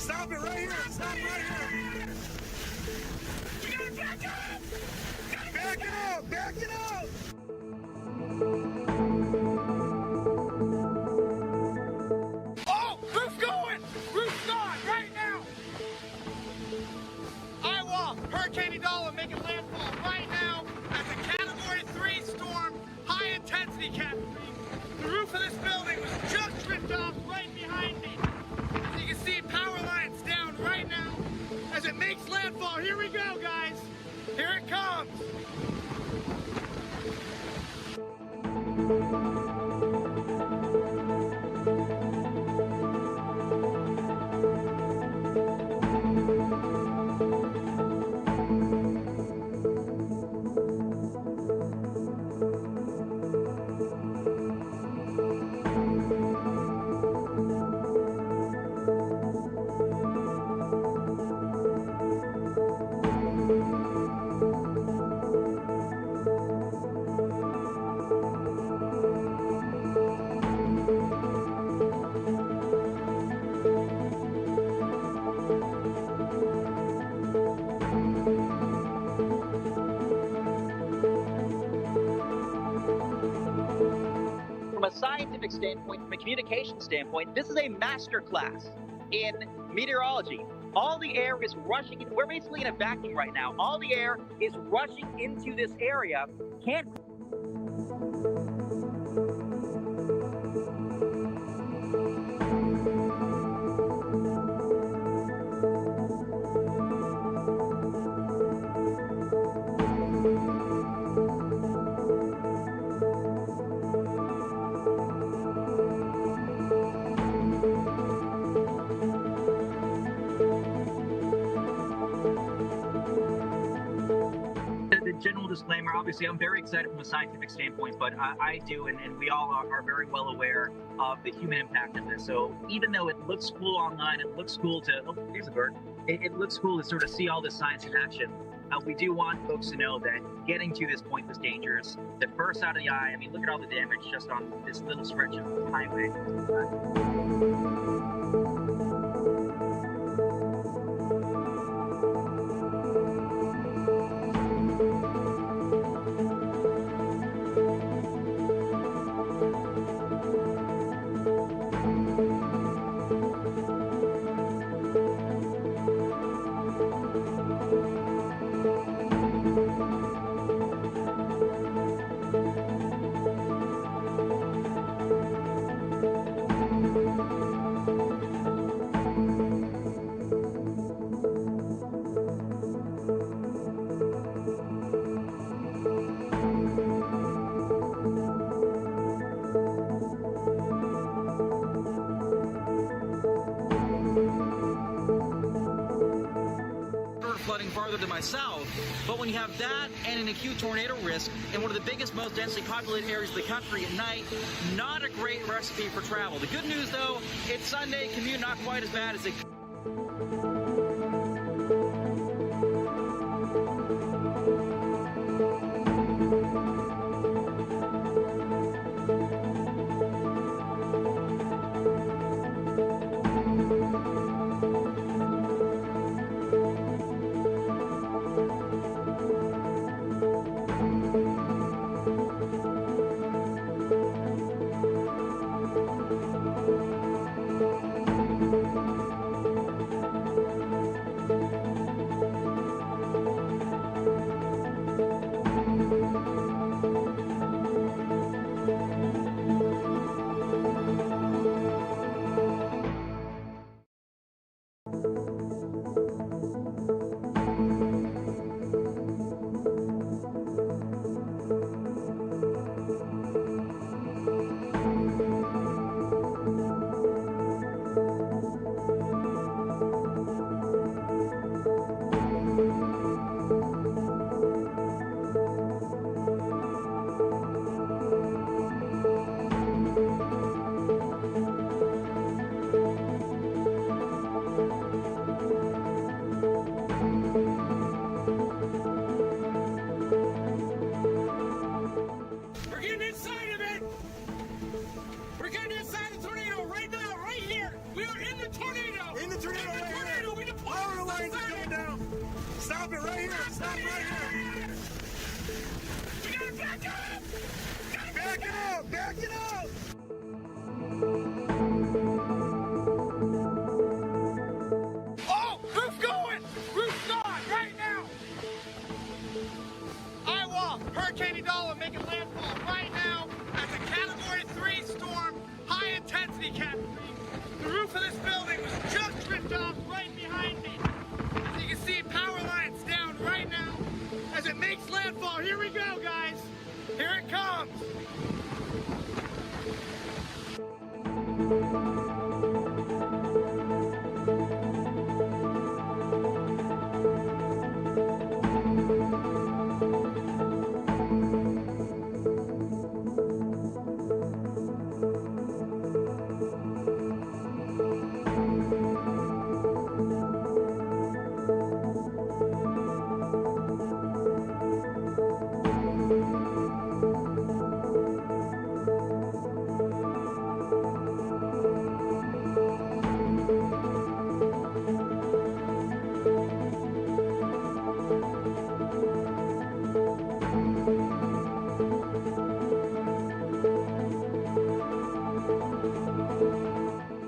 Stop it right here. Stop right here. We gotta back up. Back it up. Back it up. Oh, roof's going. Roof's gone right now. Iowa, Hurricane Idala making landfall right now as a Category 3 storm, high intensity Cat 3. The roof of this building was just ripped off right behind me. As you can see, power lines down right now as it makes landfall. Here we go, guys. Here it comes. From a scientific standpoint, from a communication standpoint, this is a masterclass in meteorology. All the air is rushing in. We're basically in a vacuum right now. All the air is rushing into this area. Can't the general disclaimer, obviously I'm very excited from a scientific standpoint, but I do, and we all are very well aware of the human impact of this. So even though it looks cool online, it looks cool to, oh, here's a bird. It looks cool to sort of see all this science in action. We do want folks to know that getting to this point was dangerous. The first out of the eye, I mean, look at all the damage just on this little stretch of highway. Flooding farther to my south, but when you have that and an acute tornado risk in one of the biggest, most densely populated areas of the country at night, not a great recipe for travel. The good news though, it's Sunday, commute not quite as bad as it tornado right here. Power lines are coming down. Stop it right here. Stop right here. We gotta back up. Back it up. Back it up. Oh, roof going. Roof's gone right now. Iowa, Hurricane Idala making landfall right now as a Category 3 storm, high intensity Cat 3. The roof of this building was just ripped off right behind me. As you can see, power lines down right now as it makes landfall. Here we go, guys. Here it comes.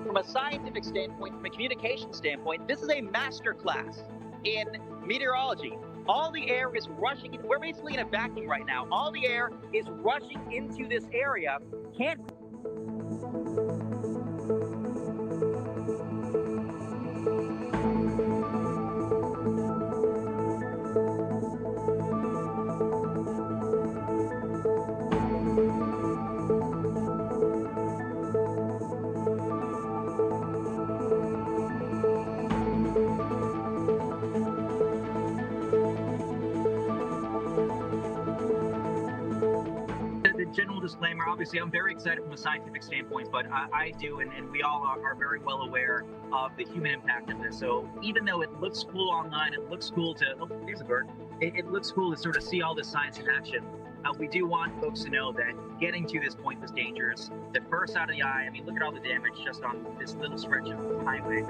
From a scientific standpoint, from a communication standpoint, this is a master class in meteorology. All the air is rushing. We're basically in a vacuum right now. All the air is rushing into this area. Can't. The general disclaimer, obviously I'm very excited from a scientific standpoint, but I do, and we all are very well aware of the human impact of this. So even though it looks cool online, it looks cool to, oh, there's a bird. It looks cool to sort of see all this science in action. We do want folks to know that getting to this point was dangerous. The first out of the eye, I mean, look at all the damage just on this little stretch of highway.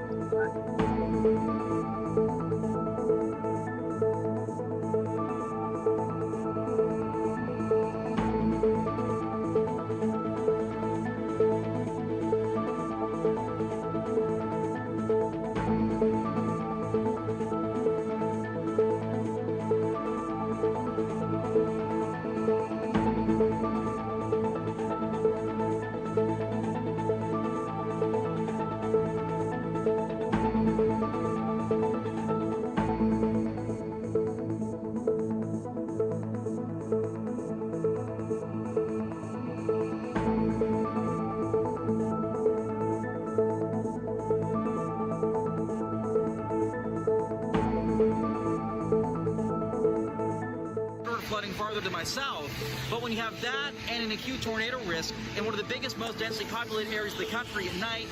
Flooding farther to my south, but when you have that and an acute tornado risk in one of the biggest, most densely populated areas of the country at night,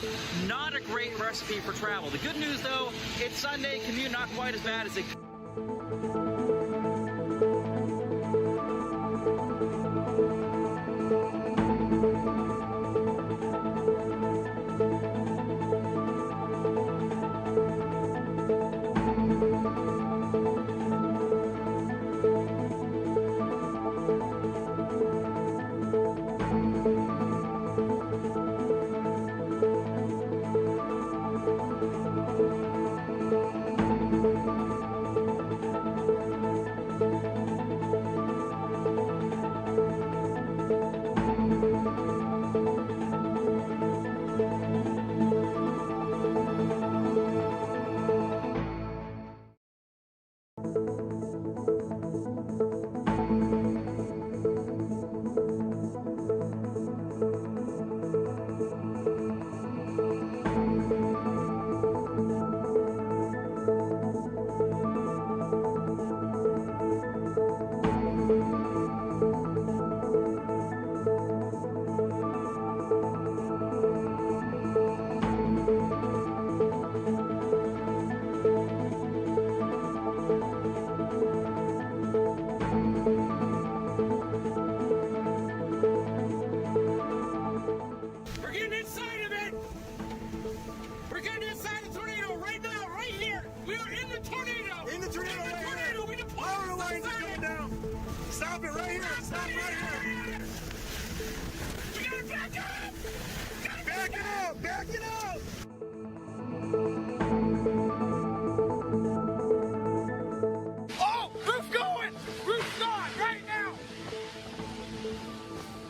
not a great recipe for travel. The good news, though, it's Sunday, commute not quite as bad as it. Stop right here. We gotta back up. Back it up. Back it up. Oh, roof going. Roof's gone right now.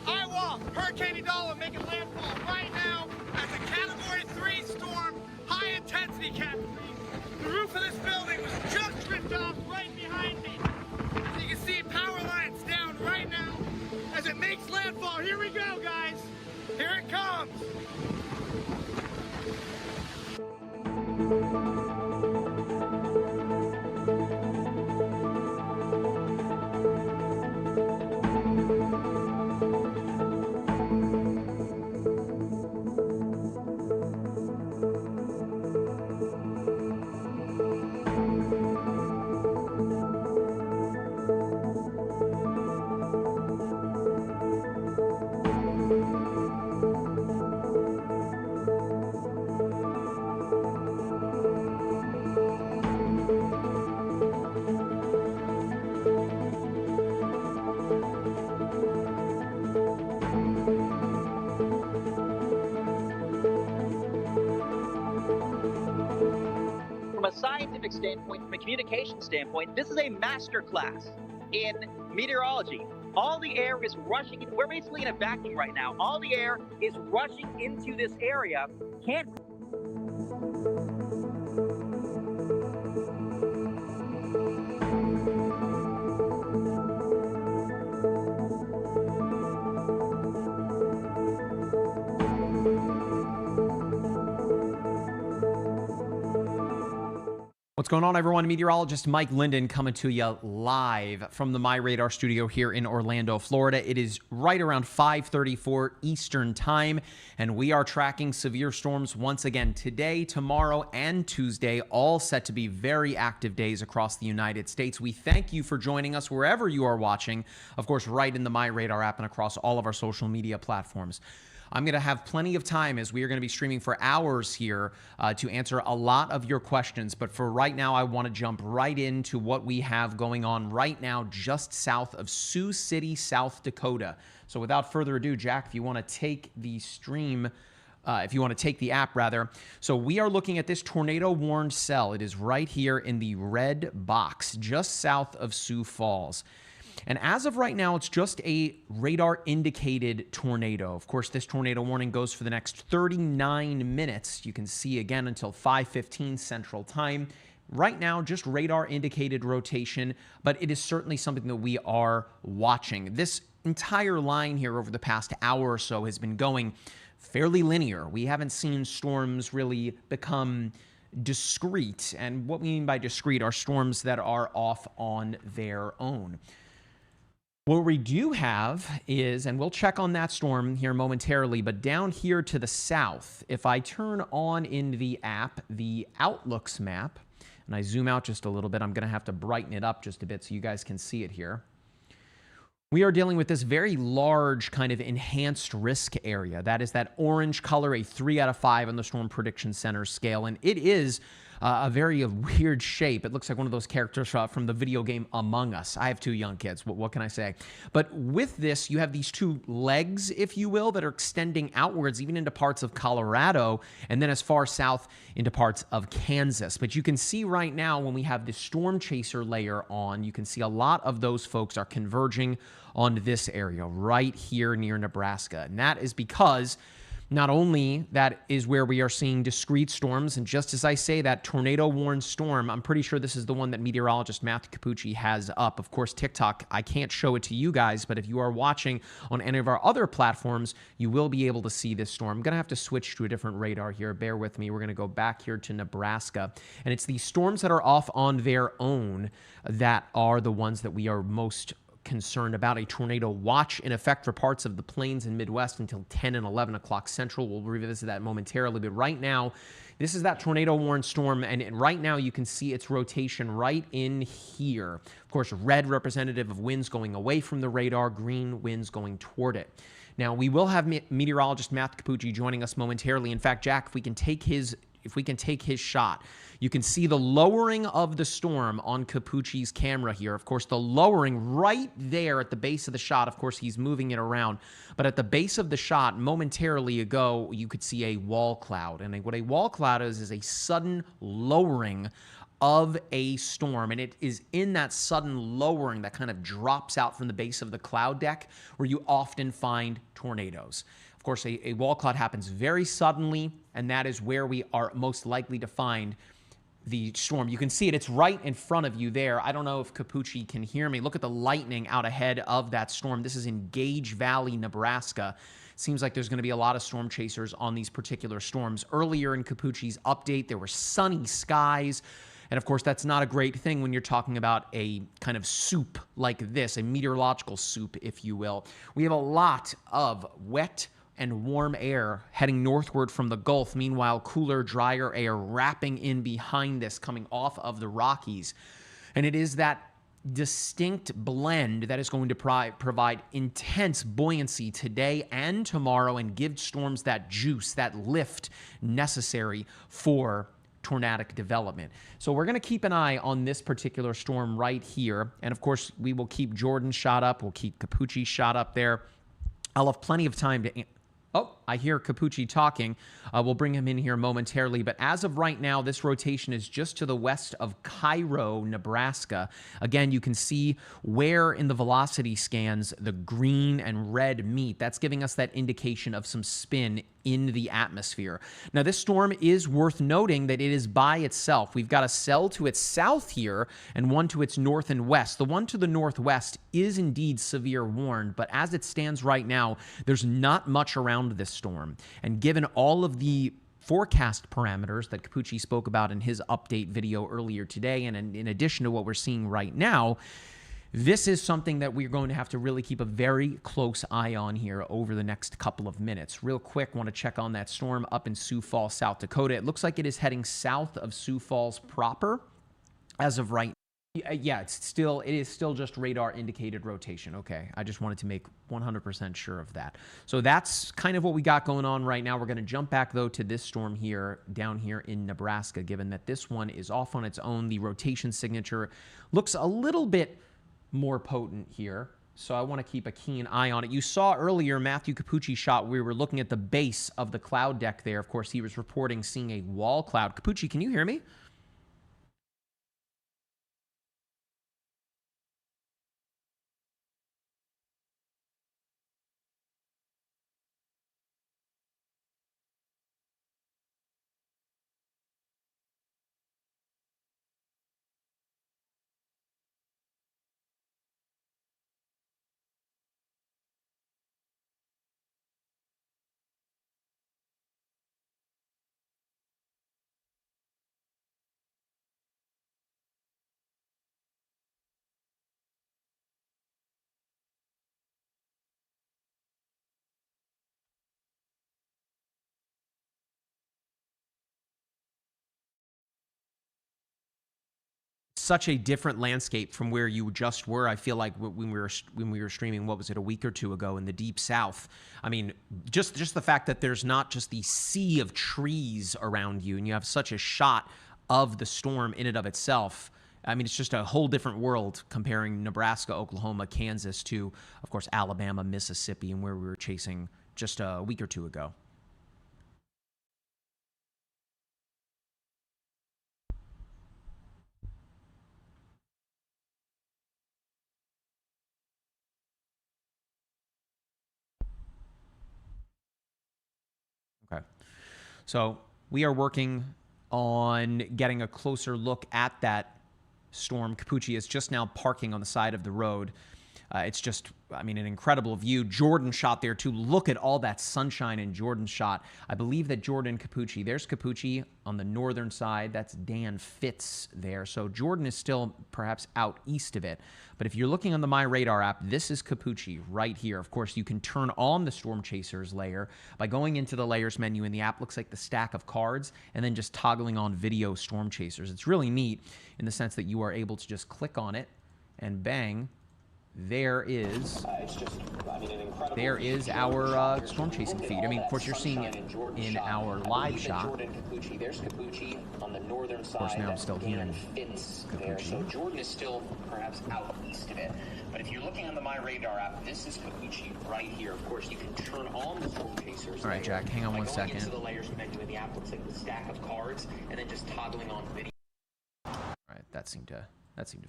Iowa, Hurricane Idala making landfall right now as a Category 3 storm, high intensity Cat 3. The roof of this building was just ripped off right behind me. So you can see power lines down right now as it makes landfall. Here we go, guys. Here it comes. From a scientific standpoint, from a communication standpoint, this is a masterclass in meteorology. All the air is rushing in. We're basically in a vacuum right now. All the air is rushing into this area. Can't What's going on, everyone? Meteorologist Mike Linden coming to you live from the MyRadar studio here in Orlando, Florida. It is right around 5:34 Eastern Time, and we are tracking severe storms once again today, tomorrow, and Tuesday, all set to be very active days across the United States. We thank you for joining us wherever you are watching, of course, right in the MyRadar app and across all of our social media platforms. I'm going to have plenty of time as we are going to be streaming for hours here to answer a lot of your questions. But for right now, I want to jump right into what we have going on right now just south of Sioux City, South Dakota. So without further ado, Jack, if you want to take the stream, if you want to take the app rather. So we are looking at this tornado warned cell. It is right here in the red box just south of Sioux Falls. And as of right now, it's just a radar-indicated tornado. Of course, this tornado warning goes for the next 39 minutes. You can see again until 5:15 Central Time. Right now, just radar-indicated rotation, but it is certainly something that we are watching. This entire line here over the past hour or so has been going fairly linear. We haven't seen storms really become discrete. And what we mean by discrete are storms that are off on their own. What we do have is, and we'll check on that storm here momentarily, but down here to the south, if I turn on in the app, the Outlooks map, and I zoom out just a little bit, I'm going to have to brighten it up just a bit so you guys can see it here. We are dealing with this very large kind of enhanced risk area. That is that orange color, a 3 out of 5 on the Storm Prediction Center scale, and it is a very weird shape. It looks like one of those characters from the video game Among Us. I have 2 young kids. What can I say? But with this, you have these 2 legs, if you will, that are extending outwards, even into parts of Colorado, and then as far south into parts of Kansas. But you can see right now when we have this storm chaser layer on, you can see a lot of those folks are converging on this area right here near Nebraska. And that is because not only that is where we are seeing discrete storms, and just as I say that tornado warned storm, I'm pretty sure this is the one that meteorologist Matthew Capucci has up. Of course, TikTok, I can't show it to you guys, but if you are watching on any of our other platforms, you will be able to see this storm. I'm going to have to switch to a different radar here. Bear with me. We're going to go back here to Nebraska. And it's these storms that are off on their own that are the ones that we are most concerned about. A tornado watch in effect for parts of the plains and Midwest until 10 and 11 o'clock Central. We'll revisit that momentarily, but right now, this is that tornado warned storm, and right now you can see its rotation right in here. Of course, red representative of winds going away from the radar, green winds going toward it. Now, we will have meteorologist Matt Capucci joining us momentarily. In fact, Jack, if we can take his if we can take his shot, you can see the lowering of the storm on Capucci's camera here. Of course, the lowering right there at the base of the shot. Of course, he's moving it around. But at the base of the shot, momentarily ago, you could see a wall cloud. And what a wall cloud is a sudden lowering of a storm. And it is in that sudden lowering that kind of drops out from the base of the cloud deck where you often find tornadoes. Of course, a wall cloud happens very suddenly, and that is where we are most likely to find the storm. You can see it. It's right in front of you there. I don't know if Capucci can hear me. Look at the lightning out ahead of that storm. This is in Gage Valley, Nebraska. Seems like there's going to be a lot of storm chasers on these particular storms. Earlier in Capucci's update, there were sunny skies. And of course, that's not a great thing when you're talking about a kind of soup like this, a meteorological soup, if you will. We have a lot of wet and warm air heading northward from the Gulf. Meanwhile, cooler, drier air wrapping in behind this, coming off of the Rockies. And it is that distinct blend that is going to provide intense buoyancy today and tomorrow and give storms that juice, that lift necessary for tornadic development. So we're going to keep an eye on this particular storm right here. And of course, we will keep Jordan's shot up. We'll keep Capucci's shot up there. I'll have plenty of time to... Oh, I hear Capucci talking. We'll bring him in here momentarily. But as of right now, this rotation is just to the west of Cairo, Nebraska. Again, you can see where in the velocity scans the green and red meet. That's giving us that indication of some spin in the atmosphere. Now, this storm is worth noting that it is by itself. We've got a cell to its south here and one to its north and west. The one to the northwest is indeed severe warned, but as it stands right now, there's not much around this storm. And given all of the forecast parameters that Capucci spoke about in his update video earlier today, and in addition to what we're seeing right now, this is something that we're going to have to really keep a very close eye on here over the next couple of minutes. Real quick, want to check on that storm up in Sioux Falls, South Dakota. It looks like it is heading south of Sioux Falls proper as of right now. Yeah, it is still just radar indicated rotation. Okay, I just wanted to make 100% sure of that. So that's kind of what we got going on right now. We're going to jump back though to this storm here down here in Nebraska, given that this one is off on its own. The rotation signature looks a little bit more potent here, so I want to keep a keen eye on it. You saw earlier Matthew Capucci shot. We were looking at the base of the cloud deck there. Of course, he was reporting seeing a wall cloud. Capucci, can you hear me? Such a different landscape from where you just were. I feel like when we were streaming, what was it, a week or two ago in the deep south. I mean, just the fact that there's not just the sea of trees around you, and you have such a shot of the storm in and of itself. I mean, it's just a whole different world comparing Nebraska, Oklahoma, Kansas to, of course, Alabama, Mississippi, and where we were chasing just a week or two ago. Okay. So we are working on getting a closer look at that storm. Capucci is just now parking on the side of the road. It's just, I mean, an incredible view. Jordan shot there too. Look at all that sunshine in Jordan's shot. I believe that Jordan Capucci, there's Capucci on the northern side. That's Dan Fitz there. So Jordan is still perhaps out east of it. But if you're looking on the MyRadar app, this is Capucci right here. Of course, you can turn on the Storm Chasers layer by going into the layers menu, and the app looks like the stack of cards, and then just toggling on video Storm Chasers. It's really neat in the sense that you are able to just click on it and bang, there is It's just, I mean, an incredible there is view. our storm chasing feed. I mean, of course, you're seeing it Jordan in shot. our I live believe that shot. Jordan Capucci, there's Capucci on the northern side. course, now I'm still Dan hearing Fintz there. Capucci. So Jordan is still perhaps out east of it. But if you're looking on the MyRadar app, this is Capucci right here. Of course, you can turn on the storm chasers. All right, Jack, hang on one second. Into the layers we mentioned in the app, looks like the stack of cards, and then just toggling on video. All right, that seemed to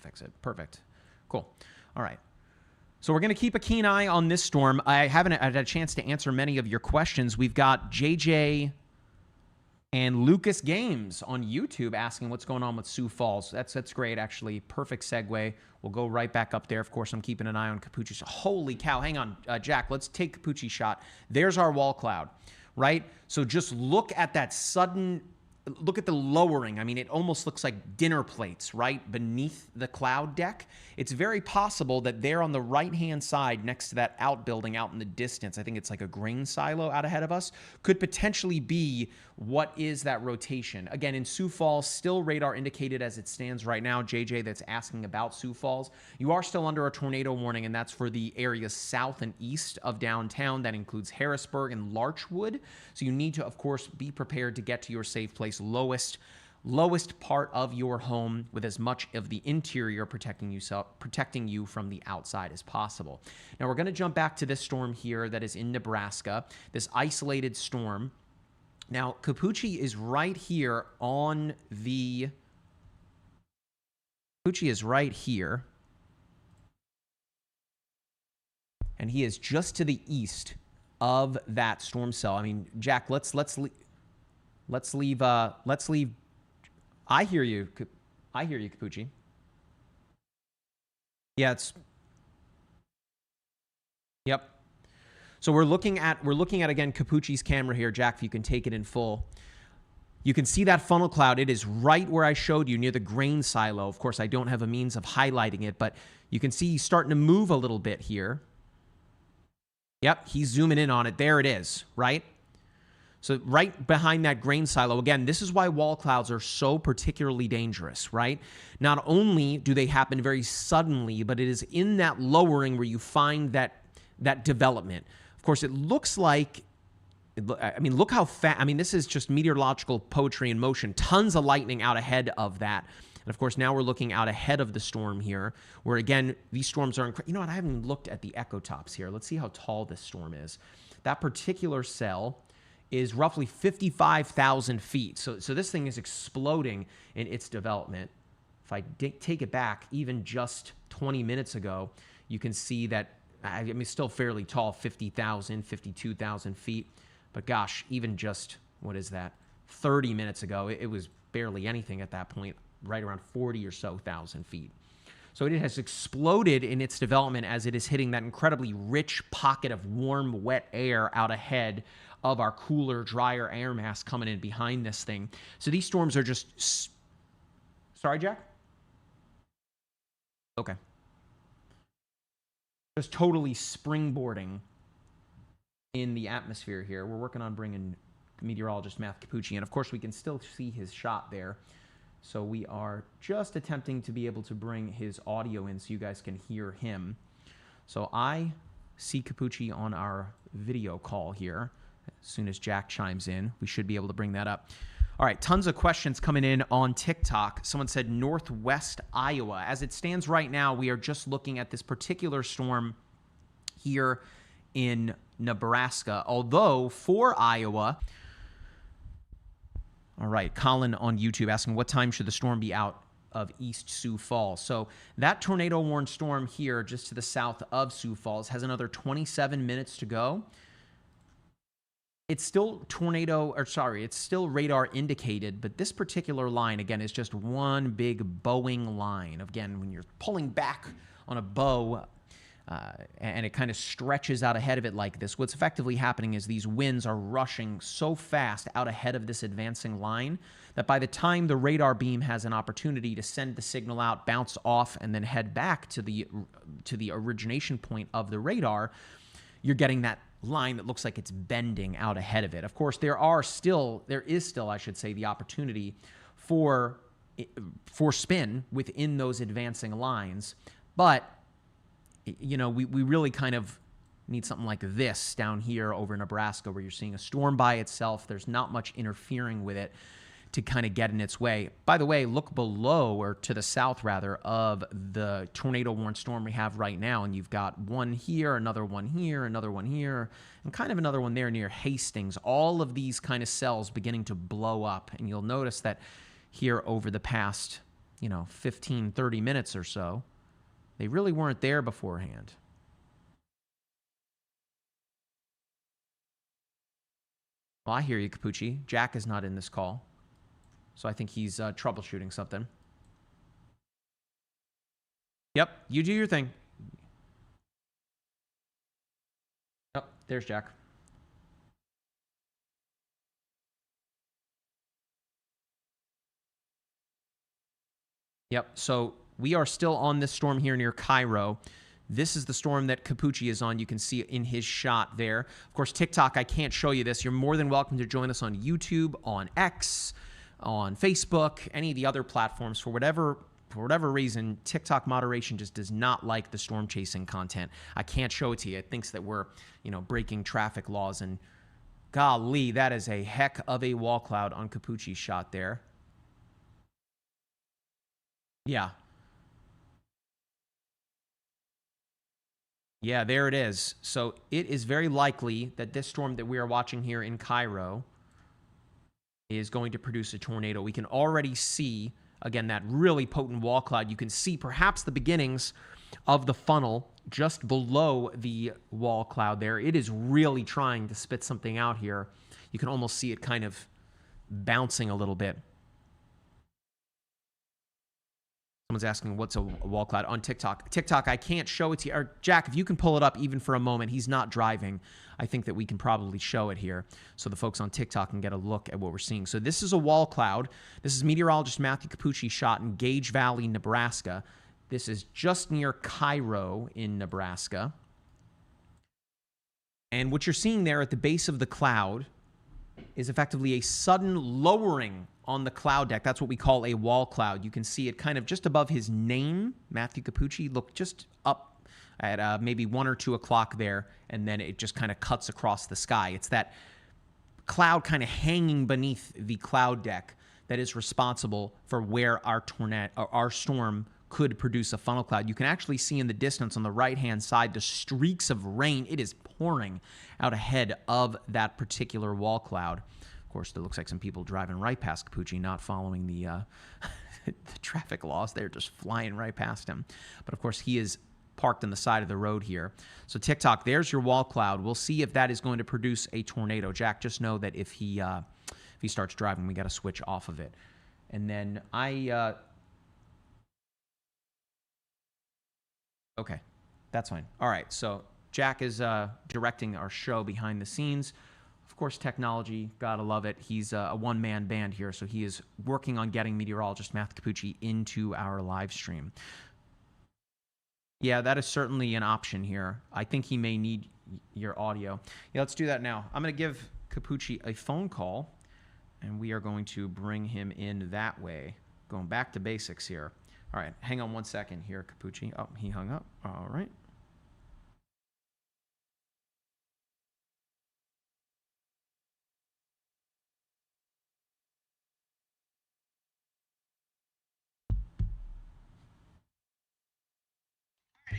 fix it. Perfect. Cool. All right. So we're going to keep a keen eye on this storm. I haven't had a chance to answer many of your questions. We've got JJ and Lucas Games on YouTube asking what's going on with Sioux Falls. That's great, actually. Perfect segue. We'll go right back up there. Of course, I'm keeping an eye on Capucci. Holy cow. Hang on, Jack. Let's take Capucci's shot. There's our wall cloud, right? So just look at that sudden... Look at the lowering. I mean, it almost looks like dinner plates, right, beneath the cloud deck. It's very possible that there on the right-hand side next to that outbuilding out in the distance, I think it's like a grain silo out ahead of us, could potentially be what is that rotation. Again, in Sioux Falls, still radar indicated as it stands right now. JJ that's asking about Sioux Falls. You are still under a tornado warning, and that's for the areas south and east of downtown. That includes Harrisburg and Larchwood. So you need to, of course, be prepared to get to your safe place, lowest part of your home, with as much of the interior protecting you from the outside as possible. Now we're going to jump back to this storm here that is in Nebraska, this isolated storm. Now Capucci is right here on the... Capucci is right here, and he is just to the east of that storm cell. I mean, Jack, let's leave. I hear you, Capucci. Yeah, yep. So we're looking at again Capucci's camera here, Jack. If you can take it in full, you can see that funnel cloud. It is right where I showed you near the grain silo. Of course, I don't have a means of highlighting it, but you can see he's starting to move a little bit here. Yep, he's zooming in on it. There it is, right? So right behind that grain silo, again, this is why wall clouds are so particularly dangerous, right? Not only do they happen very suddenly, but it is in that lowering where you find that development. Of course, it looks like, I mean, look how fast, I mean, this is just meteorological poetry in motion. Tons of lightning out ahead of that. And of course, now we're looking out ahead of the storm here, where again, these storms are, you know what, I haven't even looked at the echo tops here. Let's see how tall this storm is. That particular cell is roughly 55,000 feet. So this thing is exploding in its development. If I take it back even just 20 minutes ago, you can see that, I mean, still fairly tall, 50,000, 52,000 feet. But gosh, even just, what is that, 30 minutes ago, it was barely anything at that point, right around 40 or so thousand feet. So it has exploded in its development as it is hitting that incredibly rich pocket of warm, wet air out ahead of our cooler, drier air mass coming in behind this thing. So these storms are just... Sorry, Jack? Okay. Just totally springboarding in the atmosphere here. We're working on bringing meteorologist Matt Capucci in. Of course, we can still see his shot there. So we are just attempting to be able to bring his audio in so you guys can hear him. So I see Capucci on our video call here. As soon as Jack chimes in, we should be able to bring that up. All right, tons of questions coming in on TikTok. Someone said Northwest Iowa. As it stands right now, we are just looking at this particular storm here in Nebraska. Although for Iowa... All right, Colin on YouTube asking, what time should the storm be out of East Sioux Falls? So that tornado-warned storm here just to the south of Sioux Falls has another 27 minutes to go. It's still it's still radar indicated, but this particular line, again, is just one big bowing line. Again, when you're pulling back on a bow, and it kind of stretches out ahead of it like this, what's effectively happening is these winds are rushing so fast out ahead of this advancing line that by the time the radar beam has an opportunity to send the signal out, bounce off, and then head back to the origination point of the radar, you're getting that line that looks like it's bending out ahead of it. Of course, there is still, I should say, the opportunity for spin within those advancing lines, but you know, we really kind of need something like this down here over Nebraska, where you're seeing a storm by itself. There's not much interfering with it to kind of get in its way. By the way, look below, or to the south rather, of the tornado-warned storm we have right now, and you've got one here, another one here, another one here, and kind of another one there near Hastings. All of these kind of cells beginning to blow up, and you'll notice that here over the past, 15, 30 minutes or so, they really weren't there beforehand. Well, I hear you, Capucci. Jack is not in this call, so I think he's troubleshooting something. Yep, you do your thing. Yep, there's Jack. Yep, so we are still on this storm here near Cairo. This is the storm that Capucci is on. You can see it in his shot there. Of course, TikTok, I can't show you this. You're more than welcome to join us on YouTube, on X, on Facebook, any of the other platforms. For whatever reason, TikTok moderation just does not like the storm chasing content. I can't show it to you. It thinks that we're, breaking traffic laws. And golly, that is a heck of a wall cloud on Capucci's shot there. Yeah. Yeah, there it is. So it is very likely that this storm that we are watching here in Cairo is going to produce a tornado. We can already see, again, that really potent wall cloud. You can see perhaps the beginnings of the funnel just below the wall cloud there. It is really trying to spit something out here. You can almost see it kind of bouncing a little bit. Someone's asking, what's a wall cloud on TikTok? TikTok, I can't show it to you. Or Jack, if you can pull it up even for a moment. He's not driving. I think that we can probably show it here so the folks on TikTok can get a look at what we're seeing. So this is a wall cloud. This is meteorologist Matthew Capucci shot in Gage Valley, Nebraska. This is just near Cairo in Nebraska. And what you're seeing there at the base of the cloud is effectively a sudden lowering on the cloud deck. That's what we call a wall cloud. You can see it kind of just above his name, Matthew Capucci. Look just up at maybe 1 or 2 o'clock there, and then it just kind of cuts across the sky. It's that cloud kind of hanging beneath the cloud deck that is responsible for where our storm could produce a funnel cloud. You can actually see in the distance on the right-hand side the streaks of rain. It is pouring out ahead of that particular wall cloud. Of course, there looks like some people driving right past Capucci, not following the, the traffic laws. They're just flying right past him. But of course, he is parked on the side of the road here. So TikTok, there's your wall cloud. We'll see if that is going to produce a tornado. Jack, just know that if he starts driving, we got to switch off of it. And then okay, that's fine. All right, so Jack is directing our show behind the scenes. Of course, technology, gotta love it. He's a one-man band here, so he is working on getting meteorologist Matthew Capucci into our live stream. Yeah, that is certainly an option here. I think he may need your audio. Yeah, let's do that now. I'm going to give Capucci a phone call, and we are going to bring him in that way. Going back to basics here. All right, hang on 1 second here, Capucci. Oh, he hung up. All right.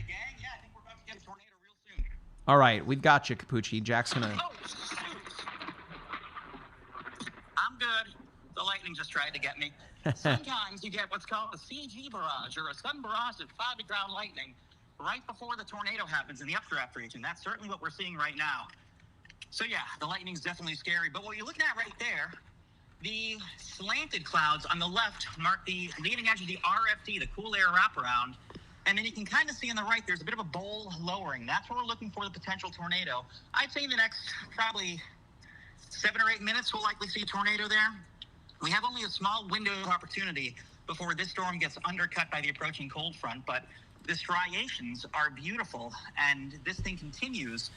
Gang, yeah, I think we're about to get a tornado real soon. All right, we've got you, Capucci. Jack's gonna. Oh, shoot. I'm good. The lightning just tried to get me. Sometimes you get what's called a CG barrage, or a sudden barrage of cloud-to-ground lightning right before the tornado happens in the updraft region. That's certainly what we're seeing right now. So yeah, the lightning's definitely scary. But what you're looking at right there, the slanted clouds on the left mark the leading edge of the RFD, the cool air wraparound. And then you can kind of see on the right, there's a bit of a bowl lowering. That's where we're looking for the potential tornado. I'd say in the next probably 7 or 8 minutes, we'll likely see a tornado there. We have only a small window of opportunity before this storm gets undercut by the approaching cold front, but the striations are beautiful, and this thing continues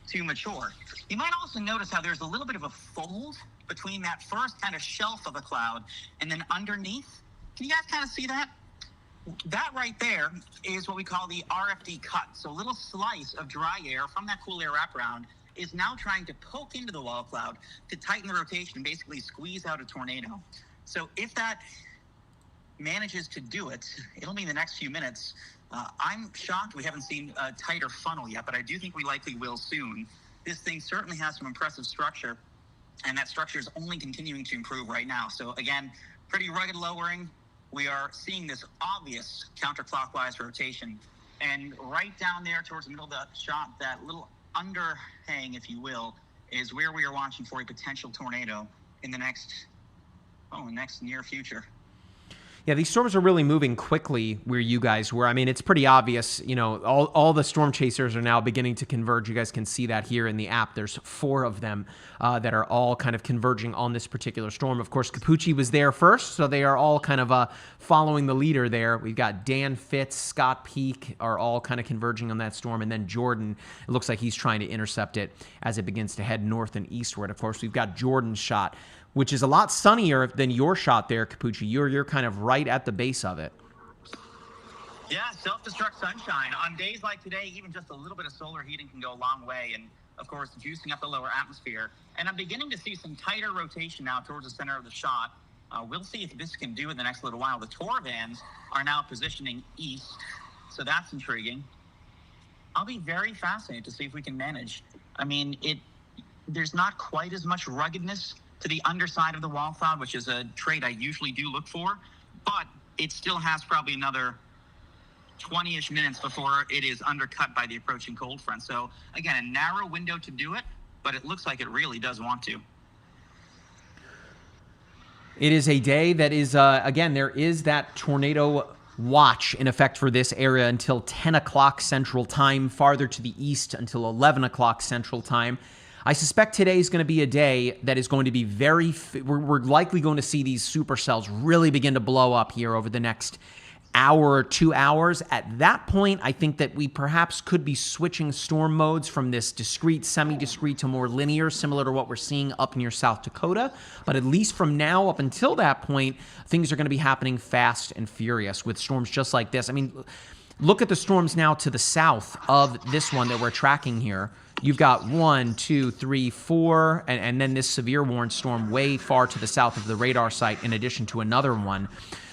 to mature. You might also notice how there's a little bit of a fold between that first kind of shelf of a cloud and then underneath. Can you guys kind of see that? That right there is what we call the RFD cut. So a little slice of dry air from that cool air wraparound is now trying to poke into the wall cloud to tighten the rotation and basically squeeze out a tornado. So if that manages to do it, it'll be in the next few minutes. I'm shocked we haven't seen a tighter funnel yet, but I do think we likely will soon. This thing certainly has some impressive structure, and that structure is only continuing to improve right now. So again, pretty rugged lowering. We are seeing this obvious counterclockwise rotation. And right down there towards the middle of the shot, that little underhang, if you will, is where we are watching for a potential tornado in the next near future. Yeah, these storms are really moving quickly where you guys were. I mean, it's pretty obvious, you know, all the storm chasers are now beginning to converge. You guys can see that here in the app. There's 4 of them that are all kind of converging on this particular storm. Of course, Capucci was there first, so they are all kind of following the leader there. We've got Dan Fitz, Scott Peak are all kind of converging on that storm, and then Jordan, it looks like he's trying to intercept it as it begins to head north and eastward. Of course, we've got Jordan's shot, which is a lot sunnier than your shot there, Capucci. You're kind of right at the base of it. Yeah, self-destruct sunshine. On days like today, even just a little bit of solar heating can go a long way, and of course, juicing up the lower atmosphere. And I'm beginning to see some tighter rotation now towards the center of the shot. We'll see if this can do in the next little while. The Tor vans are now positioning east, so that's intriguing. I'll be very fascinated to see if we can manage. I mean, there's not quite as much ruggedness to the underside of the wall cloud, which is a trait I usually do look for, but it still has probably another 20-ish minutes before it is undercut by the approaching cold front. So again, a narrow window to do it, but it looks like it really does want to. It is a day that is, again, there is that tornado watch in effect for this area until 10 o'clock Central Time, farther to the east until 11 o'clock Central Time. I suspect today is going to be a day that is going to be we're likely going to see these supercells really begin to blow up here over the next hour or 2 hours. At that point, I think that we perhaps could be switching storm modes from this discrete, semi-discrete to more linear, similar to what we're seeing up near South Dakota. But at least from now up until that point, things are going to be happening fast and furious with storms just like this. I mean, look at the storms now to the south of this one that we're tracking here. You've got 1, 2, 3, 4, and then this severe warning storm way far to the south of the radar site in addition to another one.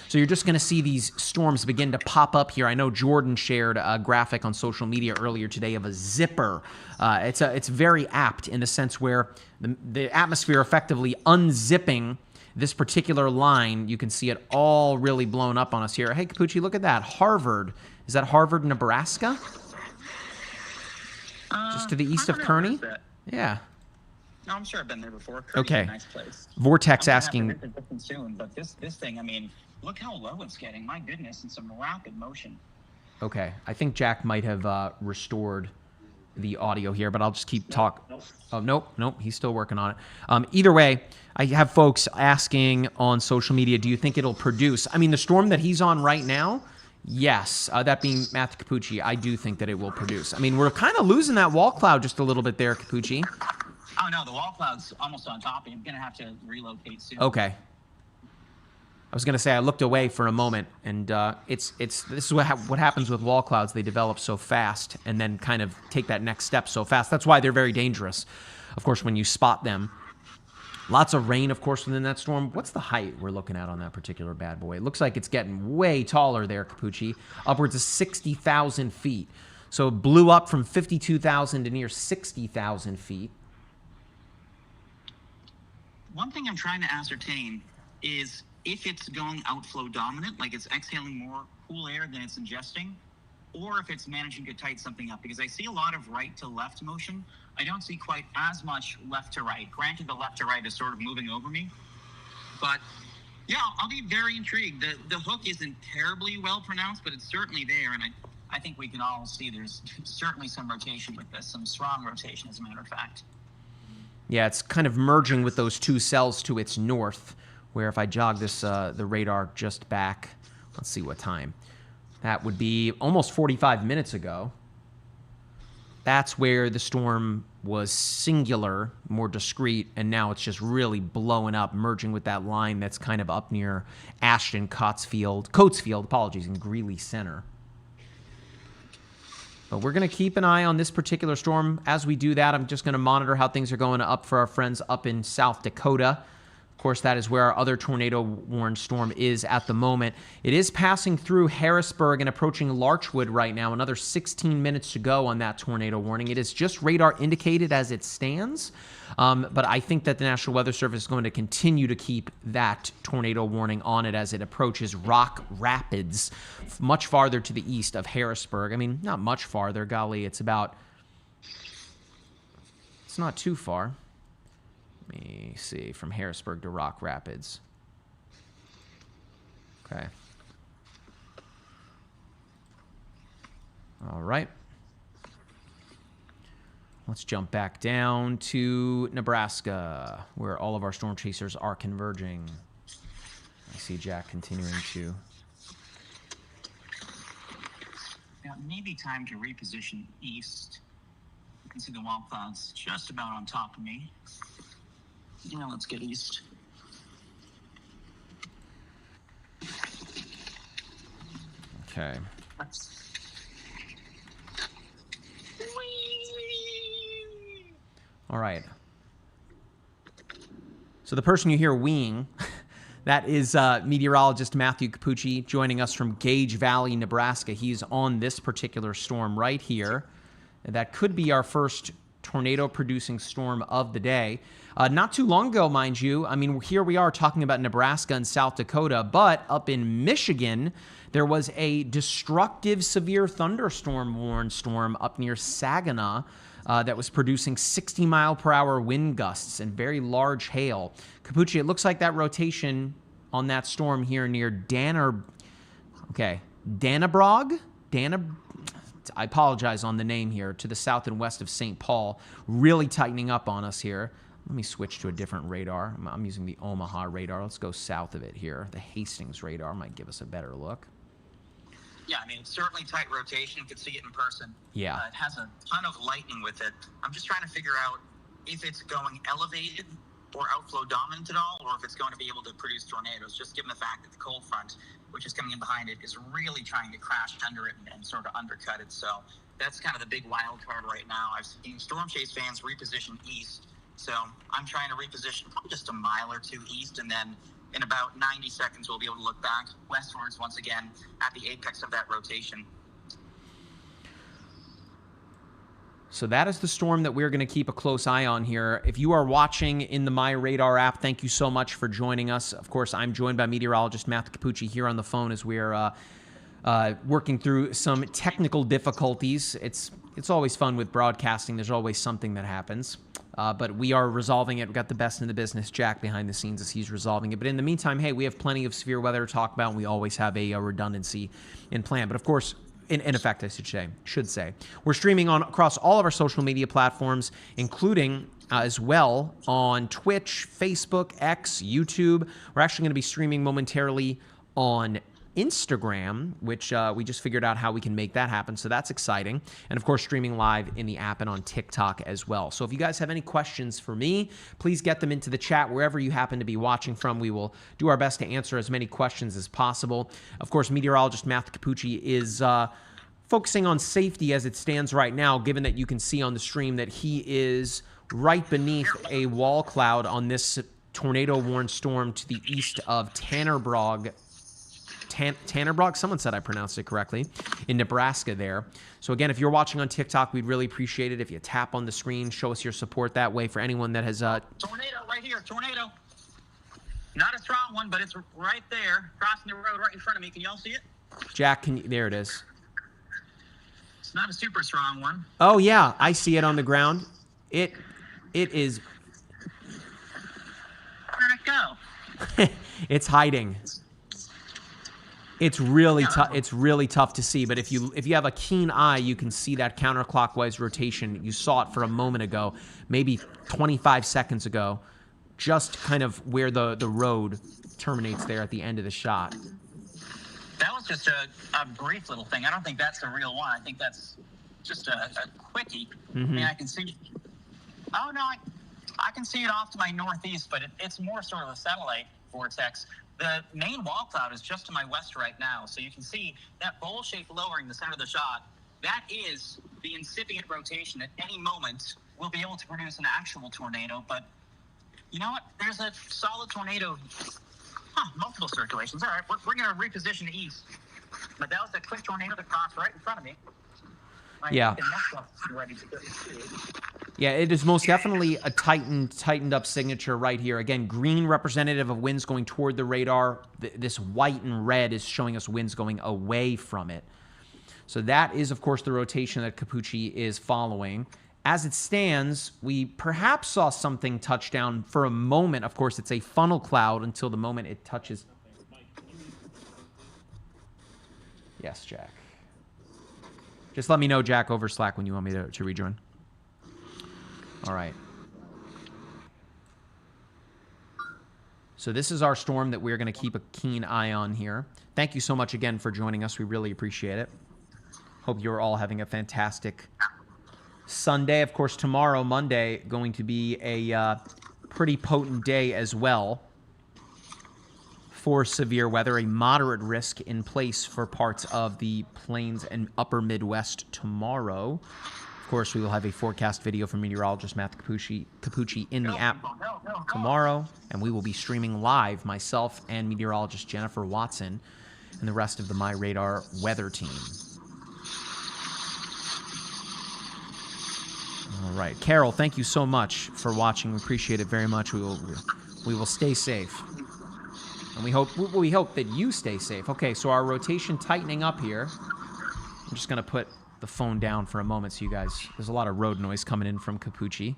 So you're just going to see these storms begin to pop up here. I know Jordan shared a graphic on social media earlier today of a zipper. It's very apt in the sense where the atmosphere effectively unzipping this particular line. You can see it all really blown up on us here. Hey, Capucci, look at that. Harvard. Is that Harvard, Nebraska? Just to the east of Kearney? Yeah. No, I'm sure I've been there before. Kearney's okay. A nice place. Vortex asking. Soon, but this thing, I mean, look how low it's getting. My goodness, in some rapid motion. Okay. I think Jack might have restored the audio here, but I'll just keep talking. Nope. Oh, nope. He's still working on it. Either way, I have folks asking on social media, do you think it'll produce? I mean, the storm that he's on right now, yes, that being Matthew Capucci, I do think that it will produce. I mean, we're kind of losing that wall cloud just a little bit there, Capucci. Oh, no, the wall cloud's almost on top. I'm going to have to relocate soon. Okay. I was going to say I looked away for a moment, and this is what happens with wall clouds. They develop so fast and then kind of take that next step so fast. That's why they're very dangerous, of course, when you spot them. Lots of rain, of course, within that storm. What's the height we're looking at on that particular bad boy? It looks like it's getting way taller there, Capucci, upwards of 60,000 feet. So it blew up from 52,000 to near 60,000 feet. One thing I'm trying to ascertain is if it's going outflow dominant, like it's exhaling more cool air than it's ingesting, or if it's managing to tighten something up, because I see a lot of right to left motion. I don't see quite as much left to right. Granted, the left to right is sort of moving over me, but yeah, I'll be very intrigued. The hook isn't terribly well pronounced, but it's certainly there, and I think we can all see there's certainly some rotation with this, some strong rotation, as a matter of fact. Yeah, it's kind of merging with those two cells to its north, where if I jog this the radar just back, let's see what time. That would be almost 45 minutes ago. That's where the storm was singular, more discrete, and now it's just really blowing up, merging with that line that's kind of up near Ashton, Coatesfield, apologies, in Greeley Center. But we're going to keep an eye on this particular storm. As we do that, I'm just going to monitor how things are going up for our friends up in South Dakota. Of course, that is where our other tornado-warned storm is at the moment. It is passing through Harrisburg and approaching Larchwood right now. Another 16 minutes to go on that tornado warning. It is just radar indicated as it stands, but I think that the National Weather Service is going to continue to keep that tornado warning on it as it approaches Rock Rapids, much farther to the east of Harrisburg. I mean, not much farther. Golly, it's not too far. Let me see, from Harrisburg to Rock Rapids. Okay. All right. Let's jump back down to Nebraska, where all of our storm chasers are converging. I see Jack continuing to... Now, it may be time to reposition east. You can see the wall clouds just about on top of me. Yeah, let's get east. Okay. All right. So the person you hear weeing, that is meteorologist Matthew Capucci joining us from Gage Valley, Nebraska. He's on this particular storm right here. That could be our first tornado-producing storm of the day. Not too long ago, mind you, I mean, here we are talking about Nebraska and South Dakota, but up in Michigan, there was a destructive severe thunderstorm warned storm up near Saginaw that was producing 60-mile-per-hour wind gusts and very large hail. Capucci, it looks like that rotation on that storm here near Dannebrog? I apologize on the name here, to the south and west of St. Paul, really tightening up on us here. Let me switch to a different radar. I'm using the Omaha radar. Let's go south of it here. The Hastings radar might give us a better look. Yeah, I mean, it's certainly tight rotation. You can see it in person. Yeah. It has a ton of lightning with it. I'm just trying to figure out if it's going elevated or outflow dominant at all, or if it's going to be able to produce tornadoes, just given the fact that the cold front, which is coming in behind it, is really trying to crash under it and sort of undercut it. So that's kind of the big wild card right now. I've seen Storm Chase fans reposition east. So I'm trying to reposition probably just a mile or two east, and then in about 90 seconds, we'll be able to look back westwards once again at the apex of that rotation. So that is the storm that we're going to keep a close eye on here. If you are watching in the MyRadar app, thank you so much for joining us. Of course, I'm joined by meteorologist Matthew Capucci here on the phone as we're working through some technical difficulties. It's always fun with broadcasting. There's always something that happens. But we are resolving it. We've got the best in the business, Jack, behind the scenes as he's resolving it. But in the meantime, hey, we have plenty of severe weather to talk about, and we always have a redundancy in plan. But of course, in effect, I should say, we're streaming across all of our social media platforms, including as well on Twitch, Facebook, X, YouTube. We're actually going to be streaming momentarily on Instagram, which we just figured out how we can make that happen, so that's exciting. And of course, streaming live in the app and on TikTok as well. So if you guys have any questions for me, please get them into the chat wherever you happen to be watching from. We will do our best to answer as many questions as possible. Of course, meteorologist Matthew Capucci is focusing on safety as it stands right now, given that you can see on the stream that he is right beneath a wall cloud on this tornado-warned storm to the east of Tannerbrog. Tannerbrog, someone said I pronounced it correctly, in Nebraska there. So again, if you're watching on TikTok, we'd really appreciate it if you tap on the screen, show us your support that way. For anyone that has... Tornado right here, tornado. Not a strong one, but it's right there, crossing the road right in front of me. Can y'all see it? Jack, there it is. It's not a super strong one. Oh yeah, I see it on the ground. It is... Where'd it go? It's hiding. It's really tough. It's really tough to see. But if you have a keen eye, you can see that counterclockwise rotation. You saw it for a moment ago, maybe 25 seconds ago, just kind of where the road terminates there at the end of the shot. That was just a brief little thing. I don't think that's the real one. I think that's just a quickie. Mm-hmm. I mean, I can see Oh, no, I can see it off to my northeast, but it's more sort of a satellite vortex. The main wall cloud is just to my west right now, so you can see that bowl-shaped lowering in the center of the shot. That is the incipient rotation. At any moment, we'll be able to produce an actual tornado, but you know what? There's a solid tornado. Multiple circulations. All right, we're going to reposition east. But that was a quick tornado that crossed right in front of me. Yeah. Yeah, it is most definitely a tightened up signature right here. Again, green representative of winds going toward the radar. This white and red is showing us winds going away from it. So that is, of course, the rotation that Capucci is following. As it stands, we perhaps saw something touch down for a moment. Of course, it's a funnel cloud until the moment it touches. Yes, Jack. Just let me know, Jack, over Slack when you want me to rejoin. All right. So this is our storm that we're going to keep a keen eye on here. Thank you so much again for joining us. We really appreciate it. Hope you're all having a fantastic Sunday. Of course, tomorrow, Monday, going to be a pretty potent day as well for severe weather. A moderate risk in place for parts of the plains and upper Midwest tomorrow. Of course, we will have a forecast video from meteorologist Matt Capucci in the app tomorrow, and we will be streaming live, myself and meteorologist Jennifer Watson and the rest of the MyRadar Weather Team. All right, Carol, thank you so much for watching. We appreciate it very much. We will stay safe, and we hope that you stay safe. Okay, so our rotation tightening up here. I'm just gonna put the phone down for a moment so you guys, there's a lot of road noise coming in from Capucci.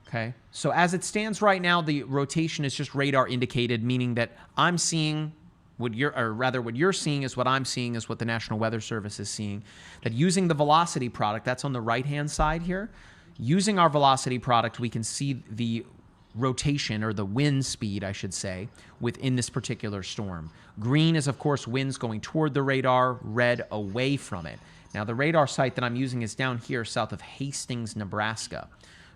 Okay, so as it stands right now, the rotation is just radar indicated, meaning that I'm seeing what you're seeing is what I'm seeing is what the National Weather Service is seeing. That using the velocity product, that's on the right-hand side here, using our velocity product, we can see the rotation, or the wind speed, I should say, within this particular storm. Green is, of course, winds going toward the radar, red away from it. Now, the radar site that I'm using is down here south of Hastings, Nebraska.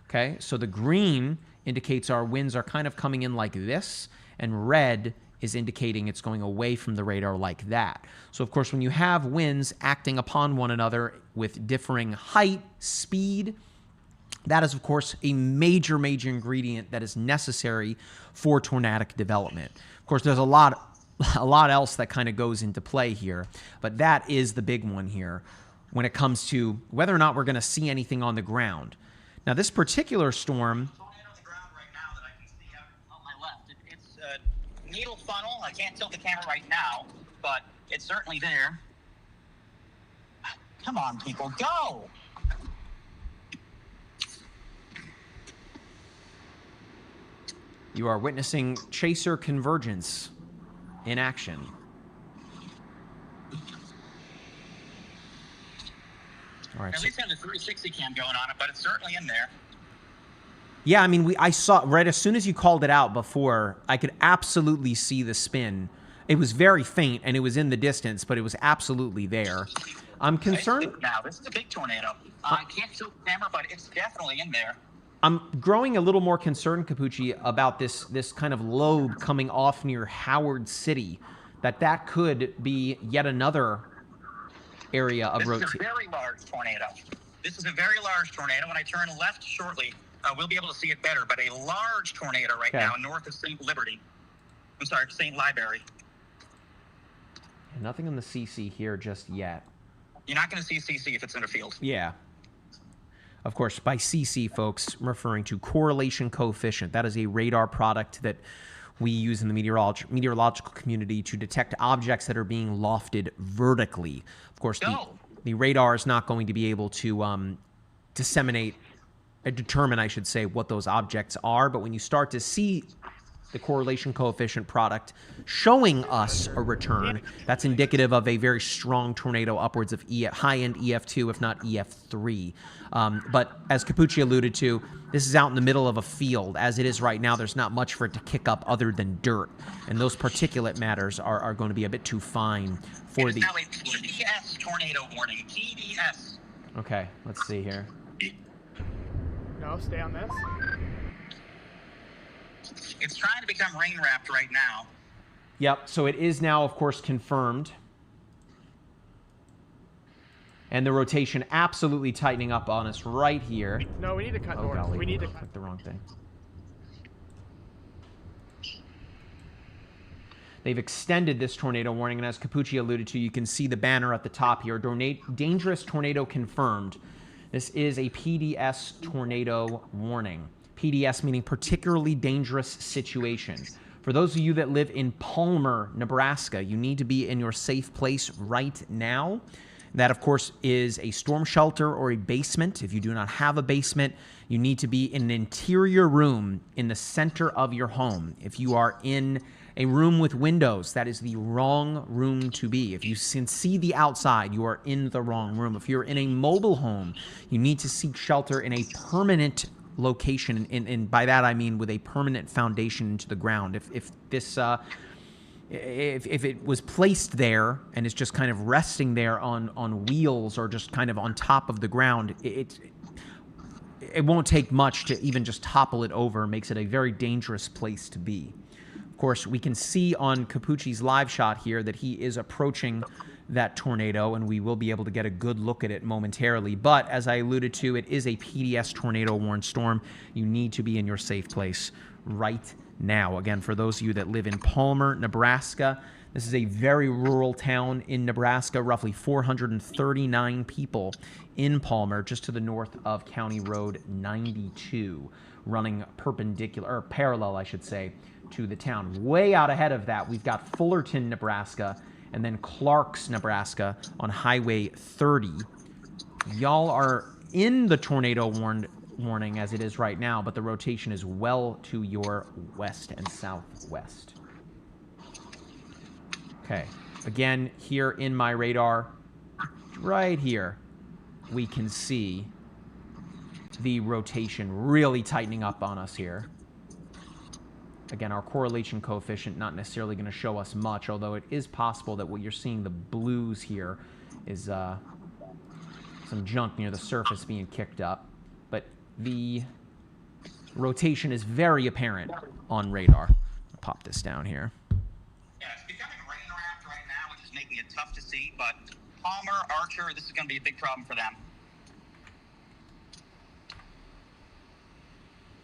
Okay, so the green indicates our winds are kind of coming in like this, and red is indicating it's going away from the radar like that. So, of course, when you have winds acting upon one another with differing height, speed, that is, of course, a major ingredient that is necessary for tornadic development. Of course, there's a lot else that kind of goes into play here, but that is the big one here when it comes to whether or not we're going to see anything on the ground. Now, this particular storm, needle funnel. I can't tilt the camera right now, but it's certainly there. Come on, people, go! you are witnessing chaser convergence in action. All right. At least have the 360 cam going on it, but it's certainly in there. Yeah, I mean, I saw right as soon as you called it out before, I could absolutely see the spin. It was very faint and it was in the distance, but it was absolutely there. I'm concerned. Now, this is a big tornado. I can't tilt the camera, but it's definitely in there. I'm growing a little more concerned, Capucci, about this kind of lobe coming off near Howard City, that could be yet another area of rotation. This is a very large tornado. This is a very large tornado. When I turn left shortly, we'll be able to see it better, but a large tornado right now north of St. Library. Nothing on the CC here just yet. You're not going to see CC if it's in a field. Yeah. Of course, by CC, folks, referring to correlation coefficient. That is a radar product that we use in the meteorological community to detect objects that are being lofted vertically. Of course, the radar is not going to be able to determine, I should say, what those objects are. But when you start to see the correlation coefficient product showing us a return, that's indicative of a very strong tornado upwards of high-end EF2, if not EF3. But as Capucci alluded to, this is out in the middle of a field. As it is right now, there's not much for it to kick up other than dirt. And those particulate matters are going to be a bit too fine for the... It is now a TDS tornado warning. TDS. Okay, let's see here. No, stay on this. It's trying to become rain wrapped right now. Yep, so it is now, of course, confirmed. And the rotation absolutely tightening up on us right here. No, we need to cut Oh, north. golly. We need to Clicked the wrong thing. They've extended this tornado warning, and as Capucci alluded to, you can see the banner at the top here. Dangerous tornado confirmed. This is a PDS tornado warning. PDS meaning particularly dangerous situation. For those of you that live in Palmer, Nebraska, you need to be in your safe place right now. That, of course, is a storm shelter or a basement. If you do not have a basement, you need to be in an interior room in the center of your home. If you are in a room with windows, that is the wrong room to be. If you can see the outside, you are in the wrong room. If you're in a mobile home, you need to seek shelter in a permanent location. And by that, I mean with a permanent foundation into the ground. If it was placed there and is just kind of resting there on wheels or just kind of on top of the ground, it won't take much to even just topple it over. It makes it a very dangerous place to be. Of course, we can see on Capucci's live shot here that he is approaching that tornado, and we will be able to get a good look at it momentarily. But as I alluded to, it is a PDS tornado warned storm. You need to be in your safe place right now. Again, for those of you that live in Palmer, Nebraska, this is a very rural town in Nebraska, roughly 439 people in Palmer, just to the north of County Road 92, running perpendicular, or parallel, I should say, to the town. Way out ahead of that, we've got Fullerton, Nebraska, and then Clarks, Nebraska on Highway 30. Y'all are in the tornado warning as it is right now, but the rotation is well to your west and southwest. Okay, again, here in my radar, right here, we can see the rotation really tightening up on us here. Again, our correlation coefficient not necessarily going to show us much, although it is possible that what you're seeing, the blues here, is some junk near the surface being kicked up. But the rotation is very apparent on radar. I'll pop this down here. Yeah, it's becoming rain wrapped right now, which is making it tough to see, but Palmer, Archer, this is going to be a big problem for them.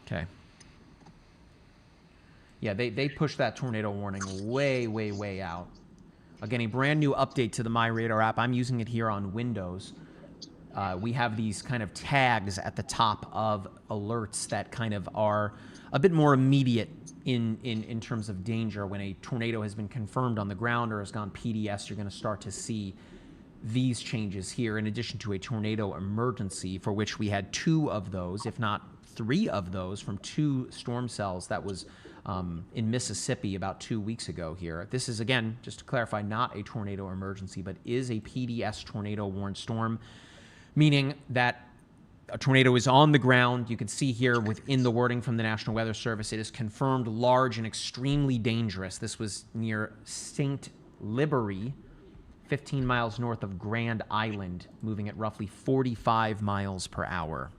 Okay. Yeah, they pushed that tornado warning way, way, way out. Again, a brand new update to the MyRadar app. I'm using it here on Windows. We have these kind of tags at the top of alerts that kind of are a bit more immediate in terms of danger. When a tornado has been confirmed on the ground or has gone PDS, you're going to start to see these changes here, in addition to a tornado emergency, for which we had 2 of those, if not 3 of those, from 2 storm cells that was in Mississippi about 2 weeks ago here. This is, again, just to clarify, not a tornado emergency, but is a PDS tornado warned storm, meaning that a tornado is on the ground. You can see here within the wording from the National Weather Service, it is confirmed large and extremely dangerous. This was near St. Libory, 15 miles north of Grand Island, moving at roughly 45 miles per hour.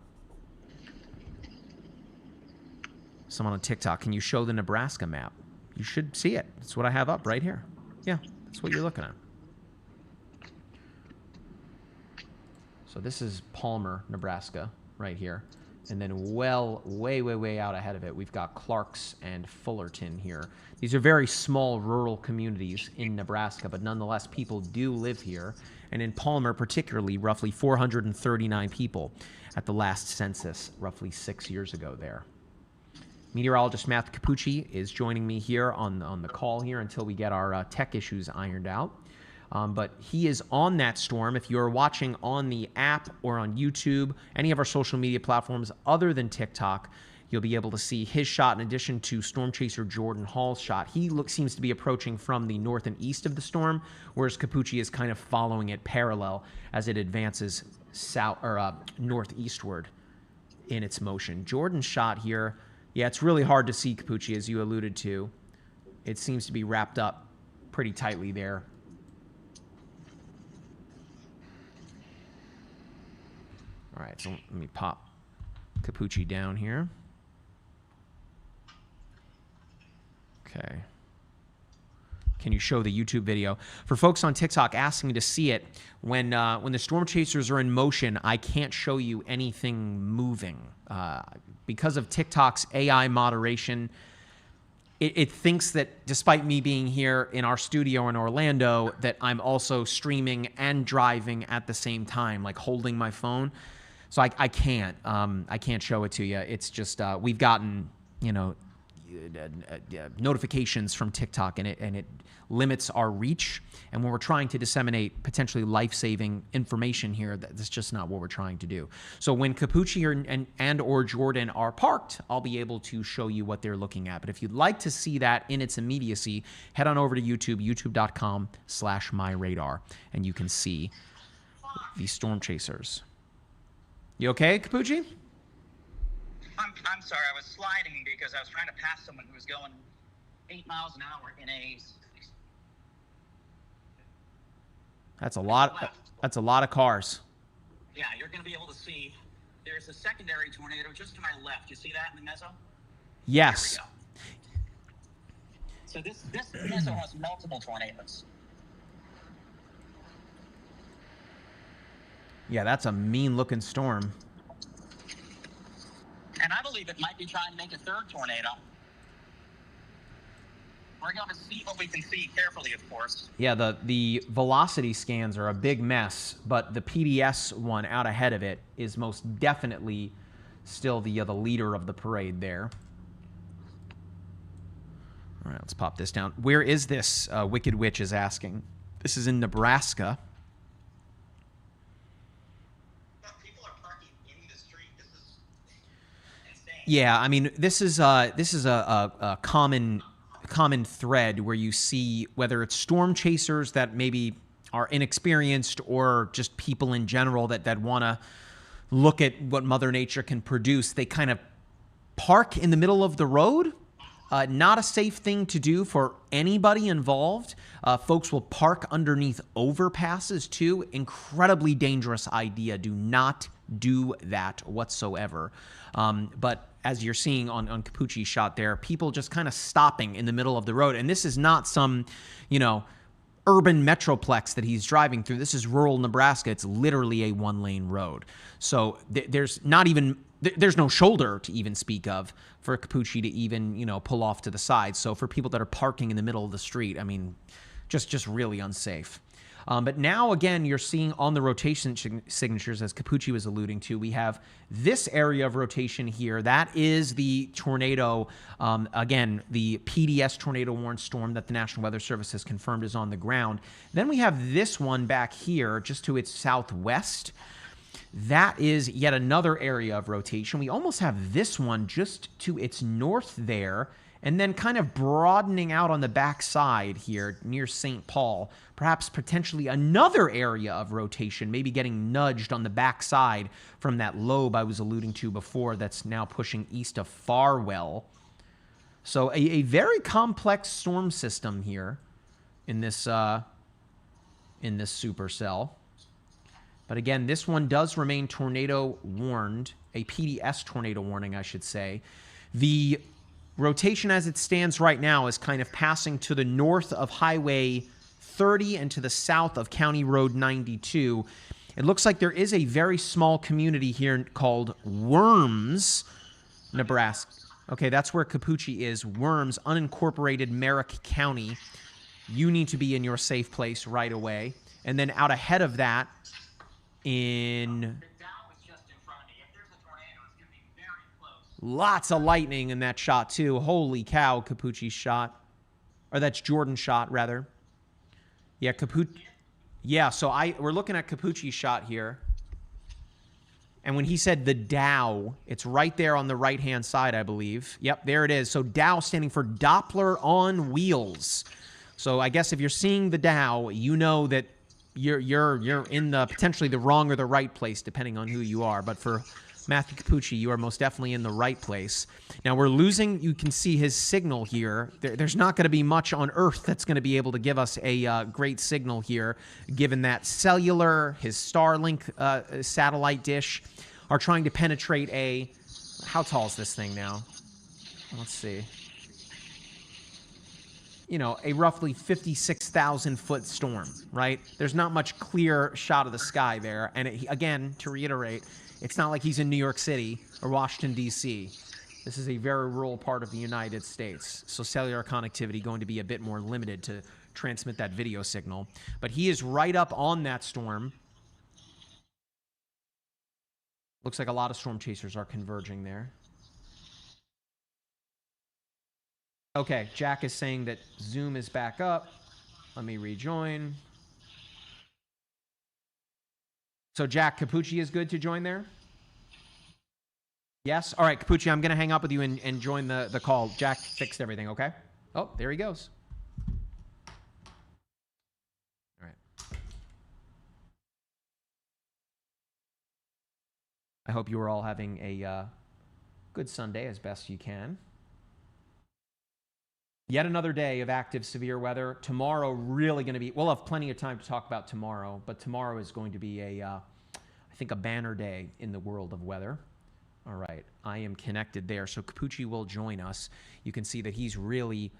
Someone on TikTok, can you show the Nebraska map? You should see it. That's what I have up right here. Yeah, that's what you're looking at. So this is Palmer, Nebraska, right here. And then way, way, way out ahead of it, we've got Clarks and Fullerton here. These are very small rural communities in Nebraska, but nonetheless, people do live here. And in Palmer, particularly, roughly 439 people at the last census, roughly 6 years ago there. Meteorologist Matthew Capucci is joining me here on the call here until we get our tech issues ironed out. But he is on that storm. If you're watching on the app or on YouTube, any of our social media platforms other than TikTok, you'll be able to see his shot in addition to storm chaser Jordan Hall's shot. He seems to be approaching from the north and east of the storm, whereas Capucci is kind of following it parallel as it advances south or northeastward in its motion. Jordan's shot here, yeah, it's really hard to see, Capucci, as you alluded to. It seems to be wrapped up pretty tightly there. All right, so let me pop Capucci down here. Okay. Can you show the YouTube video? For folks on TikTok asking to see it, when the storm chasers are in motion, I can't show you anything moving. Because of TikTok's AI moderation, it thinks that despite me being here in our studio in Orlando, that I'm also streaming and driving at the same time, like holding my phone. So I can't show it to you. It's just we've gotten, you know, notifications from TikTok, and it limits our reach. And when we're trying to disseminate potentially life-saving information here, that's just not what we're trying to do. So when Capucci and or Jordan are parked, I'll be able to show you what they're looking at. But if you'd like to see that in its immediacy, head on over to YouTube, youtube.com/myradar, and you can see these storm chasers. You okay, Capucci? I'm sorry, I was sliding because I was trying to pass someone who was going 8 miles an hour in a... That's a lot. That's a lot of cars. Yeah, you're going to be able to see there's a secondary tornado just to my left. You see that in the mezzo? Yes. There we go. So this mezzo has multiple tornadoes. Yeah, that's a mean-looking storm. And I believe it might be trying to make a third tornado. We're going to see what we can see carefully, of course. Yeah, the velocity scans are a big mess, but the PDS one out ahead of it is most definitely still the leader of the parade there. All right, let's pop this down. Where is this? Wicked Witch is asking. This is in Nebraska. People are parking in the street. This is insane. Yeah, I mean, this is a common thread where you see whether it's storm chasers that maybe are inexperienced or just people in general that want to look at what Mother Nature can produce. They kind of park in the middle of the road. Not a safe thing to do for anybody involved. Folks will park underneath overpasses too. Incredibly dangerous idea. Do not do that whatsoever. But as you're seeing on Capucci's shot there, people just kind of stopping in the middle of the road. And this is not some, urban metroplex that he's driving through. This is rural Nebraska. It's literally a one-lane road. So there's no shoulder to even speak of for Capucci to even, pull off to the side. So for people that are parking in the middle of the street, I mean, just really unsafe. But now, again, you're seeing on the rotation signatures, as Capucci was alluding to, we have this area of rotation here. That is the tornado, again, the PDS tornado warned storm that the National Weather Service has confirmed is on the ground. Then we have this one back here, just to its southwest. That is yet another area of rotation. We almost have this one just to its north there, and then kind of broadening out on the backside here near St. Paul, perhaps potentially another area of rotation, maybe getting nudged on the backside from that lobe I was alluding to before that's now pushing east of Farwell. So a very complex storm system here in this supercell. But again, this one does remain tornado warned, a PDS tornado warning, I should say. The rotation as it stands right now is kind of passing to the north of Highway 30 and to the south of County Road 92. It looks like there is a very small community here called Worms, Nebraska. Okay, that's where Capucci is. Worms, unincorporated Merrick County. You need to be in your safe place right away. And then out ahead of that, lots of lightning in that shot, too. Holy cow, Capucci's shot. Or that's Jordan's shot, rather. Yeah, Yeah, so we're looking at Capucci's shot here. And when he said the Dow, it's right there on the right-hand side, I believe. Yep, there it is. So Dow standing for Doppler on wheels. So I guess if you're seeing the Dow, you know that you're in the potentially the wrong or the right place, depending on who you are. But for Matthew Capucci, you are most definitely in the right place. Now we're losing, you can see his signal here. There's not going to be much on Earth that's going to be able to give us a great signal here, given that cellular, his Starlink satellite dish are trying to penetrate a, how tall is this thing now? Let's see. You know, a roughly 56,000 foot storm, right? There's not much clear shot of the sky there. And again, to reiterate, it's not like he's in New York City or Washington, D.C. This is a very rural part of the United States. So cellular connectivity going to be a bit more limited to transmit that video signal. But he is right up on that storm. Looks like a lot of storm chasers are converging there. Okay, Jack is saying that Zoom is back up. Let me rejoin. So Jack, Capucci is good to join there? Yes? All right, Capucci, I'm going to hang up with you and join the call. Jack fixed everything, okay? Oh, there he goes. All right. I hope you are all having a good Sunday as best you can. Yet another day of active severe weather. Tomorrow really going to be, we'll have plenty of time to talk about tomorrow, but tomorrow is going to be I think a banner day in the world of weather. All right, I am connected there. So Capucci will join us. You can see that he's really,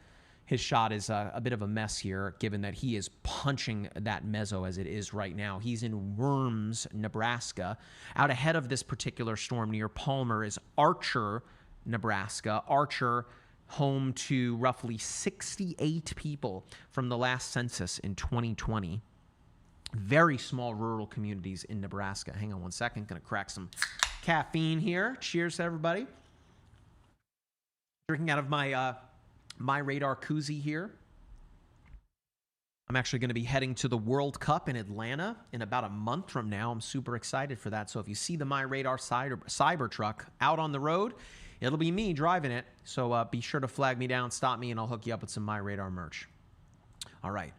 his shot is a bit of a mess here, given that he is punching that meso as it is right now. He's in Worms, Nebraska. Out ahead of this particular storm near Palmer is Archer, Nebraska. Archer, home to roughly 68 people from the last census in 2020. Very small rural communities in Nebraska. Hang on one second. Going to crack some caffeine here. Cheers to everybody. Drinking out of my MyRadar koozie here. I'm actually going to be heading to the World Cup in Atlanta in about a month from now. I'm super excited for that. So if you see the MyRadar Cyber truck out on the road, it'll be me driving it. So be sure to flag me down, stop me, and I'll hook you up with some MyRadar merch. All right.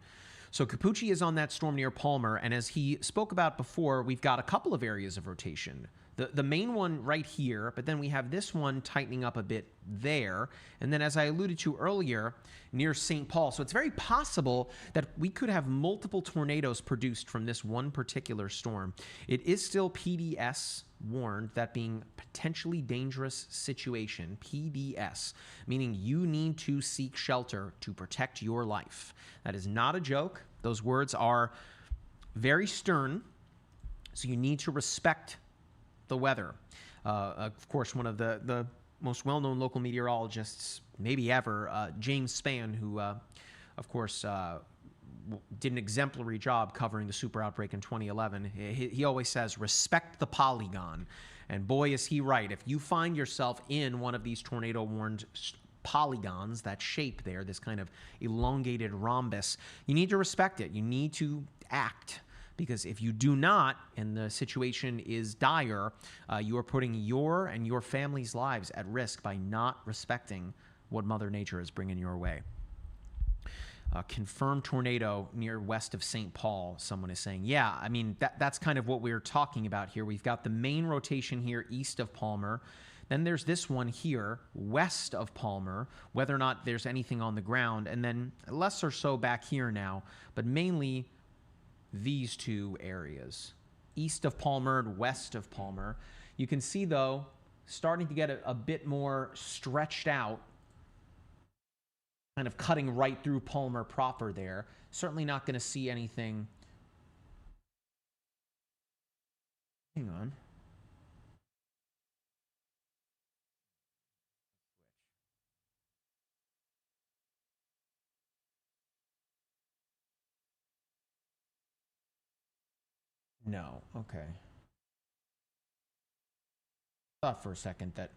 So Capucci is on that storm near Palmer, and as he spoke about before, we've got a couple of areas of rotation. The main one right here, but then we have this one tightening up a bit there. And then as I alluded to earlier, near St. Paul. So it's very possible that we could have multiple tornadoes produced from this one particular storm. It is still PDS warned, that being potentially dangerous situation, PDS, meaning you need to seek shelter to protect your life. That is not a joke. Those words are very stern, so you need to respect the weather. Of course, one of the most well-known local meteorologists, maybe ever, James Spann, who, of course, did an exemplary job covering the super outbreak in 2011. He always says, respect the polygon. And boy, is he right. If you find yourself in one of these tornado-warned polygons, that shape there, this kind of elongated rhombus, you need to respect it. You need to act. Because if you do not, and the situation is dire, you are putting your and your family's lives at risk by not respecting what Mother Nature is bringing your way. Confirmed tornado near west of St. Paul, someone is saying. Yeah, I mean, that's kind of what we're talking about here. We've got the main rotation here east of Palmer. Then there's this one here west of Palmer, whether or not there's anything on the ground. And then less or so back here now, but mainly these two areas, east of Palmer and west of Palmer. You can see, though, starting to get a bit more stretched out, kind of cutting right through Palmer proper there. Certainly not going to see anything. Hang on. No, okay. Thought for a second that.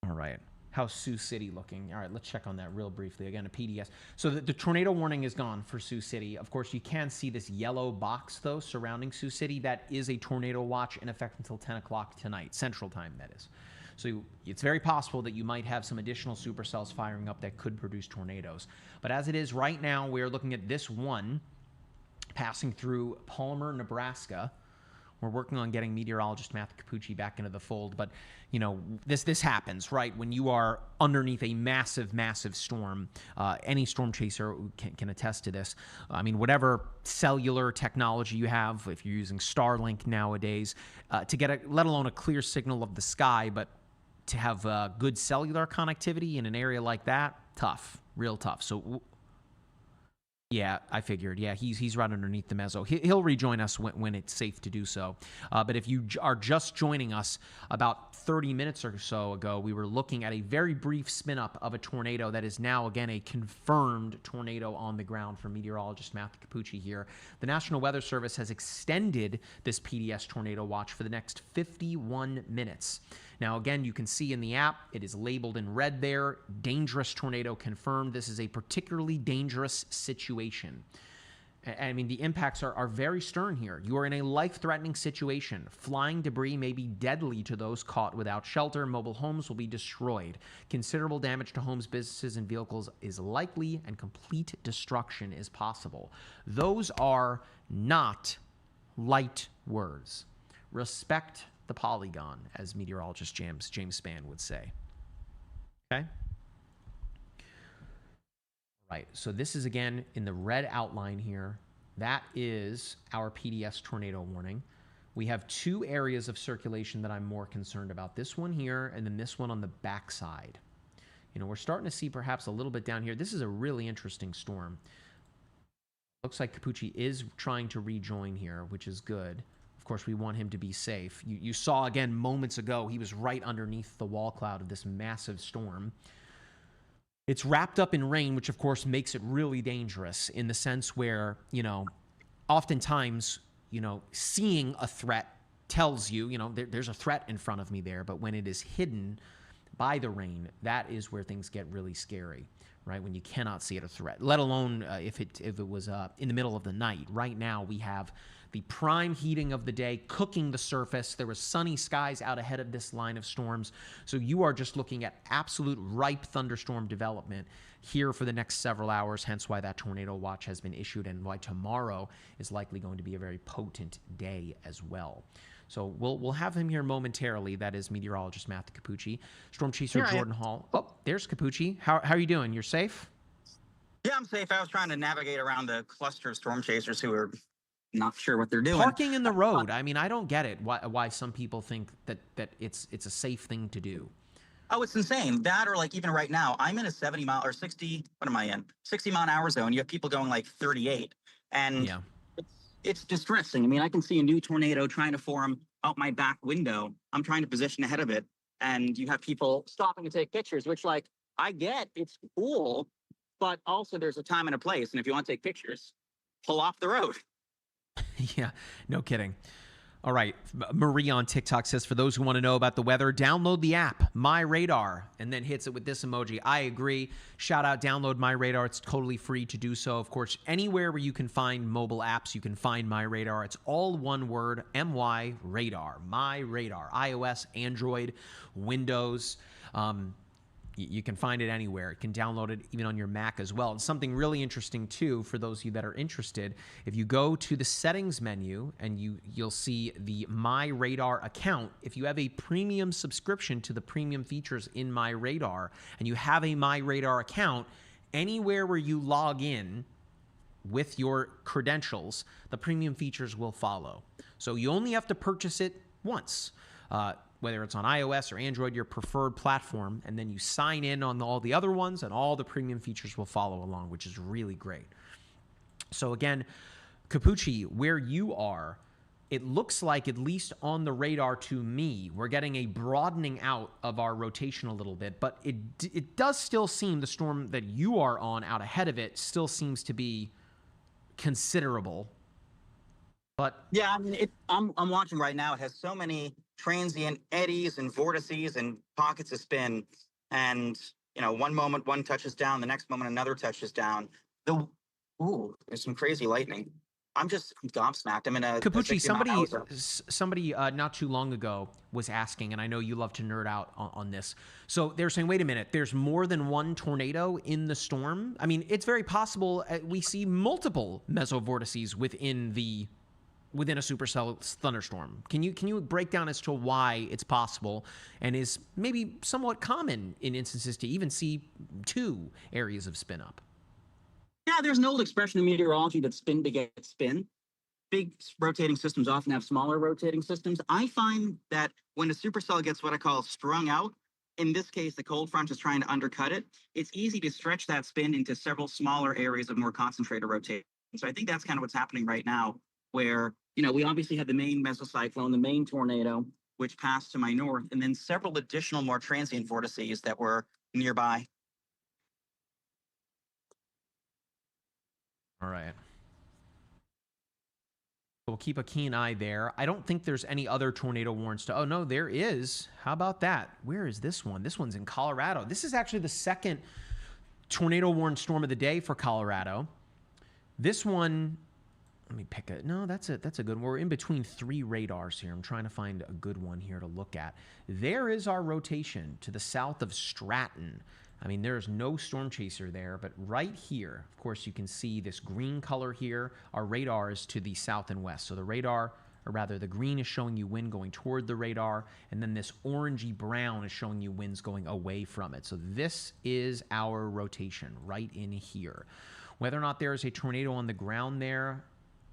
All right. How's Sioux City looking? All right, let's check on that real briefly. Again, a PDS. So the tornado warning is gone for Sioux City. Of course, you can see this yellow box, though, surrounding Sioux City. That is a tornado watch in effect until 10 o'clock tonight, Central Time, that is. So it's very possible that you might have some additional supercells firing up that could produce tornadoes. But as it is right now, we're looking at this one. passing through Palmer, Nebraska. We're working on getting meteorologist Matthew Capucci back into the fold, but you know this happens, right? When you are underneath a massive, massive storm, any storm chaser can attest to this. I mean, whatever cellular technology you have, if you're using Starlink nowadays, to get let alone a clear signal of the sky, but to have good cellular connectivity in an area like that, tough, real tough. So. Yeah, I figured. Yeah, he's right underneath the mezzo. He'll rejoin us when it's safe to do so. But if you are just joining us, about 30 minutes or so ago, we were looking at a very brief spin-up of a tornado that is now, again, a confirmed tornado on the ground for meteorologist Matthew Capucci here. The National Weather Service has extended this PDS tornado watch for the next 51 minutes. Now, again, you can see in the app, it is labeled in red there, dangerous tornado confirmed. This is a particularly dangerous situation. I mean, the impacts are very stern here. You are in a life-threatening situation. Flying debris may be deadly to those caught without shelter. Mobile homes will be destroyed. Considerable damage to homes, businesses, and vehicles is likely, and complete destruction is possible. Those are not light words. Respect the polygon, as meteorologist James Spann would say. Okay? Right, so this is, again, in the red outline here. That is our PDS tornado warning. We have two areas of circulation that I'm more concerned about. This one here, and then this one on the backside. You know, we're starting to see perhaps a little bit down here. This is a really interesting storm. Looks like Capucci is trying to rejoin here, which is good. Of course, we want him to be safe. You saw, again, moments ago, he was right underneath the wall cloud of this massive storm. It's wrapped up in rain, which, of course, makes it really dangerous in the sense where, you know, oftentimes, you know, seeing a threat tells you, you know, there's a threat in front of me there. But when it is hidden by the rain, that is where things get really scary, right? When you cannot see it a threat, let alone if it was in the middle of the night. Right now, we have the prime heating of the day cooking the surface. There was sunny skies out ahead of this line of storms. So you are just looking at absolute ripe thunderstorm development here for the next several hours, hence why that tornado watch has been issued and why tomorrow is likely going to be a very potent day as well. So we'll have him here momentarily. That is meteorologist Matthew Capucci. Storm chaser Jordan Hall. Oh, there's Capucci. How are you doing? You're safe? Yeah, I'm safe. I was trying to navigate around the cluster of storm chasers who are not sure what they're doing. Parking in the road. I mean, I don't get it. Why some people think that it's a safe thing to do. Oh, it's insane. That, or like even right now, I'm in a 70 mile or 60. What am I in? 60 mile an hour zone. You have people going like 38, and yeah, it's distressing. I mean, I can see a new tornado trying to form out my back window. I'm trying to position ahead of it, and you have people stopping to take pictures, which, like, I get, it's cool, but also there's a time and a place. And if you want to take pictures, pull off the road. Yeah, no kidding. All right, Marie on TikTok says, for those who want to know about the weather, download the app, MyRadar, and then hits it with this emoji. I agree. Shout out, download MyRadar. It's totally free to do so. Of course, anywhere where you can find mobile apps, you can find MyRadar. It's all one word, M-Y Radar, MyRadar, iOS, Android, Windows. You can find it anywhere. You can download it even on your Mac as well. And something really interesting, too, for those of you that are interested, if you go to the settings menu and you'll see the MyRadar account, if you have a premium subscription to the premium features in MyRadar and you have a MyRadar account, anywhere where you log in with your credentials, the premium features will follow. So you only have to purchase it once. Whether it's on iOS or Android, your preferred platform, and then you sign in on all the other ones, and all the premium features will follow along, which is really great. So again, Capucci, where you are, it looks like, at least on the radar to me, we're getting a broadening out of our rotation a little bit, but it does still seem the storm that you are on out ahead of it still seems to be considerable. But yeah, I mean, I'm watching right now. It has so many transient eddies and vortices and pockets of spin, and you know, one moment one touches down, the next moment another touches down. There's some crazy lightning. I'm just gobsmacked. I'm in a Capucci, 60 mile somebody, hour zone. somebody not too long ago was asking, and I know you love to nerd out on this. So they're saying, wait a minute, there's more than one tornado in the storm. I mean, it's very possible we see multiple mesovortices within a supercell thunderstorm. Can you break down as to why it's possible and is maybe somewhat common in instances to even see two areas of spin up? Yeah, there's an old expression in meteorology that spin begets spin. Big rotating systems often have smaller rotating systems. I find that when a supercell gets what I call strung out, in this case, the cold front is trying to undercut it, it's easy to stretch that spin into several smaller areas of more concentrated rotation. So I think that's kind of what's happening right now, where, we obviously had the main mesocyclone, the main tornado, which passed to my north, and then several additional more transient vortices that were nearby. All right. We'll keep a keen eye there. I don't think there's any other tornado warrants to... Oh, no, there is. How about that? Where is this one? This one's in Colorado. This is actually the second tornado warned storm of the day for Colorado. This one... Let me pick it. No, that's a good one. We're in between three radars here. I'm trying to find a good one here to look at. There is our rotation to the south of Stratton. I mean, there's no storm chaser there, but right here, of course, you can see this green color here. Our radar is to the south and west. So the radar, or rather the green is showing you wind going toward the radar, and then this orangey brown is showing you winds going away from it. So this is our rotation right in here. Whether or not there is a tornado on the ground there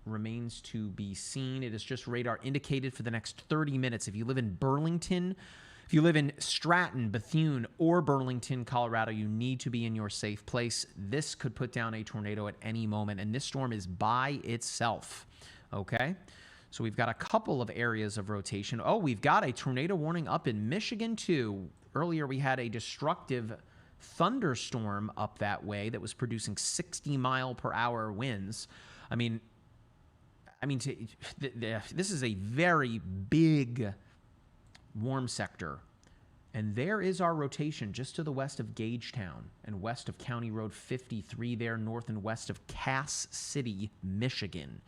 remains to be seen. It is just radar indicated for the next 30 minutes. If you live in Burlington, if you live in Stratton, Bethune, or Burlington, Colorado, you need to be in your safe place. This could put down a tornado at any moment, and this storm is by itself, okay? So we've got a couple of areas of rotation. Oh, we've got a tornado warning up in Michigan, too. Earlier, we had a destructive thunderstorm up that way that was producing 60-mile-per-hour winds. I mean, this is a very big warm sector. And there is our rotation just to the west of Gagetown and west of County Road 53 there, north and west of Cass City, Michigan.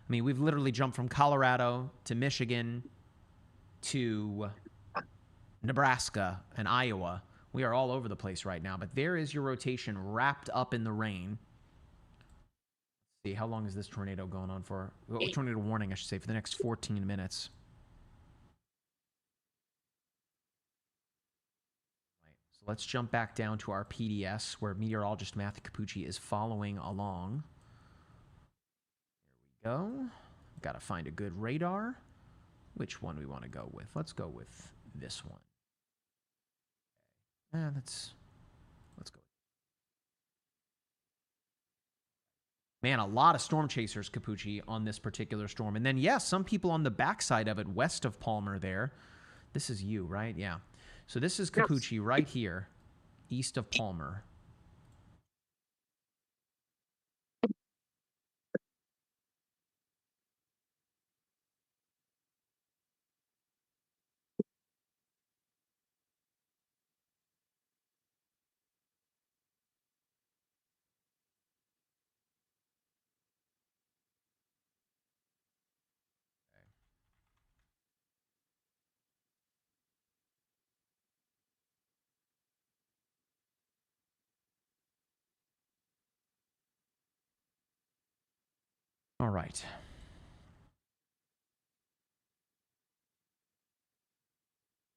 I mean, we've literally jumped from Colorado to Michigan to Nebraska and Iowa. We are all over the place right now, but there is your rotation wrapped up in the rain. See, how long is this tornado going on for? Well, tornado warning, I should say, for the next 14 minutes. Right, so let's jump back down to our PDS, where meteorologist Matthew Capucci is following along. There we go. Got to find a good radar. Which one we want to go with? Let's go with this one. Let's go. Man, a lot of storm chasers, Capucci, on this particular storm. And then, yes, some people on the backside of it, west of Palmer there. This is you, right? Yeah. So this is Capucci right here, east of Palmer. All right.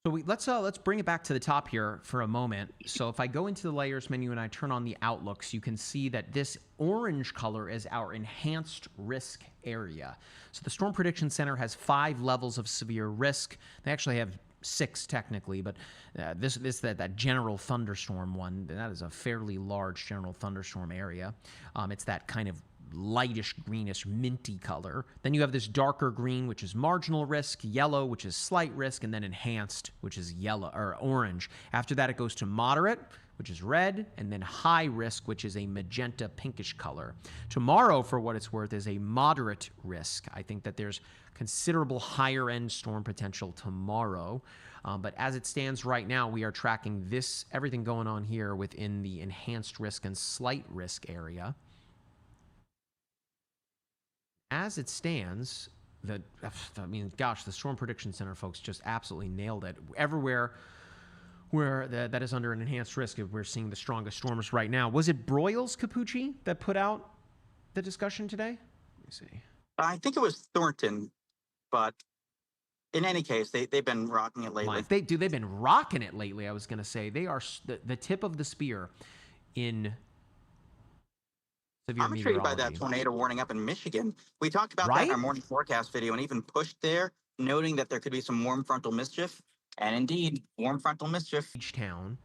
So let's bring it back to the top here for a moment. So if I go into the layers menu and I turn on the outlooks, you can see that this orange color is our enhanced risk area. So the Storm Prediction Center has 5 levels of severe risk. They actually have 6 technically, but that general thunderstorm one, that is a fairly large general thunderstorm area. It's that kind of lightish greenish minty color. Then you have this darker green, which is marginal risk, yellow, which is slight risk, and then enhanced, which is yellow or orange. After that, it goes to moderate, which is red, and then high risk, which is a magenta pinkish color. Tomorrow, for what it's worth, is a moderate risk. I think that there's considerable higher end storm potential tomorrow. But as it stands right now, we are tracking everything going on here within the enhanced risk and slight risk area. as it stands, I mean, gosh, the Storm Prediction Center folks just absolutely nailed it. Everywhere where that is under an enhanced risk, we're seeing the strongest storms right now. Was it Broyles, Capucci, that put out the discussion today? Let me see. I think it was Thornton, but in any case, they've been rocking it lately. They've been rocking it lately, I was going to say. They are the tip of the spear in severe I'm intrigued by meteorology. that tornado warning up in Michigan. We talked about that Right? in our morning forecast video and even pushed there, noting that there could be some warm frontal mischief. And indeed, warm frontal mischief. Town,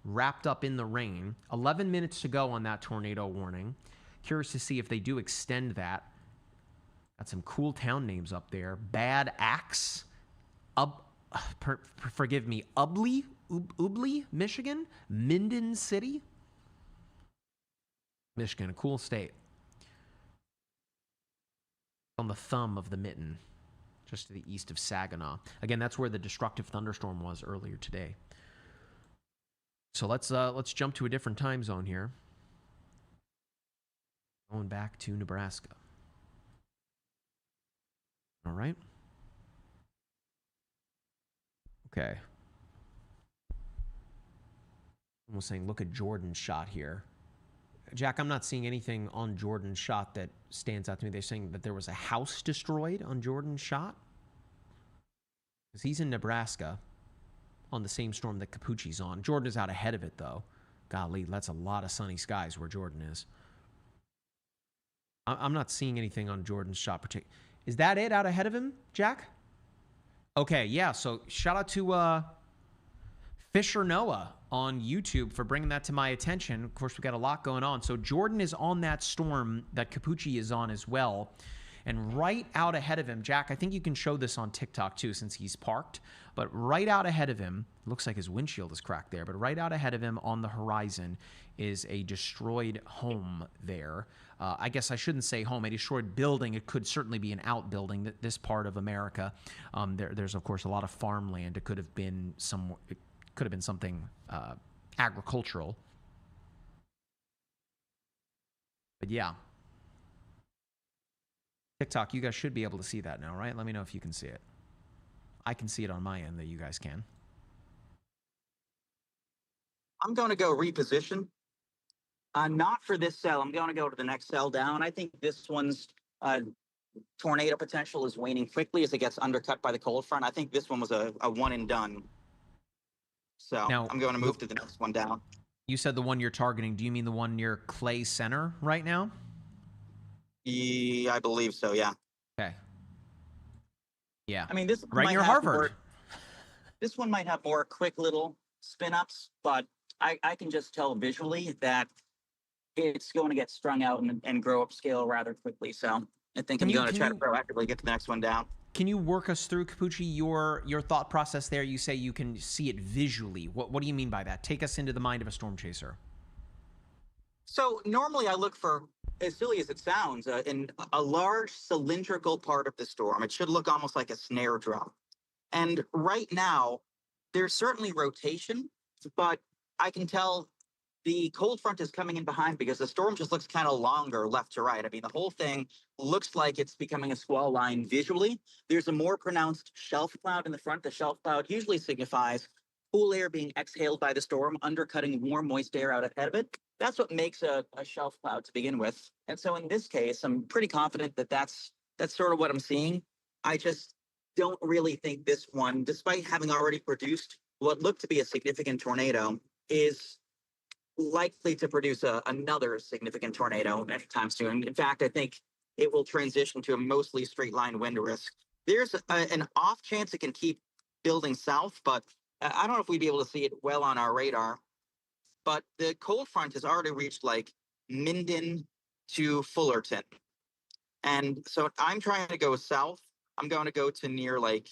wrapped up in the rain. 11 minutes to go on that tornado warning. Curious to see if they do extend that. Got some cool town names up there. Bad Axe. Forgive me. Ubly, Michigan. Minden City. Michigan, a cool state. On the thumb of the mitten, just to the east of Saginaw. Again, that's where the destructive thunderstorm was earlier today. So let's jump to a different time zone here. Going back to Nebraska. All right. Okay. I was saying, look at Jordan's shot here. Jack, I'm not seeing anything on Jordan's shot that stands out to me. They're saying that there was a house destroyed on Jordan's shot. Because he's in Nebraska on the same storm that Capucci's on. Jordan is out ahead of it, though. Golly, that's a lot of sunny skies where Jordan is. I'm not seeing anything on Jordan's shot. Is that it out ahead of him, Jack? Okay, yeah, so shout out to Fisher Noah on YouTube for bringing that to my attention. Of course, we've got a lot going on. So Jordan is on that storm that Capucci is on as well. And right out ahead of him, Jack, I think you can show this on TikTok too since he's parked. But right out ahead of him, looks like his windshield is cracked there, but right out ahead of him on the horizon is a destroyed home there. I guess I shouldn't say home, a destroyed building. It could certainly be an outbuilding, this part of America. There's, of course, a lot of farmland. It could have been something agricultural. But yeah. TikTok, you guys should be able to see that now, right? Let me know if you can see it. I can see it on my end that you guys can. I'm going to go reposition. Not for this cell. I'm going to go to the next cell down. I think this one's tornado potential is waning quickly as it gets undercut by the cold front. I think this one was a one and done. So now, I'm going to move to the next one down. You said the one you're targeting. Do you mean the one near Clay Center right now? Yeah, I believe so, yeah. Okay. Yeah. I mean, this right near Harvard. This one might have more quick little spin-ups, but I can just tell visually that it's going to get strung out and grow upscale rather quickly. So I think I'm going to try to proactively get to the next one down. Can you work us through, Capucci, your thought process there? You say you can see it visually. What do you mean by that? Take us into the mind of a storm chaser. So normally I look for, as silly as it sounds, in a large cylindrical part of the storm. It should look almost like a snare drum. And right now, there's certainly rotation, but I can tell the cold front is coming in behind because the storm just looks kind of longer left to right. I mean, the whole thing looks like it's becoming a squall line visually. There's a more pronounced shelf cloud in the front. The shelf cloud usually signifies cool air being exhaled by the storm, undercutting warm, moist air out ahead of it. That's what makes a shelf cloud to begin with. And so in this case, I'm pretty confident that that's sort of what I'm seeing. I just don't really think this one, despite having already produced what looked to be a significant tornado, is likely to produce another significant tornado anytime soon. In fact, I think it will transition to a mostly straight line wind risk. There's an off chance it can keep building south, but I don't know if we'd be able to see it well on our radar. But the cold front has already reached like Minden to Fullerton. And so I'm trying to go south. I'm going to go to near like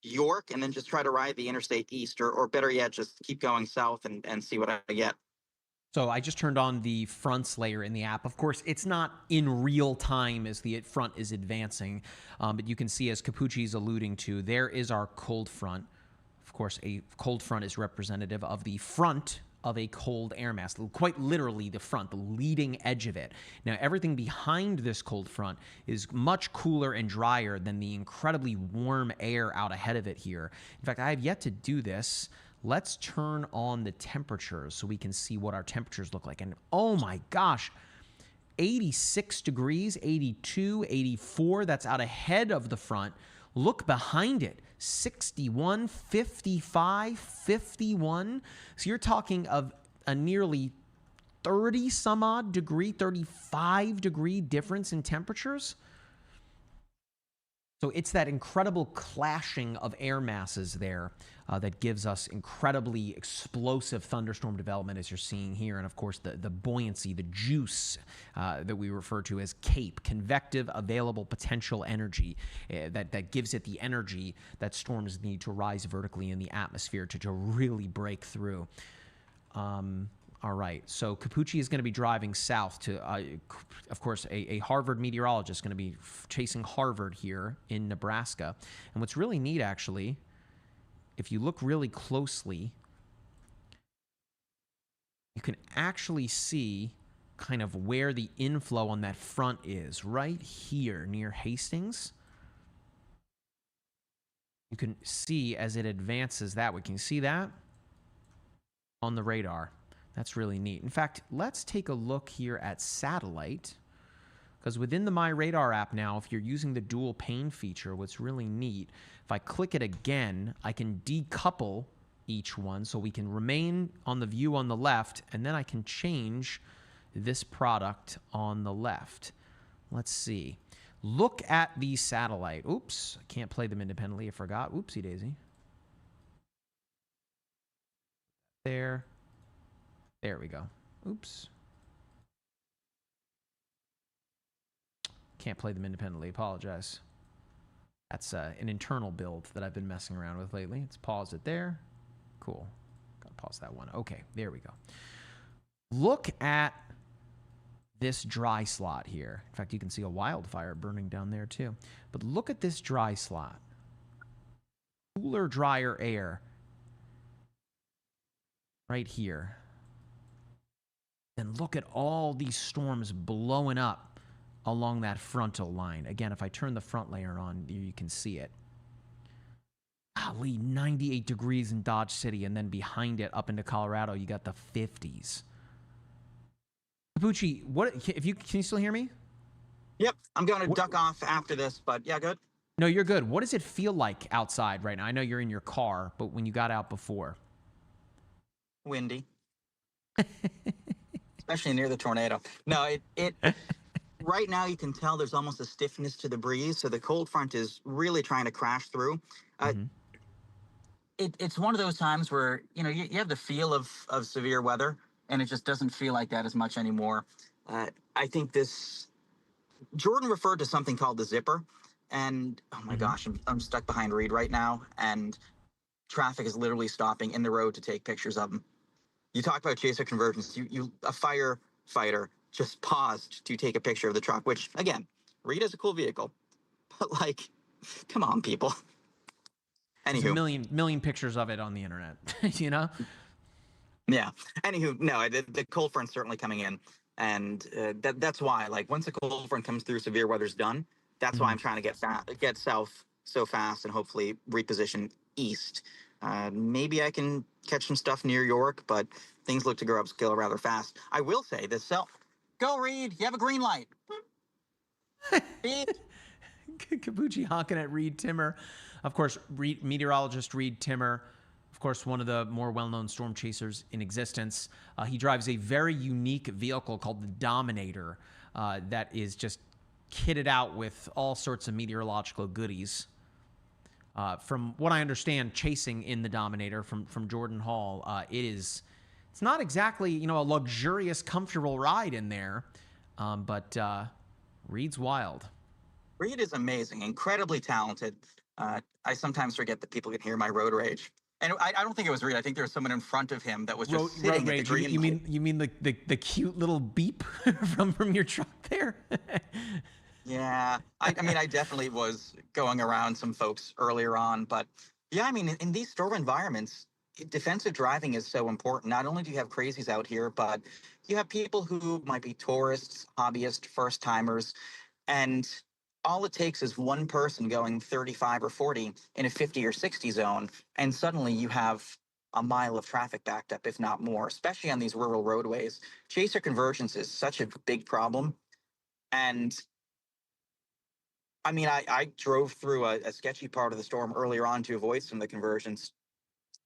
York and then just try to ride the interstate east, or better yet, just keep going south and see what I get. So I just turned on the fronts layer in the app. Of course, it's not in real time as the front is advancing, but you can see, as Capucci's alluding to, there is our cold front. Of course, a cold front is representative of the front of a cold air mass, quite literally the front, the leading edge of it. Now, everything behind this cold front is much cooler and drier than the incredibly warm air out ahead of it here. In fact, I have yet to do this. Let's turn on the temperatures so we can see what our temperatures look like. And oh my gosh, 86 degrees, 82, 84, that's out ahead of the front. Look behind it, 61, 55, 51. So you're talking of a nearly 30 some odd degree, 35 degree difference in temperatures. So it's that incredible clashing of air masses there that gives us incredibly explosive thunderstorm development, as you're seeing here. And of course, the buoyancy, the juice that we refer to as CAPE, convective available potential energy, that gives it the energy that storms need to rise vertically in the atmosphere to really break through. All right, so Capucci is going to be driving south to, of course, a Harvard meteorologist going to be chasing Harvard here in Nebraska. And what's really neat, actually, if you look really closely, you can actually see kind of where the inflow on that front is, right here near Hastings. You can see as it advances that way. Can you see that on the radar? That's really neat. In fact, let's take a look here at satellite, because within the MyRadar app now, if you're using the dual pane feature, what's really neat, if I click it again, I can decouple each one so we can remain on the view on the left, and then I can change this product on the left. Let's see. Look at the satellite. Oops, I can't play them independently. I forgot. Oopsie daisy. There we go. Oops. Can't play them independently. Apologize. That's an internal build that I've been messing around with lately. Let's pause it there. Cool. Gotta pause that one. Okay, there we go. Look at this dry slot here. In fact, you can see a wildfire burning down there too. But look at this dry slot. Cooler, drier air right here. And look at all these storms blowing up along that frontal line. Again, if I turn the front layer on, you can see it. Golly, 98 degrees in Dodge City, and then behind it, up into Colorado, you got the 50s. Capucci, can you still hear me? Yep, I'm going to duck off after this, but yeah, good. No, you're good. What does it feel like outside right now? I know you're in your car, but when you got out before? Windy. Especially near the tornado. No, it right now you can tell there's almost a stiffness to the breeze, so the cold front is really trying to crash through. It's one of those times where you have the feel of severe weather, and it just doesn't feel like that as much anymore. I think Jordan referred to something called the zipper, and oh my gosh, I'm stuck behind Reed right now, and traffic is literally stopping in the road to take pictures of him. You talk about chaser convergence. A firefighter just paused to take a picture of the truck, which, again, Reed is a cool vehicle. But, come on, people. Anywho. There's a million pictures of it on the internet, you know? Yeah. Anywho, no, the cold front's certainly coming in. And that's why, once a cold front comes through, severe weather's done. That's why I'm trying to get south so fast and hopefully reposition east. Maybe I can catch some stuff near York, but things look to grow upscale rather fast. I will say this. Go, Reed. You have a green light. Capucci honking at Reed Timmer. Of course, meteorologist Reed Timmer, of course, one of the more well-known storm chasers in existence. He drives a very unique vehicle called the Dominator that is just kitted out with all sorts of meteorological goodies. From what I understand, chasing in the Dominator from Jordan Hall, it's not exactly, a luxurious, comfortable ride in there, but Reed's wild. Reed is amazing, incredibly talented. I sometimes forget that people can hear my road rage. And I don't think it was Reed. I think there was someone in front of him that was just sitting road rage. At the green light. You mean the cute little beep from your truck there? Yeah, I definitely was going around some folks earlier on, but yeah, in these storm environments, defensive driving is so important. Not only do you have crazies out here, but you have people who might be tourists, hobbyists, first timers, and all it takes is one person going 35 or 40 in a 50 or 60 zone, and suddenly you have a mile of traffic backed up, if not more, especially on these rural roadways. Chaser convergence is such a big problem. And I mean, I drove through a sketchy part of the storm earlier on to avoid some of the conversions,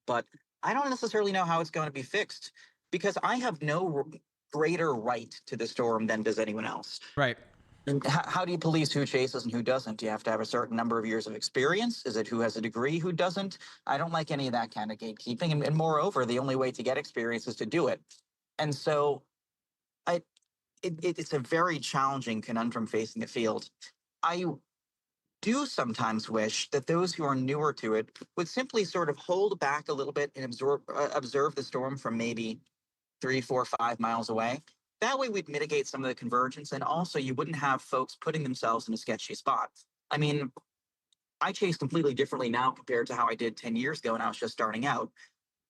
but I don't necessarily know how it's going to be fixed because I have no greater right to the storm than does anyone else. Right. And how do you police who chases and who doesn't? Do you have to have a certain number of years of experience? Is it who has a degree, who doesn't? I don't like any of that kind of gatekeeping. And moreover, the only way to get experience is to do it. And so it's a very challenging conundrum facing the field. I do sometimes wish that those who are newer to it would simply sort of hold back a little bit and observe the storm from maybe 3, 4, 5 miles away. That way we'd mitigate some of the convergence, and also you wouldn't have folks putting themselves in a sketchy spot. I mean, I chase completely differently now compared to how I did 10 years ago when I was just starting out.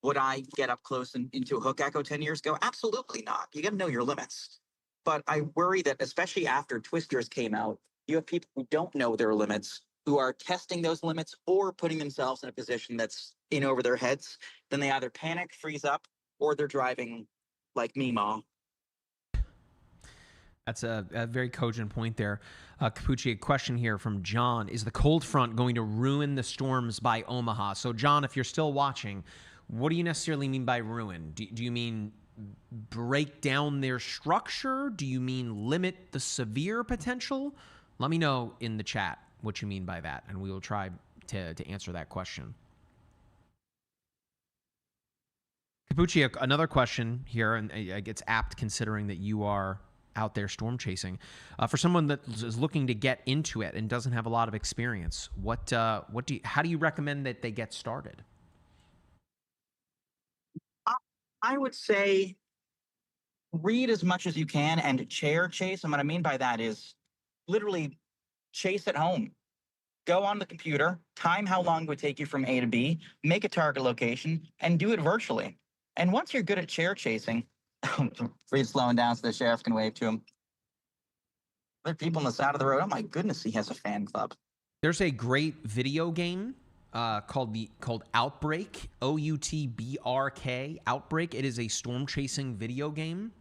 Would I get up close into a hook echo 10 years ago? Absolutely not. You got to know your limits. But I worry that especially after twisters came out, you have people who don't know their limits, who are testing those limits or putting themselves in a position that's in over their heads. Then they either panic, freeze up, or they're driving like Meemaw. That's a very cogent point there. Capucci, a question here from John. Is the cold front going to ruin the storms by Omaha? So, John, if you're still watching, what do you necessarily mean by ruin? Do you mean break down their structure? Do you mean limit the severe potential? Let me know in the chat what you mean by that, and we will try to answer that question. Capucci, another question here, and it's apt considering that you are out there storm chasing. For someone that is looking to get into it and doesn't have a lot of experience, how do you recommend that they get started? I would say read as much as you can and chair chase. And what I mean by that is literally chase at home. Go on the computer, time how long it would take you from A to B, make a target location, and do it virtually. And once you're good at chair chasing, Reed's slowing down so the sheriff can wave to him. There are people on the side of the road. Oh my goodness, he has a fan club. There's a great video game called Outbreak, OUTBRK, Outbreak. It is a storm chasing video game,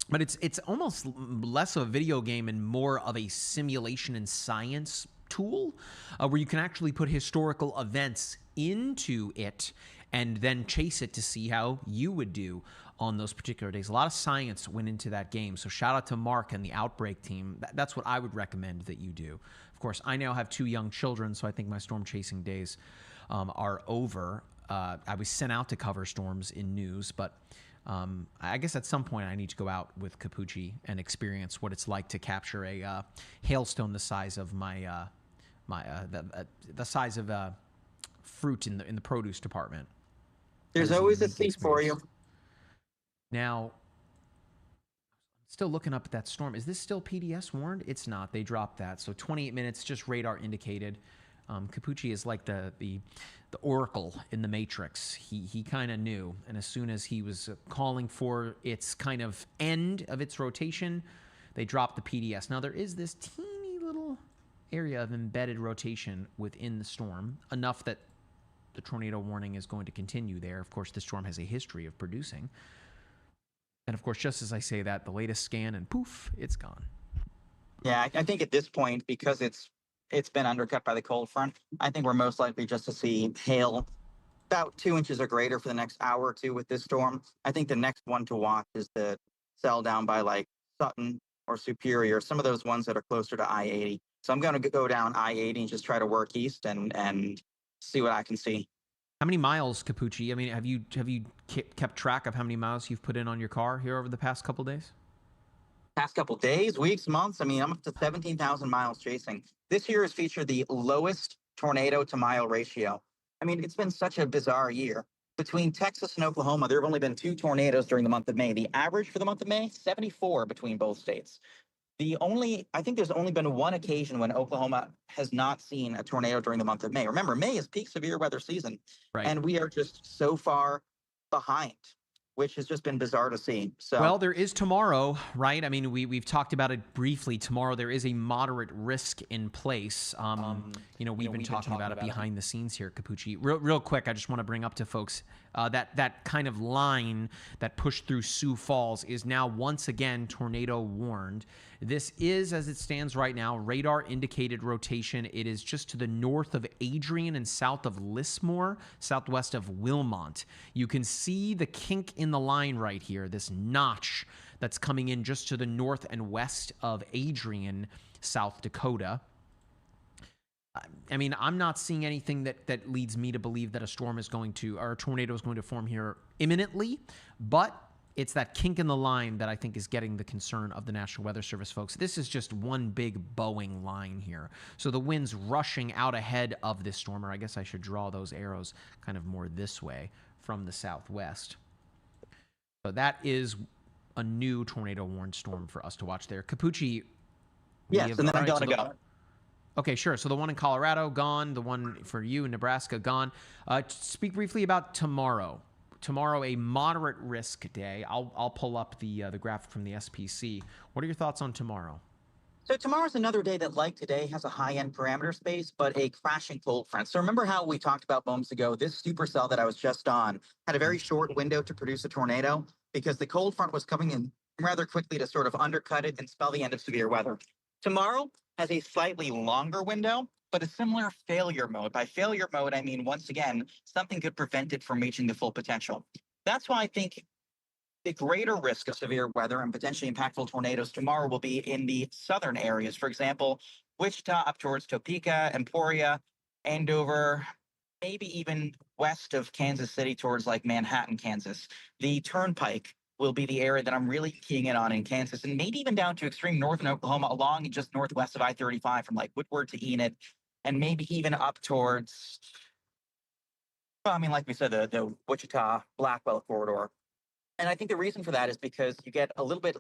but it's almost less of a video game and more of a simulation and science tool where you can actually put historical events into it and then chase it to see how you would do on those particular days. A lot of science went into that game. So shout out to Mark and the Outbreak team. That's what I would recommend that you do. Of course, I now have 2 young children, so I think my storm chasing days are over. I was sent out to cover storms in news, but I guess at some point I need to go out with Capucci and experience what it's like to capture a hailstone the size of the size of fruit in the produce department. There's always a seat for you. Now, still looking up at that storm. Is this still PDS warned? It's not. They dropped that. So 28 minutes, just radar indicated. Capucci is like the oracle in the Matrix. He kind of knew, and as soon as he was calling for its kind of end of its rotation, they dropped the PDS. Now there is this teeny little area of embedded rotation within the storm, enough that the tornado warning is going to continue there. Of course, the storm has a history of producing. And of course, just as I say that, the latest scan and poof, it's gone. Yeah, I think at this point, because it's been undercut by the cold front, I think we're most likely just to see hail about 2 inches or greater for the next hour or two with this storm. I think the next one to watch is the cell down by like Sutton or Superior, some of those ones that are closer to I-80. So I'm going to go down I-80 and just try to work east and see what I can see. How many miles, Capucci? I mean, have you kept track of how many miles you've put in on your car here over the past couple days? Past couple days, weeks, months. I mean, I'm up to 17,000 miles chasing. This year has featured the lowest tornado to mile ratio. I mean, it's been such a bizarre year. Between Texas and Oklahoma, there have only been 2 tornadoes during the month of May. The average for the month of May, 74 between both states. I think there's only been one occasion when Oklahoma has not seen a tornado during the month of May. Remember, May is peak severe weather season. Right. And we are just so far behind, which has just been bizarre to see. So, well, there is tomorrow, right? I mean, we've talked about it briefly. Tomorrow there is a moderate risk in place. We've been talking about it behind the scenes here, Capucci. Real quick, I just want to bring up to folks that kind of line that pushed through Sioux Falls is now once again tornado warned. This is, as it stands right now, radar indicated rotation. It is just to the north of Adrian and south of Lismore, southwest of Wilmont. You can see the kink in the line right here, this notch that's coming in just to the north and west of Adrian, South Dakota. I mean, I'm not seeing anything that leads me to believe that a storm is going to, or a tornado is going to form here imminently, but it's that kink in the line that I think is getting the concern of the National Weather Service, folks. This is just one big bowing line here. So the wind's rushing out ahead of this storm, or I guess I should draw those arrows kind of more this way from the southwest. So that is a new tornado warned storm for us to watch there. Capucci. yes, and then I'm going to go. Okay, sure. So the one in Colorado, gone. The one for you in Nebraska, gone. Speak briefly about tomorrow. Tomorrow, a moderate risk day. I'll pull up the graphic from the SPC. What are your thoughts on tomorrow? So tomorrow's another day that, like today, has a high-end parameter space, but a crashing cold front. So remember how we talked about moments ago, this supercell that I was just on had a very short window to produce a tornado because the cold front was coming in rather quickly to sort of undercut it and spell the end of severe weather. Tomorrow has a slightly longer window, but a similar failure mode. By failure mode, I mean, once again, something could prevent it from reaching the full potential. That's why I think the greater risk of severe weather and potentially impactful tornadoes tomorrow will be in the southern areas. For example, Wichita up towards Topeka, Emporia, Andover, maybe even west of Kansas City towards like Manhattan, Kansas. The Turnpike will be the area that I'm really keying in on in Kansas, and maybe even down to extreme northern Oklahoma along just northwest of I-35 from like Woodward to Enid, and maybe even up towards, well, I mean, like we said, the Wichita Blackwell corridor. And I think the reason for that is because you get a little bit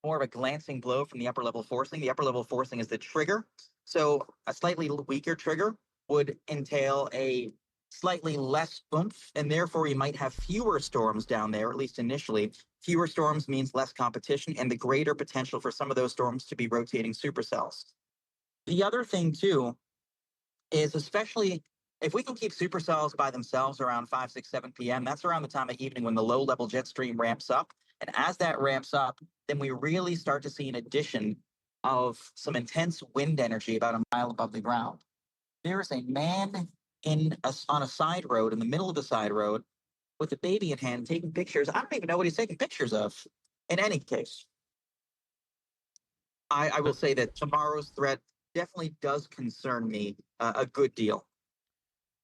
more of a glancing blow from the upper level forcing. The upper level forcing is the trigger. So a slightly weaker trigger would entail a slightly less oomph, and therefore you might have fewer storms down there, at least initially. Fewer storms means less competition and the greater potential for some of those storms to be rotating supercells. The other thing, too, is especially if we can keep supercells by themselves around 5, 6, 7 p.m., that's around the time of evening when the low-level jet stream ramps up. And as that ramps up, then we really start to see an addition of some intense wind energy about a mile above the ground. There is a man on a side road, in the middle of the side road, with a baby in hand taking pictures. I don't even know what he's taking pictures of. In any case, I will say that tomorrow's threat definitely does concern me a good deal.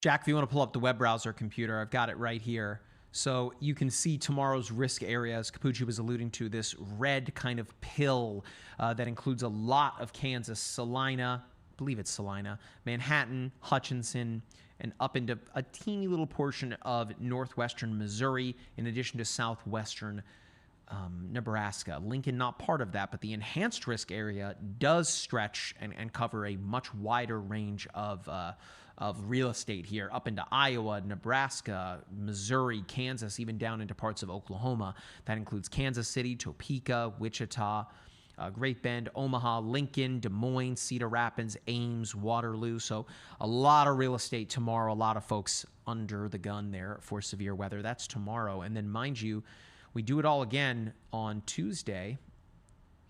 Jack, if you want to pull up the web browser computer, I've got it right here. So you can see tomorrow's risk areas. Capucci was alluding to this red kind of pill that includes a lot of Kansas, Salina, I believe it's Salina, Manhattan, Hutchinson, and up into a teeny little portion of northwestern Missouri, in addition to southwestern Nebraska. Lincoln, not part of that, but the enhanced risk area does stretch and cover a much wider range of real estate here, up into Iowa, Nebraska, Missouri, Kansas, even down into parts of Oklahoma. That includes Kansas City, Topeka, Wichita, Great Bend, Omaha, Lincoln, Des Moines, Cedar Rapids, Ames, Waterloo. So a lot of real estate tomorrow, a lot of folks under the gun there for severe weather. That's tomorrow. And then, mind you, we do it all again on Tuesday.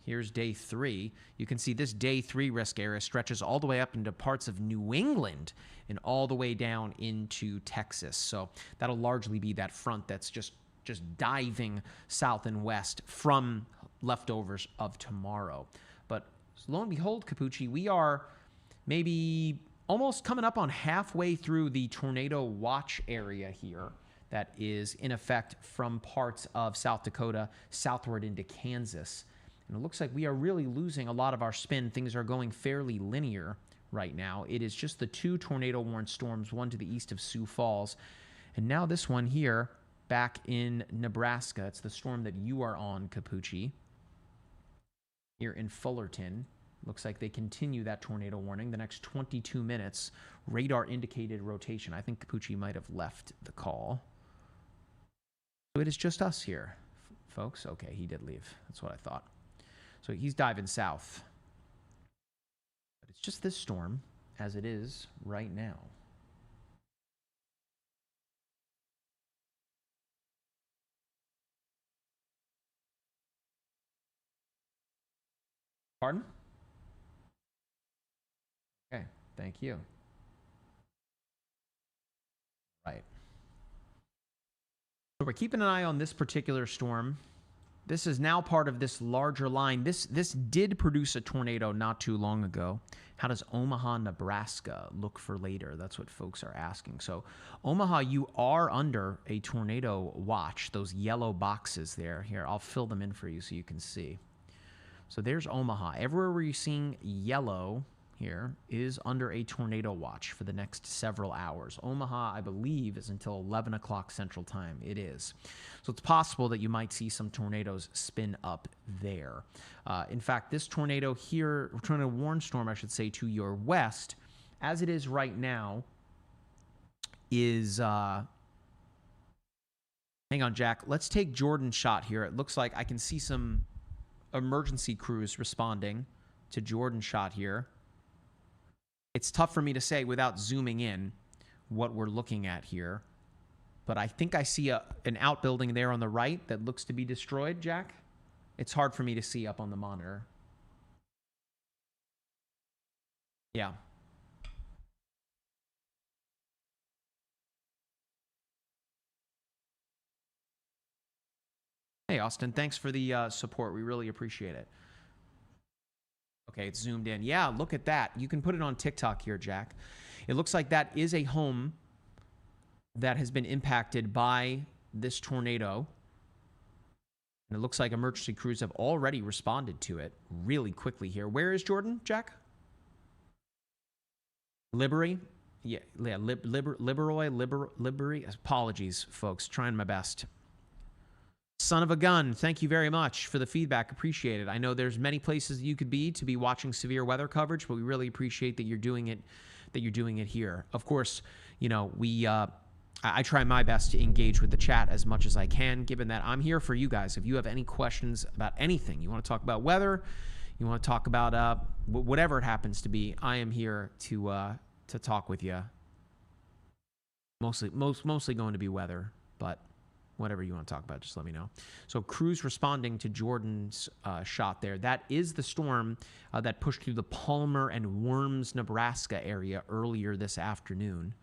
Here's day 3. You can see this day 3 risk area stretches all the way up into parts of New England and all the way down into Texas. So that'll largely be that front that's just diving south and west from leftovers of tomorrow. But lo and behold, Capucci, we are maybe almost coming up on halfway through the tornado watch area here that is in effect from parts of South Dakota southward into Kansas. And it looks like we are really losing a lot of our spin. Things are going fairly linear right now. It is just the 2 tornado-warned storms, one to the east of Sioux Falls, and now this one here back in Nebraska. It's the storm that you are on, Capucci, here in Fullerton. Looks like they continue that tornado warning the next 22 minutes. Radar indicated rotation. I think Capucci might have left the call. So it is just us here, folks. Okay, he did leave. That's what I thought. So he's diving south. But it's just this storm as it is right now. Pardon? Okay, thank you. Right. So we're keeping an eye on this particular storm. This is now part of this larger line. This did produce a tornado not too long ago. How does Omaha, Nebraska look for later? That's what folks are asking. So Omaha, you are under a tornado watch. Those yellow boxes there. Here, I'll fill them in for you so you can see. So there's Omaha. Everywhere where you're seeing yellow here is under a tornado watch for the next several hours. Omaha, I believe, is until 11 o'clock Central Time. It is. So it's possible that you might see some tornadoes spin up there. In fact, this tornado here, tornado warning storm, I should say, to your west, as it is right now, is... hang on, Jack. Let's take Jordan's shot here. It looks like I can see some emergency crews responding to Jordan's shot here. It's tough for me to say without zooming in what we're looking at here. But I think I see an outbuilding there on the right that looks to be destroyed, Jack. It's hard for me to see up on the monitor. Yeah. Hey, Austin, thanks for the support. We really appreciate it. Okay, it's zoomed in. Yeah, look at that. You can put it on TikTok here, Jack. It looks like that is a home that has been impacted by this tornado. And it looks like emergency crews have already responded to it really quickly here. Where is Jordan, Jack? Libery? Yeah, Libery. Apologies, folks. Trying my best. Son of a gun, thank you very much for the feedback. Appreciate it. I know there's many places you could be to be watching severe weather coverage, but we really appreciate that you're doing it. Here. Of course, you know I try my best to engage with the chat as much as I can. Given that I'm here for you guys, if you have any questions about anything, you want to talk about weather, you want to talk about whatever it happens to be, I am here to talk with you. Mostly going to be weather, but. Whatever you want to talk about, just let me know. So crews responding to Jordan's shot there. That is the storm that pushed through the Palmer and Worms, Nebraska area earlier this afternoon,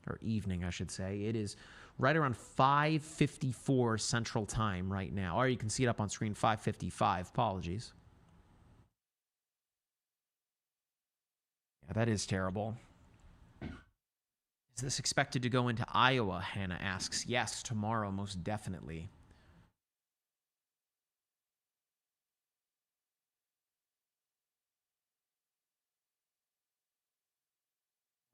or evening, I should say. It is right around 5:54 Central Time right now. Or you can see it up on screen, 5:55. Apologies. Yeah, that is terrible. Is this expected to go into Iowa, Hannah asks. Yes, tomorrow, most definitely.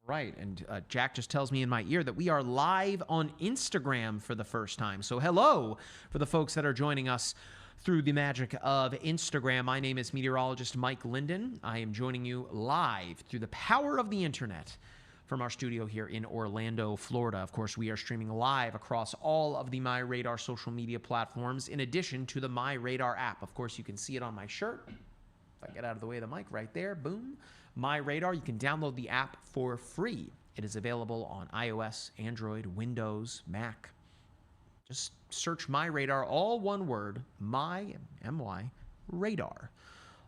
Right, and Jack just tells me in my ear that we are live on Instagram for the first time. So hello for the folks that are joining us through the magic of Instagram. My name is meteorologist Mike Linden. I am joining you live through the power of the internet from our studio here in Orlando, Florida. Of course, we are streaming live across all of the MyRadar social media platforms, in addition to the MyRadar app. Of course, you can see it on my shirt. If I get out of the way of the mic, right there, boom. MyRadar, you can download the app for free. It is available on iOS, Android, Windows, Mac. Just search MyRadar, all one word, M-Y, radar.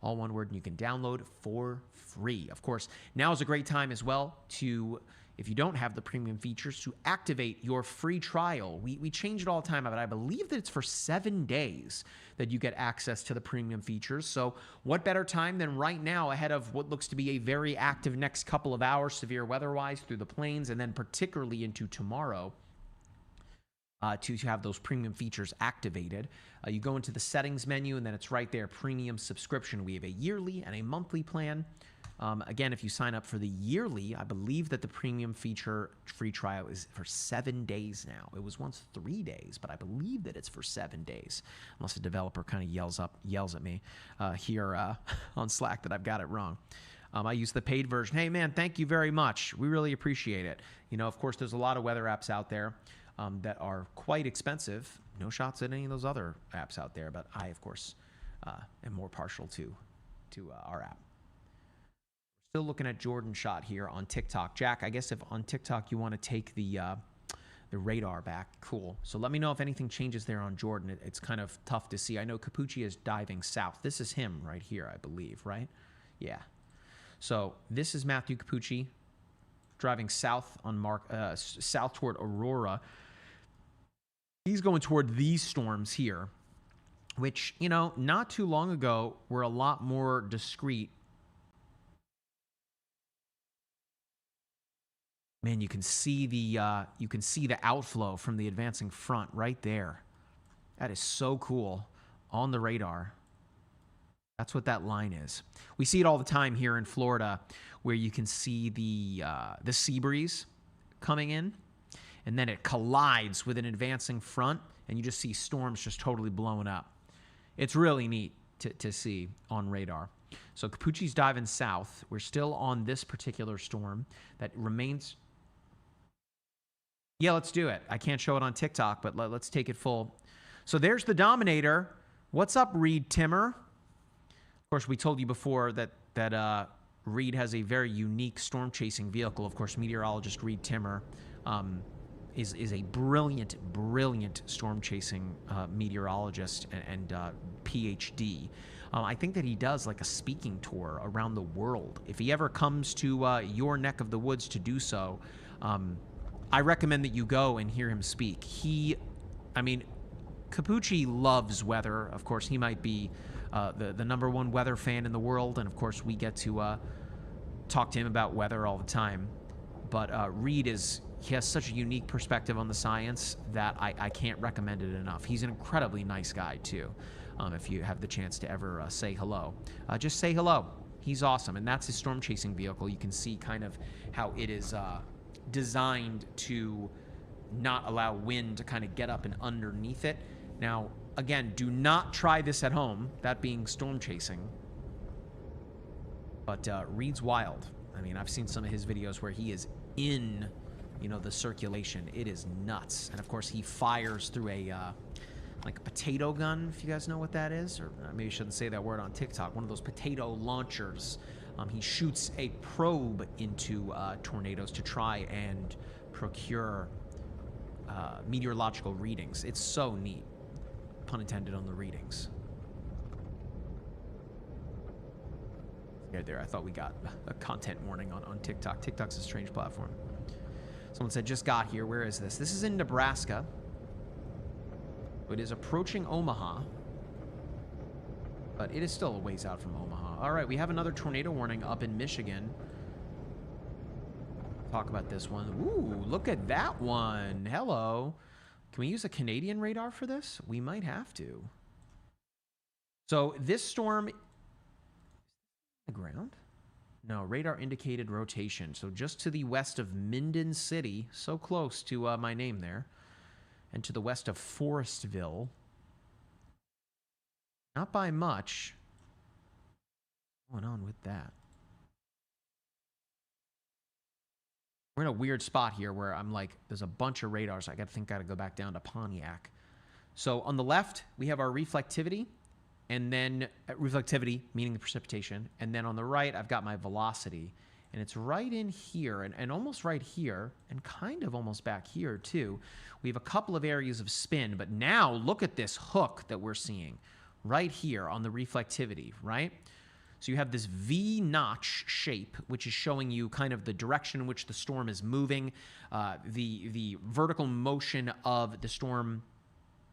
All one word, and you can download for free. Of course, now is a great time as well to, if you don't have the premium features, to activate your free trial. We change it all the time, but I believe that it's for 7 days that you get access to the premium features. So what better time than right now, ahead of what looks to be a very active next couple of hours, severe weather-wise, through the plains, and then particularly into tomorrow, to have those premium features activated. You go into the settings menu, and then it's right there, premium subscription. We have a yearly and a monthly plan. Again, if you sign up for the yearly, I believe that the premium feature free trial is for 7 days now. It was once 3 days, but I believe that it's for 7 days, unless a developer kind of yells at me here on Slack that I've got it wrong. I use the paid version. Hey, man, thank you very much. We really appreciate it. You know, of course, there's a lot of weather apps out there that are quite expensive, no shots at any of those other apps out there. But I, of course, am more partial to our app. Still looking at Jordan's shot here on TikTok. Jack, I guess if on TikTok you want to take the radar back, cool. So let me know if anything changes there on Jordan. It's kind of tough to see. I know Capucci is diving south. This is him right here, I believe, right? Yeah. So this is Matthew Capucci driving south on south toward Aurora. He's going toward these storms here, which, you know, not too long ago were a lot more discreet. Man, you can see the outflow from the advancing front right there. That is so cool on the radar. That's what that line is. We see it all the time here in Florida, where you can see the sea breeze coming in, and then it collides with an advancing front, and you just see storms just totally blowing up. It's really neat to see on radar. So Capucci's diving south. We're still on this particular storm that remains. Yeah, let's do it. I can't show it on TikTok, but let's take it full. So there's the Dominator. What's up, Reed Timmer? Of course, we told you before that Reed has a very unique storm chasing vehicle. Of course, meteorologist Reed Timmer is a brilliant storm chasing meteorologist and PhD. I think that he does like a speaking tour around the world. If he ever comes to your neck of the woods to do so, I recommend that you go and hear him speak. Capucci loves weather. Of course, he might be the #1 weather fan in the world, and of course, we get to talk to him about weather all the time. But Reed he has such a unique perspective on the science that I can't recommend it enough. He's an incredibly nice guy, too. If you have the chance to ever say hello, just say hello. He's awesome, and that's his storm chasing vehicle. You can see kind of how it is designed to not allow wind to kind of get up and underneath it. Now, again, do not try this at home, that being storm chasing. But Reed's wild. I mean, I've seen some of his videos where he is in, the circulation. It is nuts. And of course, he fires through a potato gun, if you guys know what that is, or maybe I shouldn't say that word on TikTok. One of those potato launchers. He shoots a probe into tornadoes to try and procure meteorological readings. It's so neat. Pun intended on the readings. There, I thought we got a content warning on TikTok. TikTok's a strange platform. Someone said, just got here. Where is this? This is in Nebraska. It is approaching Omaha, but it is still a ways out from Omaha. All right, we have another tornado warning up in Michigan. Talk about this one. Ooh, look at that one. Hello. Can we use a Canadian radar for this? We might have to. So this storm... the ground? No, radar indicated rotation. So just to the west of Minden City, so close to my name there, and to the west of Forestville. Not by much. What's going on with that? We're in a weird spot here where I'm like, there's a bunch of radars. I gotta go back down to Pontiac. So on the left, we have our reflectivity, and then reflectivity, meaning the precipitation. And then on the right, I've got my velocity. And it's right in here and almost right here and kind of almost back here too. We have a couple of areas of spin, but now look at this hook that we're seeing right here on the reflectivity, right? So you have this V notch shape, which is showing you kind of the direction in which the storm is moving, the vertical motion of the storm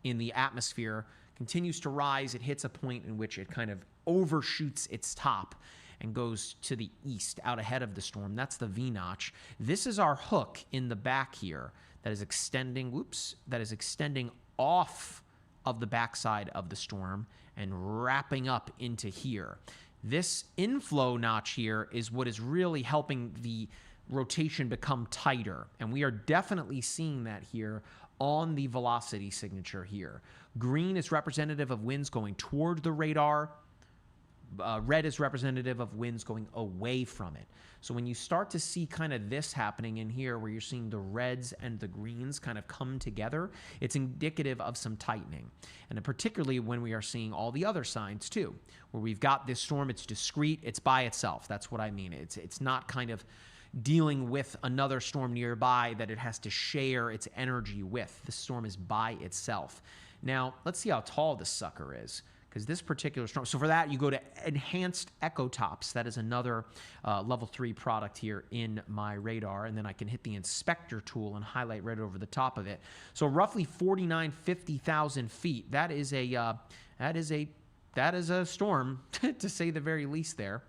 in the atmosphere continues to rise. It hits a point in which it kind of overshoots its top and goes to the east out ahead of the storm. That's the V notch. This is our hook in the back here that is extending, off of the backside of the storm and wrapping up into here. This inflow notch here is what is really helping the rotation become tighter. And we are definitely seeing that here on the velocity signature here. Green is representative of winds going toward the radar. Red is representative of winds going away from it. So when you start to see kind of this happening in here, where you're seeing the reds and the greens kind of come together, it's indicative of some tightening. And particularly when we are seeing all the other signs too, where we've got this storm, it's discrete, it's by itself. That's what I mean. It's not kind of dealing with another storm nearby that it has to share its energy with. This storm is by itself. Now, let's see how tall this sucker is, because this particular storm, so for that, you go to Enhanced Echo Tops. That is another level 3 product here in MyRadar, and then I can hit the inspector tool and highlight right over the top of it. So roughly 50,000 feet. That is a storm, to say the very least there.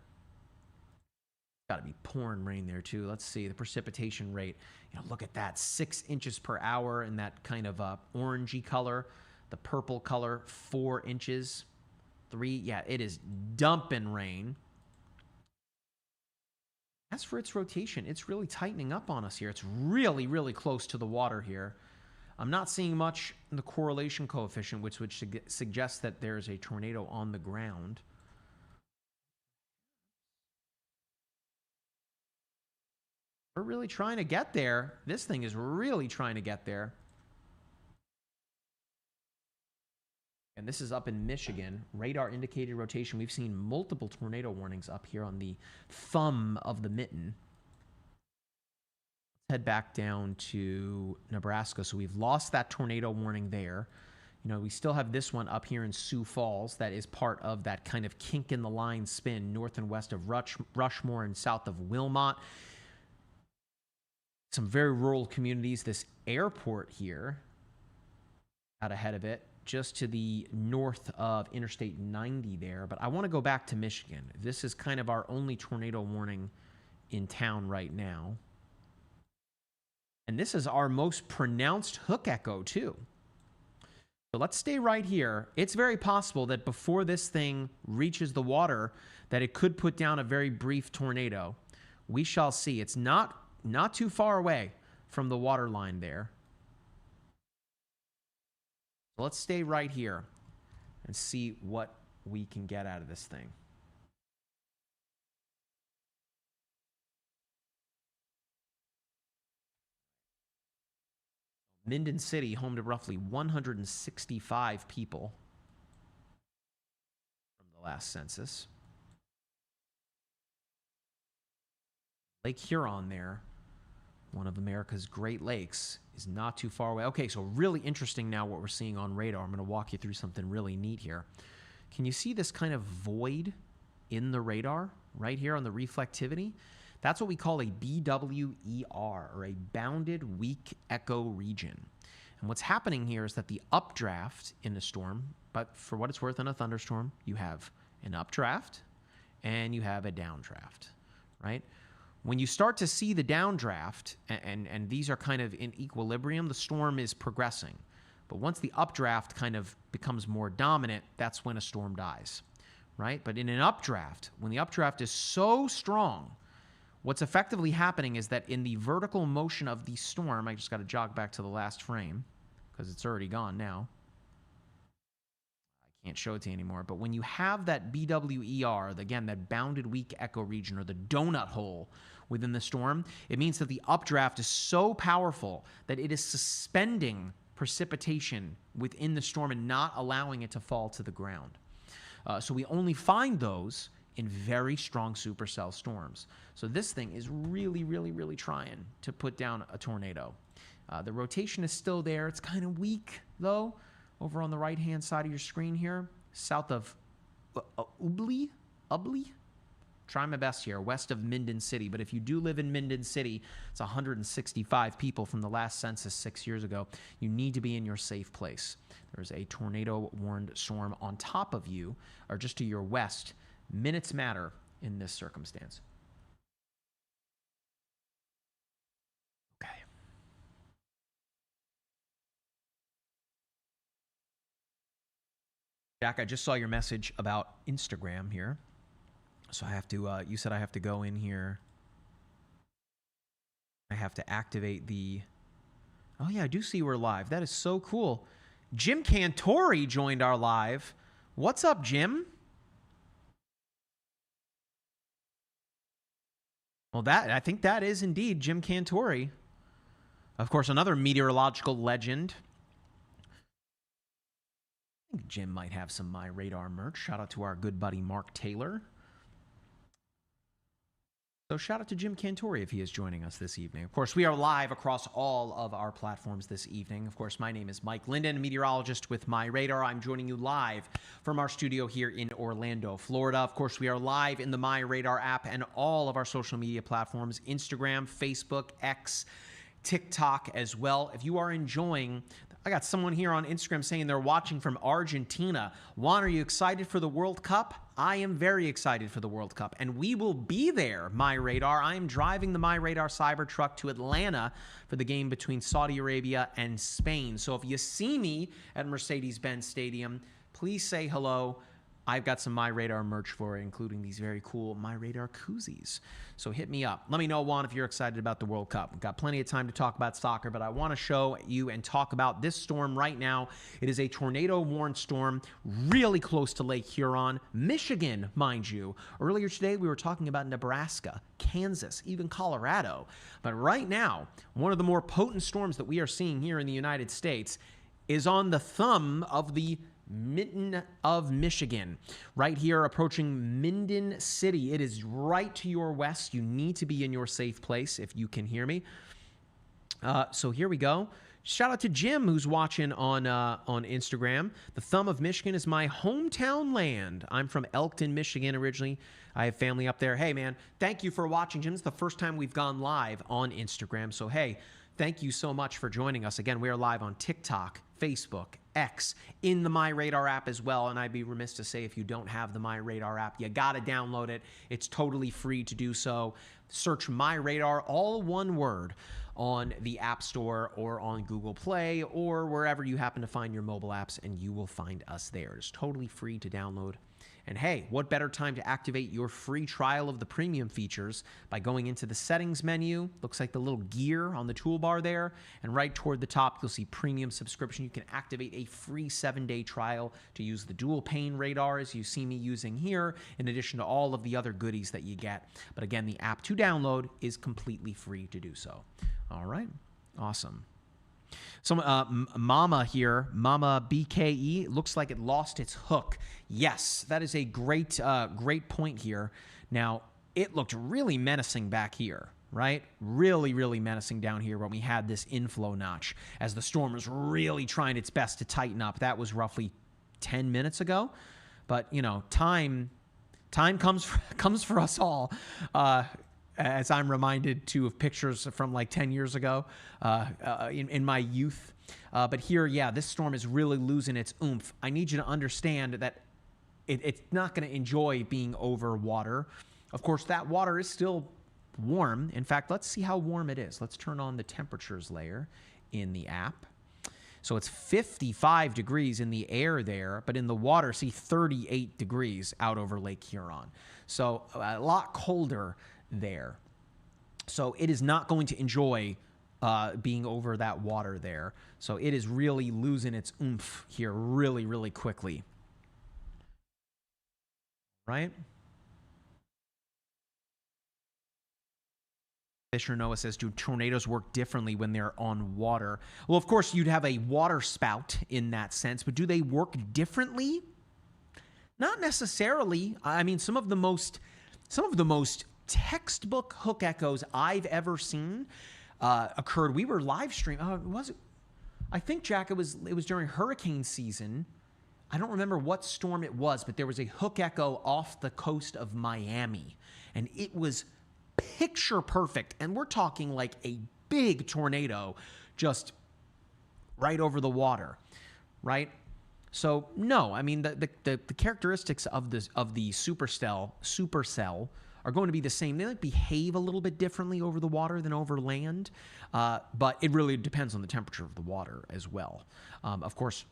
Got to be pouring rain there too. Let's see the precipitation rate. Look at that, 6 inches per hour in that kind of orangey color. The purple color, 4 inches. 3, yeah, it is dumping rain. As for its rotation, it's really tightening up on us here. It's really, really close to the water here. I'm not seeing much in the correlation coefficient, which would suggest that there's a tornado on the ground. We're really trying to get there. This thing is really trying to get there. And this is up in Michigan. Radar indicated rotation. We've seen multiple tornado warnings up here on the thumb of the mitten. Let's head back down to Nebraska. So we've lost that tornado warning there. We still have this one up here in Sioux Falls that is part of that kind of kink in the line spin north and west of Rushmore and south of Wilmot. Some very rural communities. This airport here, out ahead of it, just to the north of Interstate 90 there. But I want to go back to Michigan. This is kind of our only tornado warning in town right now. And this is our most pronounced hook echo too. So let's stay right here. It's very possible that before this thing reaches the water, that it could put down a very brief tornado. We shall see. It's not too far away from the water line there. So let's stay right here and see what we can get out of this thing. Minden City, home to roughly 165 people from the last census. Lake Huron there, one of America's Great Lakes, is not too far away. Okay, so really interesting now what we're seeing on radar. I'm going to walk you through something really neat here. Can you see this kind of void in the radar right here on the reflectivity? That's what we call a BWER, or a bounded weak echo region. And what's happening here is that the updraft in a storm, but for what it's worth in a thunderstorm, you have an updraft and you have a downdraft, right? When you start to see the downdraft, and these are kind of in equilibrium, the storm is progressing. But once the updraft kind of becomes more dominant, that's when a storm dies, right? But in an updraft, when the updraft is so strong, what's effectively happening is that in the vertical motion of the storm, I just got to jog back to the last frame because it's already gone now. I can't show it to you anymore. But when you have that BWER, again, that bounded weak echo region, or the donut hole within the storm, it means that the updraft is so powerful that it is suspending precipitation within the storm and not allowing it to fall to the ground. So we only find those in very strong supercell storms. So this thing is really, really, really trying to put down a tornado. The rotation is still there. It's kind of weak, though, over on the right-hand side of your screen here, south of Ubly? Try my best here, west of Minden City. But if you do live in Minden City, it's 165 people from the last census 6 years ago. You need to be in your safe place. There's a tornado-warned storm on top of you, or just to your west. Minutes matter in this circumstance. Okay. Jack, I just saw your message about Instagram here. So I have to, you said I have to go in here. I have to activate the, oh yeah, I do see we're live. That is so cool. Jim Cantori joined our live. What's up, Jim? Well, I think that is indeed Jim Cantori. Of course, another meteorological legend. I think Jim might have some MyRadar merch. Shout out to our good buddy Mark Taylor. So shout out to Jim Cantori if he is joining us this evening. Of course, we are live across all of our platforms this evening. Of course, my name is Mike Linden, a meteorologist with MyRadar. I'm joining you live from our studio here in Orlando, Florida. Of course, we are live in the MyRadar app and all of our social media platforms, Instagram, Facebook, X, TikTok as well. If you are enjoying, I got someone here on Instagram saying they're watching from Argentina. Juan, are you excited for the World Cup? I am very excited for the World Cup, and we will be there, MyRadar. I am driving the MyRadar Cybertruck to Atlanta for the game between Saudi Arabia and Spain. So if you see me at Mercedes-Benz Stadium, please say hello. I've got some MyRadar merch for it, including these very cool MyRadar koozies. So hit me up. Let me know, Juan, if you're excited about the World Cup. We've got plenty of time to talk about soccer, but I want to show you and talk about this storm right now. It is a tornado-warned storm really close to Lake Huron, Michigan, mind you. Earlier today, we were talking about Nebraska, Kansas, even Colorado. But right now, one of the more potent storms that we are seeing here in the United States is on the thumb of the Mitten of Michigan, right here approaching Minden City. It is right to your west. You need to be in your safe place if you can hear me. So here we go. Shout out to Jim who's watching on Instagram. The thumb of Michigan is my hometown land. I'm from Elkton, Michigan originally. I have family up there. Hey, man, thank you for watching, Jim. It's the first time we've gone live on Instagram. So, hey, thank you so much for joining us. Again, we are live on TikTok, Facebook, X, in the MyRadar app as well. And I'd be remiss to say if you don't have the MyRadar app, you got to download it. It's totally free to do so. Search MyRadar, all one word, on the App Store or on Google Play or wherever you happen to find your mobile apps, and you will find us there. It's totally free to download. And hey, what better time to activate your free trial of the premium features by going into the settings menu. Looks like the little gear on the toolbar there. And right toward the top, you'll see premium subscription. You can activate a free 7-day trial to use the dual pane radar as you see me using here, in addition to all of the other goodies that you get. But again, the app to download is completely free to do so. All right. Awesome. So Mama here, Mama BKE, looks like it lost its hook. Yes, that is a great point here. Now, it looked really menacing back here, right? Really, really menacing down here when we had this inflow notch as the storm was really trying its best to tighten up. That was roughly 10 minutes ago. But, you know, time comes for us all. As I'm reminded, too, of pictures from like 10 years ago in my youth. But here, yeah, this storm is really losing its oomph. I need you to understand that it's not going to enjoy being over water. Of course, that water is still warm. In fact, let's see how warm it is. Let's turn on the temperatures layer in the app. So it's 55 degrees in the air there, but in the water, see 38 degrees out over Lake Huron. So a lot colder there. So it is not going to enjoy being over that water there. So it is really losing its oomph here really, really quickly. Right? Fisher Noah says, do tornadoes work differently when they're on water? Well, of course, you'd have a water spout in that sense, but do they work differently? Not necessarily. I mean, some of the most textbook hook echoes I've ever seen occurred. We were live streaming. Was it? I think, Jack, it was during hurricane season. I don't remember what storm it was, but there was a hook echo off the coast of Miami, and it was picture perfect. And we're talking like a big tornado just right over the water, right? So no, I mean the characteristics of the supercell are going to be the same. They like behave a little bit differently over the water than over land, but it really depends on the temperature of the water as well. Of course,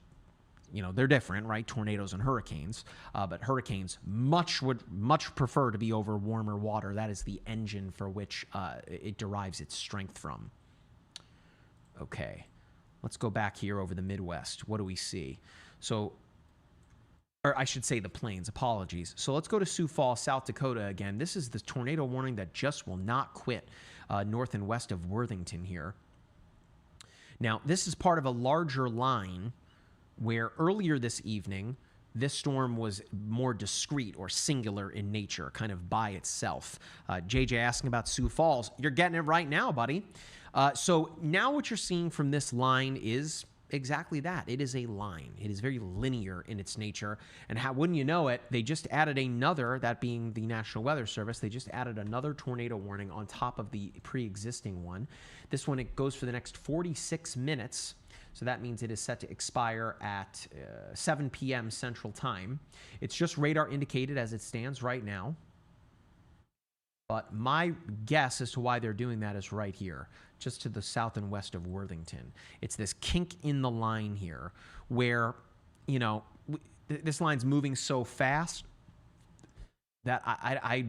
you know, they're different, right? Tornadoes and hurricanes, but hurricanes would much prefer to be over warmer water. That is the engine for which it derives its strength from. Okay, let's go back here over the Midwest. What do we see? So or I should say the plains, apologies. So let's go to Sioux Falls, South Dakota again. This is the tornado warning that just will not quit north and west of Worthington here. Now, this is part of a larger line where earlier this evening, this storm was more discrete or singular in nature, kind of by itself. JJ asking about Sioux Falls. You're getting it right now, buddy. So now what you're seeing from this line is exactly that. It is a line. It is very linear in its nature. And how wouldn't you know it, they just added another, that being the National Weather Service, they just added another tornado warning on top of the pre-existing one. This one, it goes for the next 46 minutes. So that means it is set to expire at 7 p.m. Central Time. It's just radar indicated as it stands right now. But my guess as to why they're doing that is right here, just to the south and west of Worthington. It's this kink in the line here where, you know, this line's moving so fast that I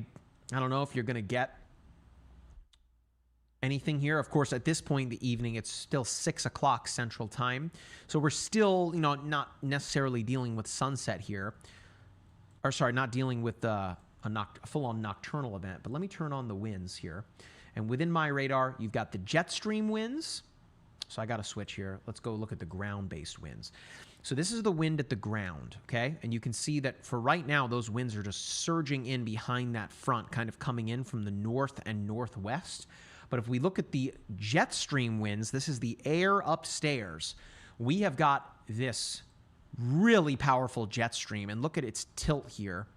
don't know if you're going to get anything here. Of course, at this point in the evening, it's still 6 o'clock Central Time. So we're still, you know, not necessarily dealing with sunset here. Or sorry, not dealing with a full-on nocturnal event. But let me turn on the winds here. And within my radar, you've got the jet stream winds. So I got to switch here. Let's go look at the ground-based winds. So this is the wind at the ground, okay? And you can see that for right now, those winds are just surging in behind that front, kind of coming in from the north and northwest. But if we look at the jet stream winds, this is the air upstairs. We have got this really powerful jet stream. And look at its tilt here.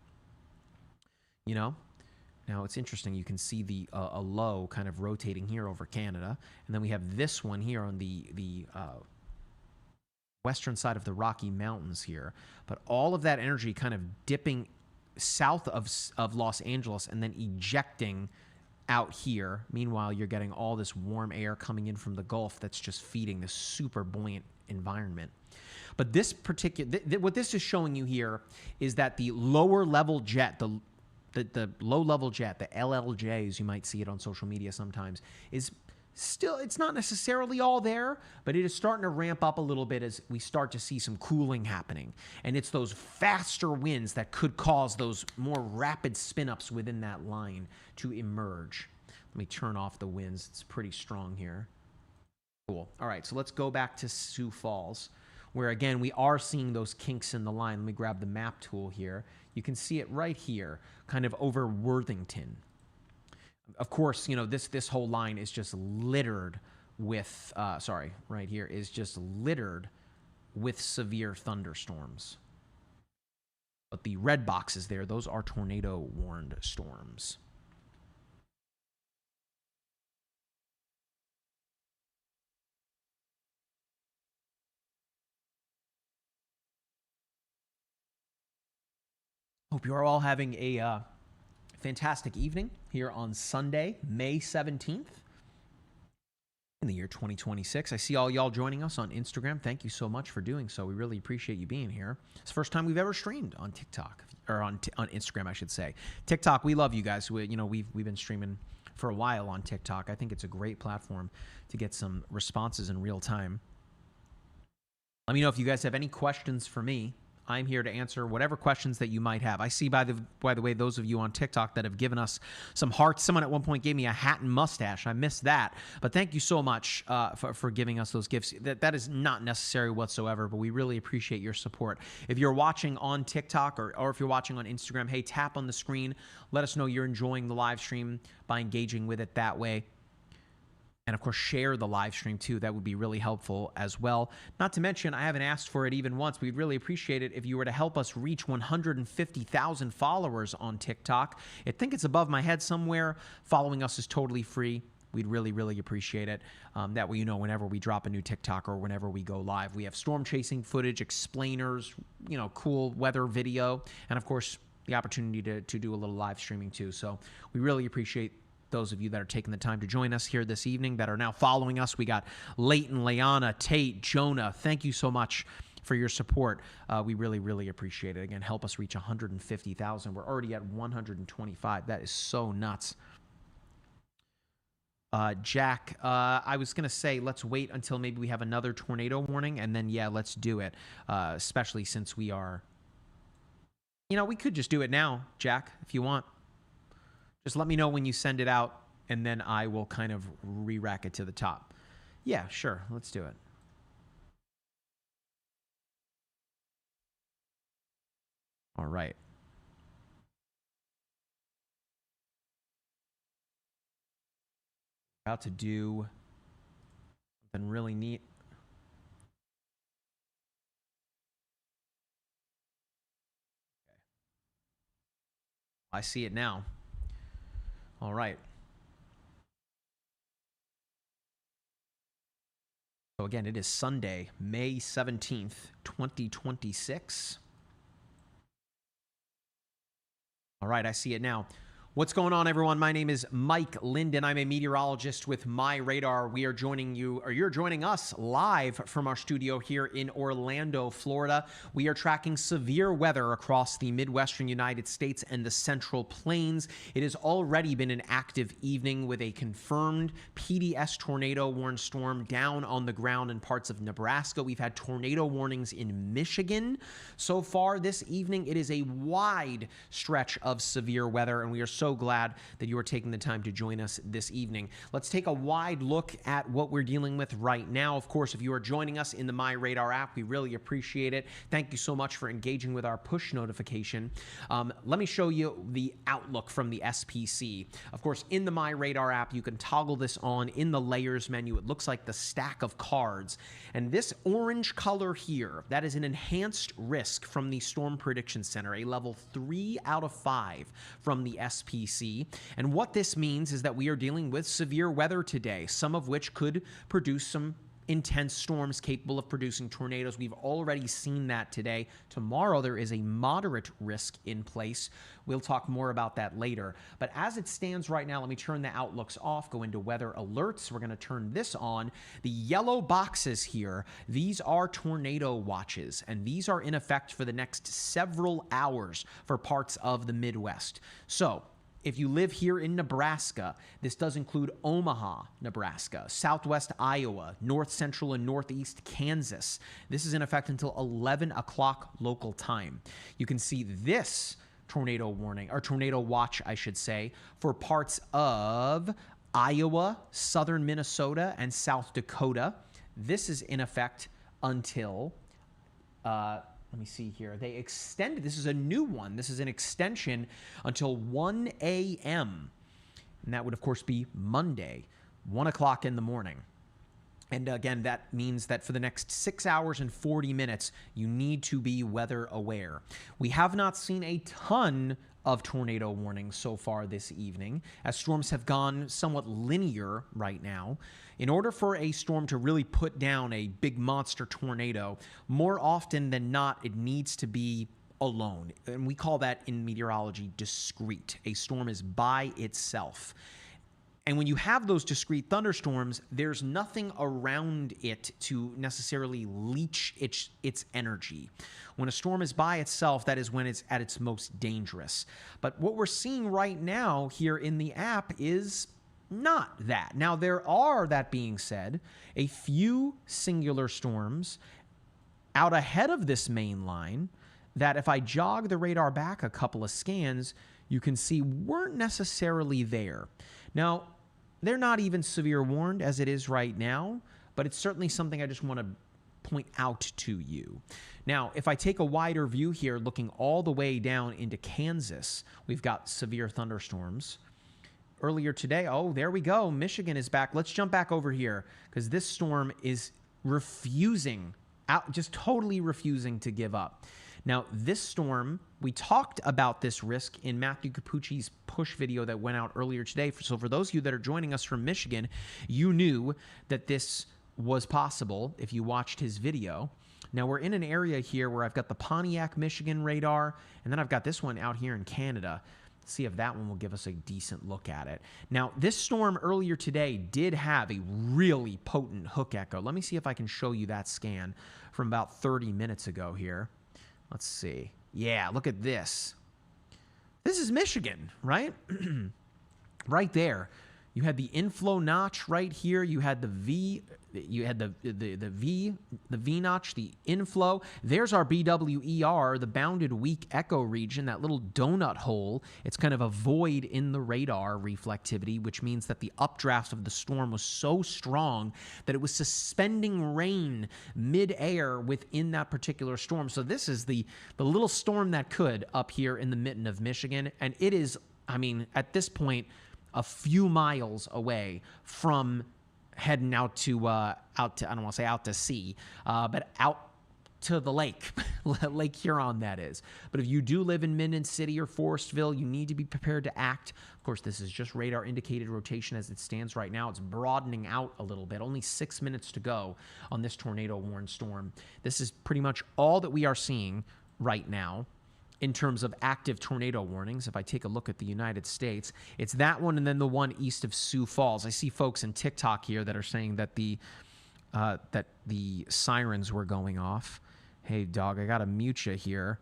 You know? Now, it's interesting. You can see the a low kind of rotating here over Canada. And then we have this one here on the western side of the Rocky Mountains here. But all of that energy kind of dipping south of Los Angeles and then ejecting out here. Meanwhile, you're getting all this warm air coming in from the Gulf that's just feeding this super buoyant environment. But this particular, what this is showing you here is that the lower level jet, the low-level jet, the LLJ, as you might see it on social media sometimes, is still, it's not necessarily all there, but it is starting to ramp up a little bit as we start to see some cooling happening. And it's those faster winds that could cause those more rapid spin-ups within that line to emerge. Let me turn off the winds. It's pretty strong here. Cool. All right, so let's go back to Sioux Falls, where, again, we are seeing those kinks in the line. Let me grab the map tool here. You can see it right here, kind of over Worthington. Of course, you know, this whole line is just littered with, right here, is just littered with severe thunderstorms. But the red boxes there, those are tornado-warned storms. Hope you are all having a fantastic evening here on Sunday, May 17th in the year 2026. I see all y'all joining us on Instagram. Thank you so much for doing so. We really appreciate you being here. It's the first time we've ever streamed on TikTok, or on Instagram, I should say. TikTok, we love you guys. We've been streaming for a while on TikTok. I think it's a great platform to get some responses in real time. Let me know if you guys have any questions for me. I'm here to answer whatever questions that you might have. I see, by the way, those of you on TikTok that have given us some hearts. Someone at one point gave me a hat and mustache. I missed that. But thank you so much for giving us those gifts. That is not necessary whatsoever, but we really appreciate your support. If you're watching on TikTok or if you're watching on Instagram, hey, tap on the screen. Let us know you're enjoying the live stream by engaging with it that way. And, of course, share the live stream, too. That would be really helpful as well. Not to mention, I haven't asked for it even once. We'd really appreciate it if you were to help us reach 150,000 followers on TikTok. I think it's above my head somewhere. Following us is totally free. We'd really, really appreciate it. That way, you know, whenever we drop a new TikTok or whenever we go live, we have storm chasing footage, explainers, you know, cool weather video, and, of course, the opportunity to do a little live streaming, too. So we really appreciate those of you that are taking the time to join us here this evening, that are now following us. We got Leighton, Leanna, Tate, Jonah. Thank you so much for your support. We really, really appreciate it. Again, help us reach 150,000. We're already at 125. That is so nuts. Jack, I was going to say, let's wait until maybe we have another tornado warning, and then, yeah, let's do it, especially since we are You know, we could just do it now, Jack, if you want. Just let me know when you send it out, and then I will kind of re-rack it to the top. Yeah, sure. Let's do it. All right. About to do something really neat. Okay. I see it now. All right. So again, it is Sunday, May 17th, 2026. All right, I see it now. What's going on, everyone? My name is Mike Linden. I'm a meteorologist with MyRadar. We are joining you, or you're joining us live from our studio here in Orlando, Florida. We are tracking severe weather across the Midwestern United States and the Central Plains. It has already been an active evening with a confirmed PDS tornado warned storm down on the ground in parts of Nebraska. We've had tornado warnings in Michigan. So far this evening, it is a wide stretch of severe weather, and we are so glad that you are taking the time to join us this evening. Let's take a wide look at what we're dealing with right now. Of course, if you are joining us in the MyRadar app, we really appreciate it. Thank you so much for engaging with our push notification. Let me show you the outlook from the SPC. Of course, in the MyRadar app, you can toggle this on in the layers menu. It looks like the stack of cards. And this orange color here, that is an enhanced risk from the Storm Prediction Center, a level 3 out of 5 from the SPC. And what this means is that we are dealing with severe weather today, some of which could produce some intense storms capable of producing tornadoes. We've already seen that today. Tomorrow, there is a moderate risk in place. We'll talk more about that later. But as it stands right now, let me turn the outlooks off, go into weather alerts. We're going to turn this on. The yellow boxes here, these are tornado watches, and these are in effect for the next several hours for parts of the Midwest. So, if you live here in Nebraska, this does include Omaha, Nebraska, southwest Iowa, north central and northeast Kansas. This is in effect until 11 o'clock local time. You can see this tornado warning, or tornado watch, I should say, for parts of Iowa, southern Minnesota, and South Dakota. This is in effect until let me see here. They extended, this is a new one. This is an extension until 1 a.m. And that would, of course, be Monday, 1 o'clock in the morning. And again, that means that for the next 6 hours and 40 minutes, you need to be weather aware. We have not seen a ton of tornado warnings so far this evening, as storms have gone somewhat linear right now. In order for a storm to really put down a big monster tornado, more often than not, it needs to be alone. And we call that in meteorology discrete. A storm is by itself. And when you have those discrete thunderstorms, there's nothing around it to necessarily leach its energy. When a storm is by itself, that is when it's at its most dangerous. But what we're seeing right now here in the app is not that. Now, there are, that being said, a few singular storms out ahead of this main line that if I jog the radar back a couple of scans, you can see weren't necessarily there. Now, they're not even severe warned as it is right now, but it's certainly something I just want to point out to you. Now, if I take a wider view here, looking all the way down into Kansas, we've got severe thunderstorms. Earlier today, oh, there we go. Michigan is back. Let's jump back over here because this storm is refusing, just totally refusing to give up. Now, this storm, we talked about this risk in Matthew Capucci's push video that went out earlier today. So for those of you that are joining us from Michigan, you knew that this was possible if you watched his video. Now, we're in an area here where I've got the Pontiac, Michigan radar, and then I've got this one out here in Canada. Let's see if that one will give us a decent look at it. Now, this storm earlier today did have a really potent hook echo. Let me see if I can show you that scan from about 30 minutes ago here. Let's see. Yeah, look at this. This is Michigan, right? Right there. You had the inflow notch right here. You had the V you had the V notch, the inflow. There's our BWER, the bounded weak echo region, that little donut hole. It's kind of a void in the radar reflectivity, which means that the updraft of the storm was so strong that it was suspending rain mid-air within that particular storm. So this is the little storm that could up here in the mitten of Michigan, and it is, I mean, at this point, a few miles away from heading out to I don't want to say out to sea, but out to the lake, Lake Huron, that is. But if you do live in Minden City or Forestville, you need to be prepared to act. Of course, this is just radar indicated rotation as it stands right now. It's broadening out a little bit. Only 6 minutes to go on this tornado warned storm. This is pretty much all that we are seeing right now in terms of active tornado warnings. If I take a look at the United States, it's that one and then the one east of Sioux Falls. I see folks in TikTok here that are saying that the sirens were going off. Hey, dog, I got to mute you here.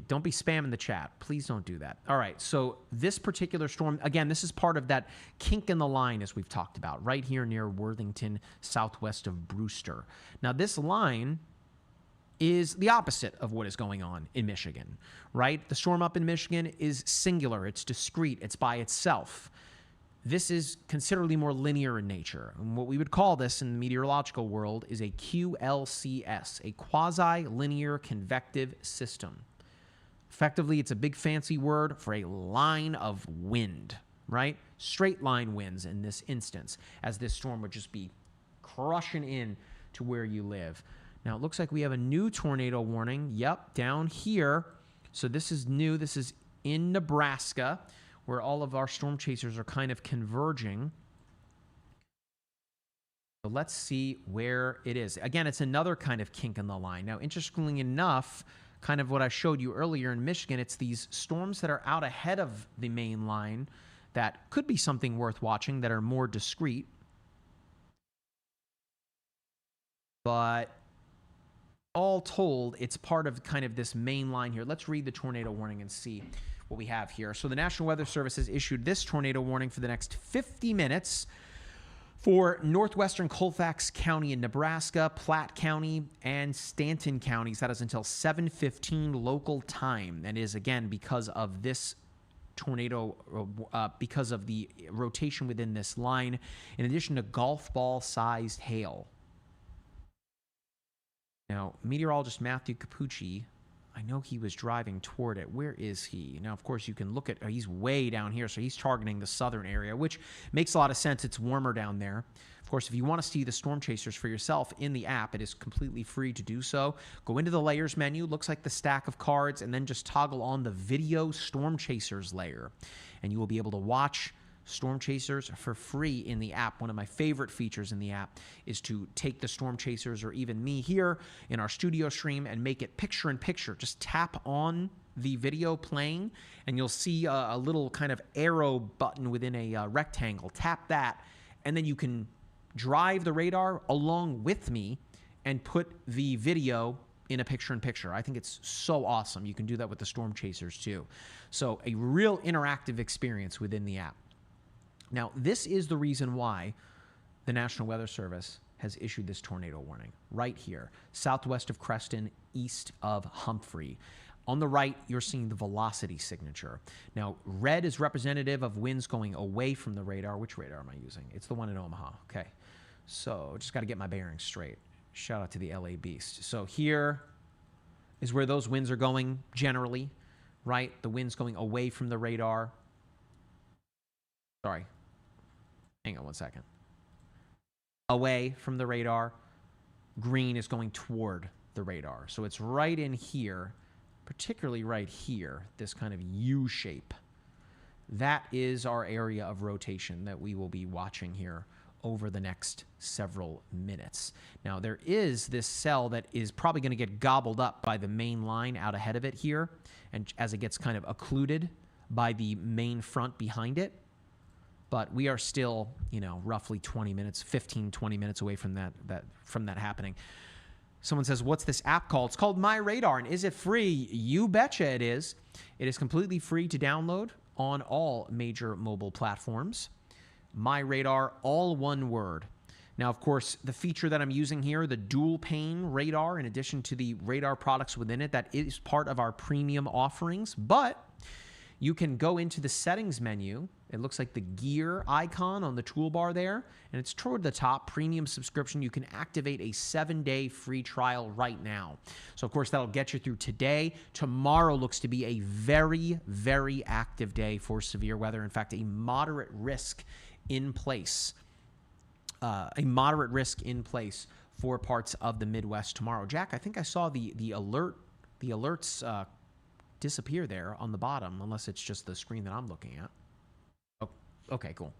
Don't be spamming the chat. Please don't do that. All right, so this particular storm, again, this is part of that kink in the line, as we've talked about, right here near Worthington, southwest of Brewster. Now, this line is the opposite of what is going on in Michigan, right? The storm up in Michigan is singular, it's discrete, it's by itself. This is considerably more linear in nature. And what we would call this in the meteorological world is a QLCS, a quasi-linear convective system. Effectively, it's a big fancy word for a line of wind, right? Straight line winds in this instance, as this storm would just be crushing in to where you live. Now, it looks like we have a new tornado warning. Yep, down here. So this is new. This is in Nebraska, where all of our storm chasers are kind of converging. So let's see where it is. Again, it's another kind of kink in the line. Now, interestingly enough, kind of what I showed you earlier in Michigan, it's these storms that are out ahead of the main line that could be something worth watching, that are more discreet. But all told, it's part of kind of this main line here. Let's read the tornado warning and see what we have here. So the National Weather Service has issued this tornado warning for the next 50 minutes for northwestern Colfax County in Nebraska, Platte County, and Stanton counties. That is until 7:15 local time. And is, again, because of this tornado, because of the rotation within this line, in addition to golf ball-sized hail. Now, meteorologist Matthew Capucci, I know he was driving toward it. Where is he? Now, of course, you can look at, he's way down here, so he's targeting the southern area, which makes a lot of sense. It's warmer down there. Of course, if you want to see the storm chasers for yourself in the app, it is completely free to do so. Go into the layers menu, looks like the stack of cards, and then just toggle on the video storm chasers layer, and you will be able to watch storm chasers for free in the app. One of my favorite features in the app is to take the storm chasers, or even me here in our studio stream, and make it picture in picture. Just tap on the video playing and you'll see a little kind of arrow button within a rectangle. Tap that and then you can drive the radar along with me and put the video in a picture in picture. I think it's so awesome. You can do that with the storm chasers too. So a real interactive experience within the app. Now, this is the reason why the National Weather Service has issued this tornado warning right here, southwest of Creston, east of Humphrey. On the right, you're seeing the velocity signature. Now, red is representative of winds going away from the radar. Which radar am I using? It's the one in Omaha. Okay. So just got to get my bearings straight. Shout out to the LA Beast. So here is where those winds are going generally, right? The winds going away from the radar. Sorry. Hang on one second. Away from the radar. Green is going toward the radar. So it's right in here, particularly right here, this kind of U shape. That is our area of rotation that we will be watching here over the next several minutes. Now, there is this cell that is probably going to get gobbled up by the main line out ahead of it here, and as it gets kind of occluded by the main front behind it. But we are still, roughly 20 minutes, 15, 20 minutes away from that happening. Someone says, what's this app called? It's called MyRadar, and is it free? You betcha it is. It is completely free to download on all major mobile platforms. MyRadar, all one word. Now, of course, the feature that I'm using here, the dual pane radar, in addition to the radar products within it, that is part of our premium offerings. But you can go into the settings menu. It looks like the gear icon on the toolbar there, and it's toward the top, premium subscription. You can activate a 7-day free trial right now. So, of course, that'll get you through today. Tomorrow looks to be a very, very active day for severe weather. In fact, a moderate risk in place. For parts of the Midwest tomorrow. Jack, I think I saw the alerts disappear there on the bottom, unless it's just the screen that I'm looking at. Oh, okay, cool.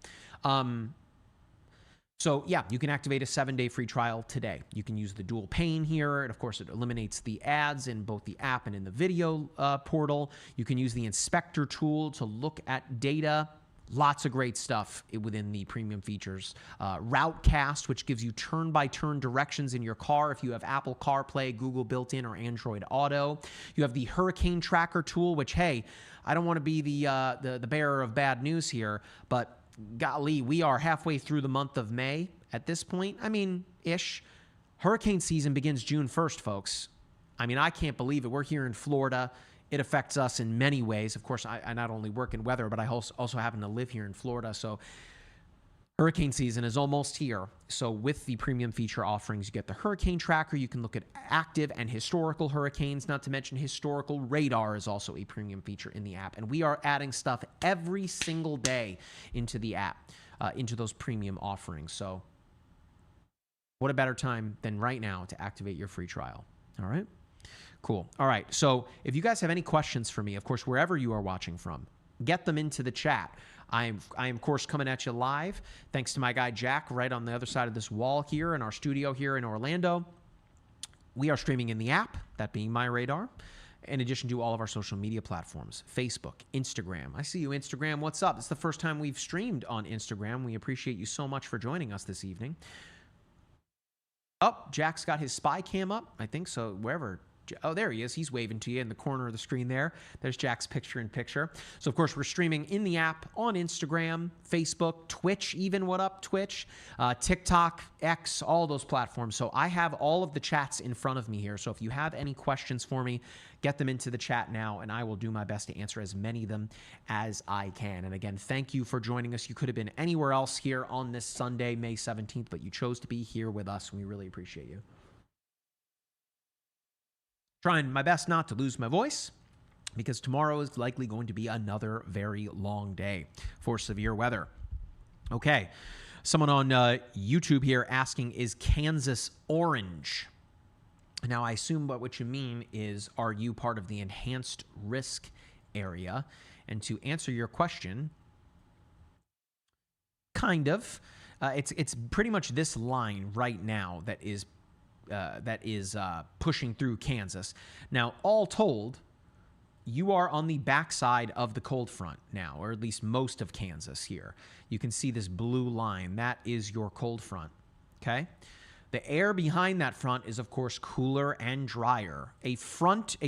So yeah, you can activate a 7-day free trial today. You can use the dual pane here, and of course it eliminates the ads in both the app and in the video portal. You can use the inspector tool to look at data. Lots of great stuff within the premium features. Routecast, which gives you turn-by-turn directions in your car if you have Apple CarPlay, Google built-in, or Android Auto. You have the Hurricane Tracker tool, which, hey, I don't want to be the bearer of bad news here, but golly, we are halfway through the month of May at this point. I mean, ish. Hurricane season begins June 1st, folks. I mean, I can't believe it. We're here in Florida. It affects us in many ways. Of course, I not only work in weather, but I also happen to live here in Florida. So hurricane season is almost here. So with the premium feature offerings, you get the hurricane tracker. You can look at active and historical hurricanes, not to mention historical radar is also a premium feature in the app. And we are adding stuff every single day into the app, into those premium offerings. So what a better time than right now to activate your free trial. All right. Cool. All right. So if you guys have any questions for me, of course, wherever you are watching from, get them into the chat. I am, of course, coming at you live. Thanks to my guy, Jack, right on the other side of this wall here in our studio here in Orlando. We are streaming in the app, that being MyRadar, in addition to all of our social media platforms, Facebook, Instagram. I see you, Instagram. What's up? It's the first time we've streamed on Instagram. We appreciate you so much for joining us this evening. Oh, Jack's got his spy cam up, I think so, wherever. Oh, there he is. He's waving to you in the corner of the screen there. There's Jack's picture-in-picture. So, of course, we're streaming in the app on Instagram, Facebook, Twitch, even. What up, Twitch? TikTok, X, all those platforms. So I have all of the chats in front of me here. So if you have any questions for me, get them into the chat now, and I will do my best to answer as many of them as I can. And again, thank you for joining us. You could have been anywhere else here on this Sunday, May 17th, but you chose to be here with us, and we really appreciate you. Trying my best not to lose my voice, because tomorrow is likely going to be another very long day for severe weather. Okay, someone on YouTube here asking, is Kansas orange? Now, I assume what you mean is, are you part of the enhanced risk area? And to answer your question, kind of. It's pretty much this line right now that is pushing through Kansas. Now, all told, you are on the backside of the cold front now, or at least most of Kansas here. You can see this blue line. That is your cold front, okay? The air behind that front is, of course, cooler and drier. A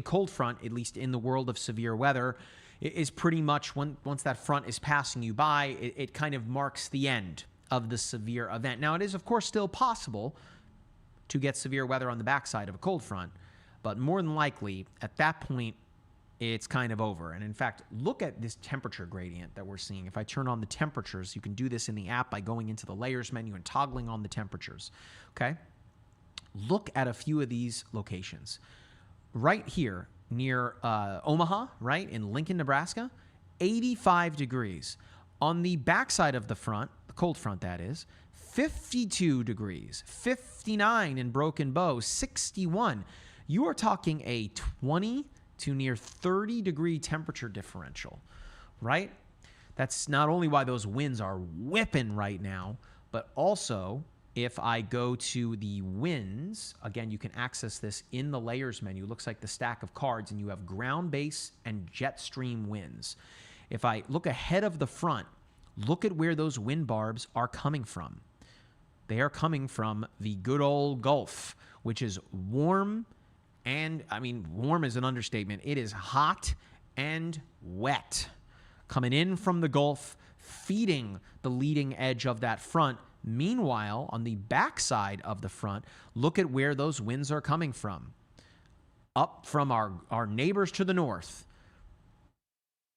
cold front, at least in the world of severe weather, is pretty much, once that front is passing you by, it kind of marks the end of the severe event. Now, it is, of course, still possible to get severe weather on the backside of a cold front, but more than likely, at that point, it's kind of over. And in fact, look at this temperature gradient that we're seeing. If I turn on the temperatures, you can do this in the app by going into the layers menu and toggling on the temperatures, okay? Look at a few of these locations. Right here near Omaha, right, in Lincoln, Nebraska, 85 degrees. On the backside of the front, the cold front that is, 52 degrees, 59 in Broken Bow, 61. You are talking a 20 to near 30 degree temperature differential, right? That's not only why those winds are whipping right now, but also if I go to the winds, again, you can access this in the layers menu. It looks like the stack of cards, and you have ground base and jet stream winds. If I look ahead of the front, look at where those wind barbs are coming from. They are coming from the good old Gulf, which is warm, and I mean, warm is an understatement. It is hot and wet. Coming in from the Gulf, feeding the leading edge of that front, Meanwhile, on the backside of the front, look at where those winds are coming from. Up from our neighbors to the north.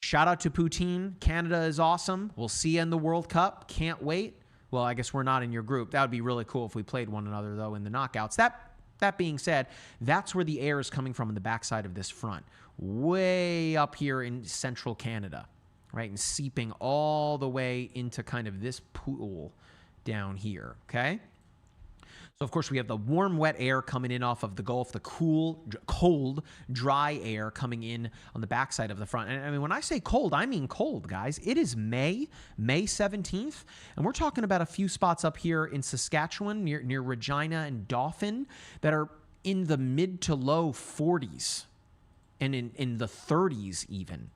Shout out to Poutine. Canada is awesome. We'll see you in the World Cup. Can't wait. Well, I guess we're not in your group. That would be really cool if we played one another, though, in the knockouts. That being said, that's where the air is coming from on the backside of this front. Way up here in central Canada, right? And seeping all the way into kind of this pool down here, okay? So, of course, we have the warm, wet air coming in off of the Gulf, the cold, dry air coming in on the backside of the front. And I mean, when I say cold, I mean cold, guys. It is May 17th, and we're talking about a few spots up here in Saskatchewan, near Regina and Dauphin, that are in the mid to low 40s and in the 30s even.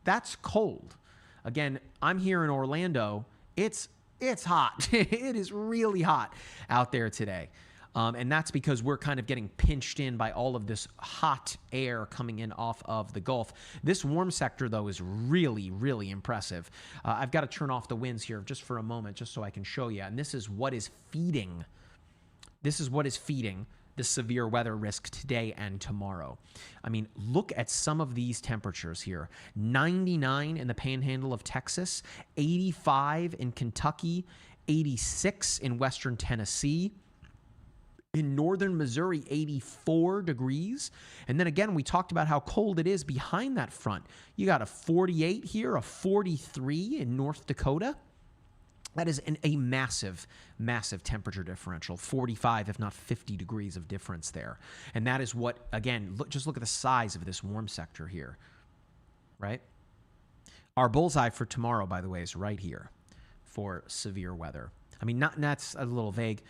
That's cold. Again, I'm here in Orlando. It's hot. It is really hot out there today. And that's because we're kind of getting pinched in by all of this hot air coming in off of the Gulf. This warm sector, though, is really, really impressive. I've got to turn off the winds here just for a moment, just so I can show you. And this is what is feeding. This is what is feeding the severe weather risk today and tomorrow. I mean, look at some of these temperatures here. 99 in the panhandle of Texas, 85 in Kentucky, 86 in western Tennessee. In northern Missouri, 84 degrees. And then again, we talked about how cold it is behind that front. You got a 48 here, a 43 in North Dakota. That is a massive, massive temperature differential, 45, if not 50 degrees of difference there. And that is what, again, just look at the size of this warm sector here, right? Our bullseye for tomorrow, by the way, is right here for severe weather. I mean, that's a little vague.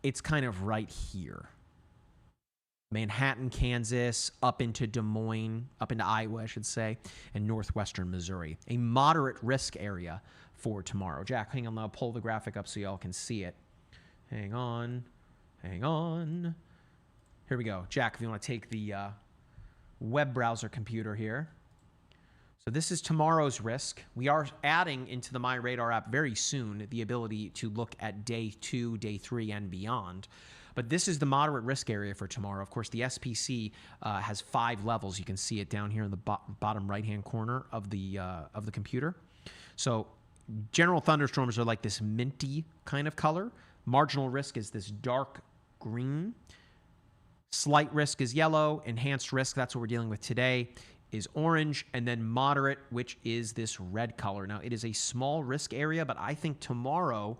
It's kind of right here. Manhattan, Kansas, up into Des Moines, up into Iowa, I should say, and northwestern Missouri. A moderate risk area for tomorrow. Jack, hang on, I'll pull the graphic up so y'all can see it. Hang on. Here we go. Jack, if you want to take the web browser computer here. So this is tomorrow's risk. We are adding into the MyRadar app very soon the ability to look at day 2, day 3, and beyond. But this is the moderate risk area for tomorrow. Of course, the SPC has 5 levels. You can see it down here in the bottom right-hand corner of the computer. So general thunderstorms are like this minty kind of color. Marginal risk is this dark green. Slight risk is yellow. Enhanced risk, that's what we're dealing with today, is orange. And then moderate, which is this red color. Now, it is a small risk area, but I think tomorrow,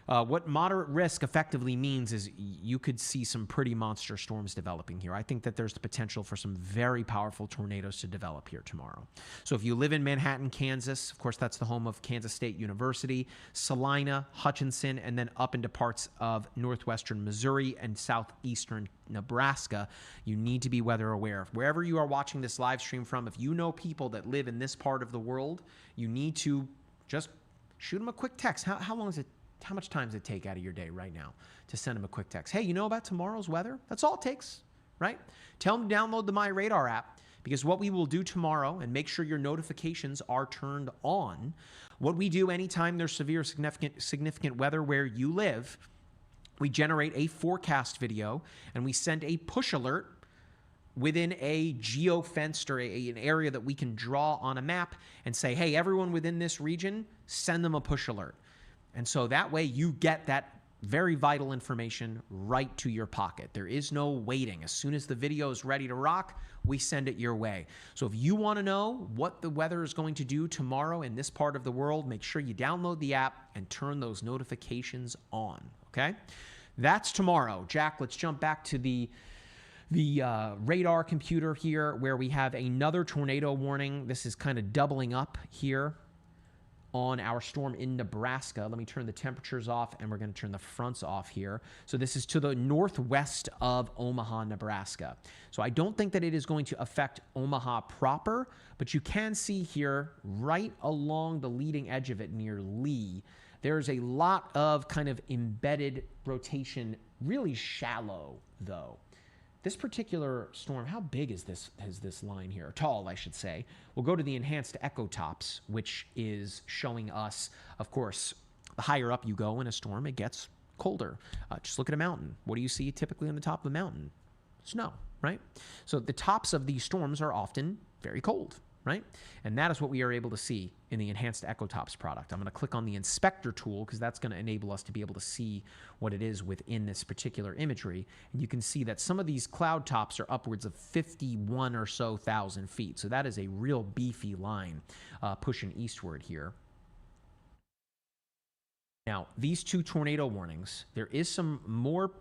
what moderate risk effectively means is you could see some pretty monster storms developing here. I think that there's the potential for some very powerful tornadoes to develop here tomorrow. So if you live in Manhattan, Kansas, of course, that's the home of Kansas State University, Salina, Hutchinson, and then up into parts of northwestern Missouri and southeastern Nebraska, you need to be weather aware. Wherever you are watching this live stream from, if you know people that live in this part of the world, you need to just shoot them a quick text. How much time does it take out of your day right now to send them a quick text? Hey, you know about tomorrow's weather? That's all it takes, right? Tell them to download the MyRadar app, because what we will do tomorrow, and make sure your notifications are turned on, what we do anytime there's severe significant weather where you live, we generate a forecast video and we send a push alert within a geo-fenced or an area that we can draw on a map and say, hey, everyone within this region, send them a push alert. And so that way you get that very vital information right to your pocket. There is no waiting. As soon as the video is ready to rock, we send it your way. So if you want to know what the weather is going to do tomorrow in this part of the world, make sure you download the app and turn those notifications on, okay? That's tomorrow. Jack, let's jump back to the radar computer here where we have another tornado warning. This is kind of doubling up here on our storm in Nebraska. Let me turn the temperatures off, and we're going to turn the fronts off here. So this is to the northwest of Omaha, Nebraska. So I don't think that it is going to affect Omaha proper, but you can see here right along the leading edge of it near Lee, there's a lot of kind of embedded rotation, really shallow though. This particular storm, how big is this line here? Tall, I should say. We'll go to the enhanced echo tops, which is showing us, of course, The higher up you go in a storm, it gets colder. Just look at a mountain. What do you see typically on the top of the mountain? Snow, right? So the tops of these storms are often very cold, right? And that is what we are able to see in the Enhanced EchoTops product. I'm going to click on the inspector tool because that's going to enable us to be able to see what it is within this particular imagery. And you can see that some of these cloud tops are upwards of 51 or so thousand feet. So that is a real beefy line pushing eastward here. Now, these two tornado warnings, there is some more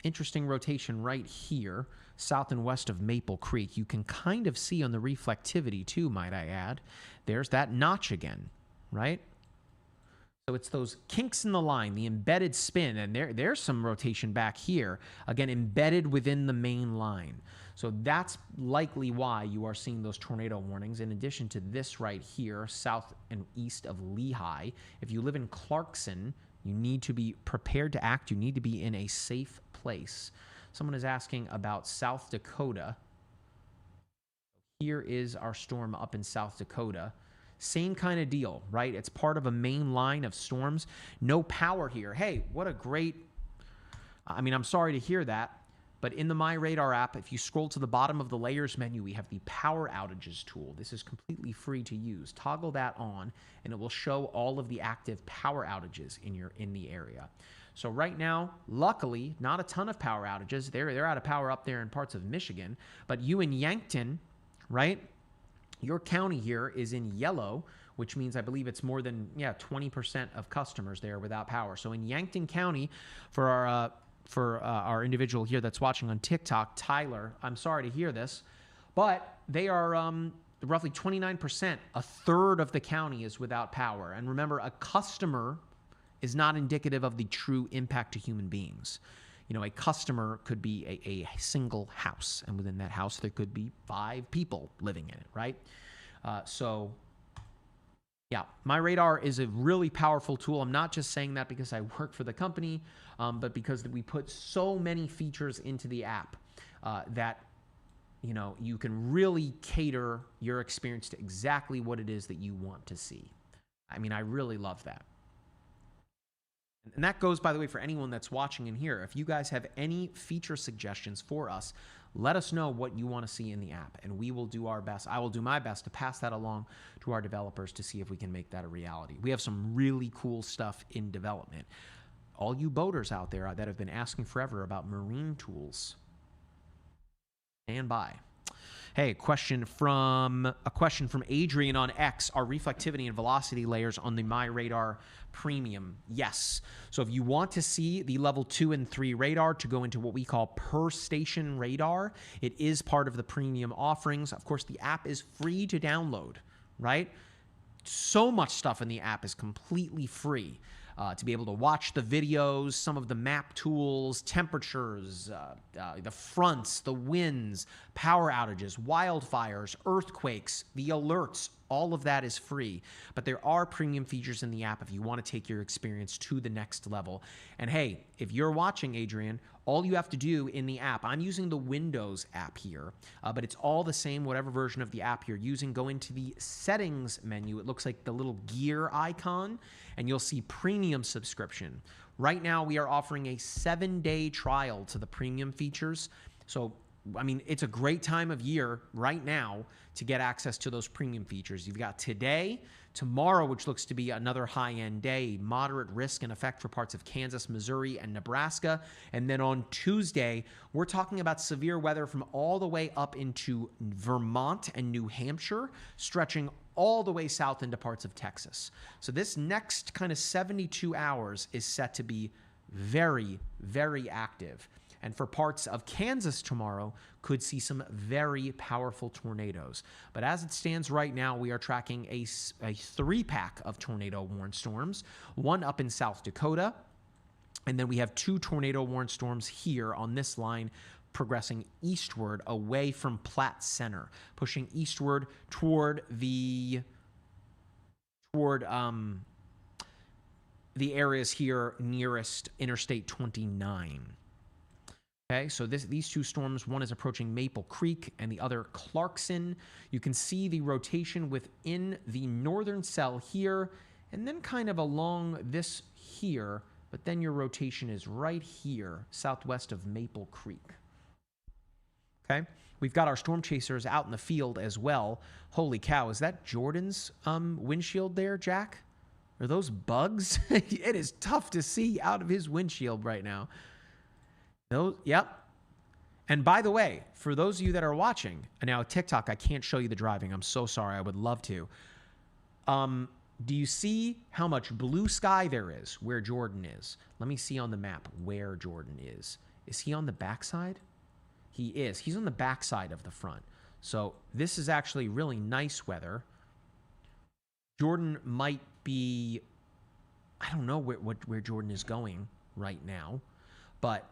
interesting rotation right here, south and west of Maple Creek. You can kind of see on the reflectivity too, might I add. There's that notch again, right? So it's those kinks in the line, the embedded spin, and there's some rotation back here, again, embedded within the main line. So that's likely why you are seeing those tornado warnings, in addition to this right here, south and east of Lehigh. If you live in Clarkson, you need to be prepared to act. You need to be in a safe place. Someone is asking about South Dakota. Here is our storm up in South Dakota. Same kind of deal, right? It's part of a main line of storms. No power here. Hey, what a great... I mean, I'm sorry to hear that. But in the MyRadar app, if you scroll to the bottom of the layers menu, we have the power outages tool. This is completely free to use. Toggle that on, and it will show all of the active power outages in the area. So right now, luckily, not a ton of power outages. They're out of power up there in parts of Michigan. But you in Yankton, right? Your county here is in yellow, which means I believe it's more than 20% of customers there without power. So in Yankton County, for our individual here that's watching on TikTok, Tyler, I'm sorry to hear this, but they are roughly 29%. A third of the county is without power. And remember, a customer is not indicative of the true impact to human beings. You know, a customer could be a single house, and within that house, there could be 5 people living in it, right? So, yeah, MyRadar is a really powerful tool. I'm not just saying that because I work for the company, but because we put so many features into the app that, you know, you can really cater your experience to exactly what it is that you want to see. I mean, I really love that. And that goes, by the way, for anyone that's watching in here. If you guys have any feature suggestions for us, let us know what you want to see in the app, and we will do our best. I will do my best to pass that along to our developers to see if we can make that a reality. We have some really cool stuff in development. All you boaters out there that have been asking forever about marine tools, stand by. Hey, a question from Adrian on X. Are reflectivity and velocity layers on the MyRadar Premium? Yes. So if you want to see the level 2 and 3 radar to go into what we call per station radar, it is part of the premium offerings. Of course, the app is free to download, right? So much stuff in the app is completely free. To be able to watch the videos, some of the map tools, temperatures, the fronts, the winds, power outages, wildfires, earthquakes, the alerts, all of that is free. But there are premium features in the app if you want to take your experience to the next level. And hey, if you're watching, Adrian, all you have to do in the app, I'm using the Windows app here, but it's all the same, whatever version of the app you're using. Go into the settings menu. It looks like the little gear icon, and you'll see premium subscription. Right now, we are offering a 7-day trial to the premium features. So, I mean, it's a great time of year right now to get access to those premium features. You've got today, tomorrow, which looks to be another high-end day, moderate risk and effect for parts of Kansas, Missouri, and Nebraska. And then on Tuesday, we're talking about severe weather from all the way up into Vermont and New Hampshire, stretching all the way south into parts of Texas. So this next kind of 72 hours is set to be very, very active. And for parts of Kansas tomorrow, could see some very powerful tornadoes. But as it stands right now, we are tracking a 3-pack of tornado-warned storms, one up in South Dakota, and then we have 2 tornado-warned storms here on this line progressing eastward away from Platte Center, pushing eastward toward the areas here nearest Interstate 29. Okay, so these 2 storms, one is approaching Maple Creek and the other Clarkson. You can see the rotation within the northern cell here and then kind of along this here, but then your rotation is right here, southwest of Maple Creek. Okay? We've got our storm chasers out in the field as well. Holy cow, is that Jordan's windshield there, Jack? Are those bugs? It is tough to see out of his windshield right now. Those, yep. And by the way, for those of you that are watching, and now TikTok, I can't show you the driving. I'm so sorry. I would love to. Do you see how much blue sky there is where Jordan is? Let me see on the map where Jordan is. Is he on the backside? He is. He's on the backside of the front. So this is actually really nice weather. Jordan might be, I don't know where Jordan is going right now, but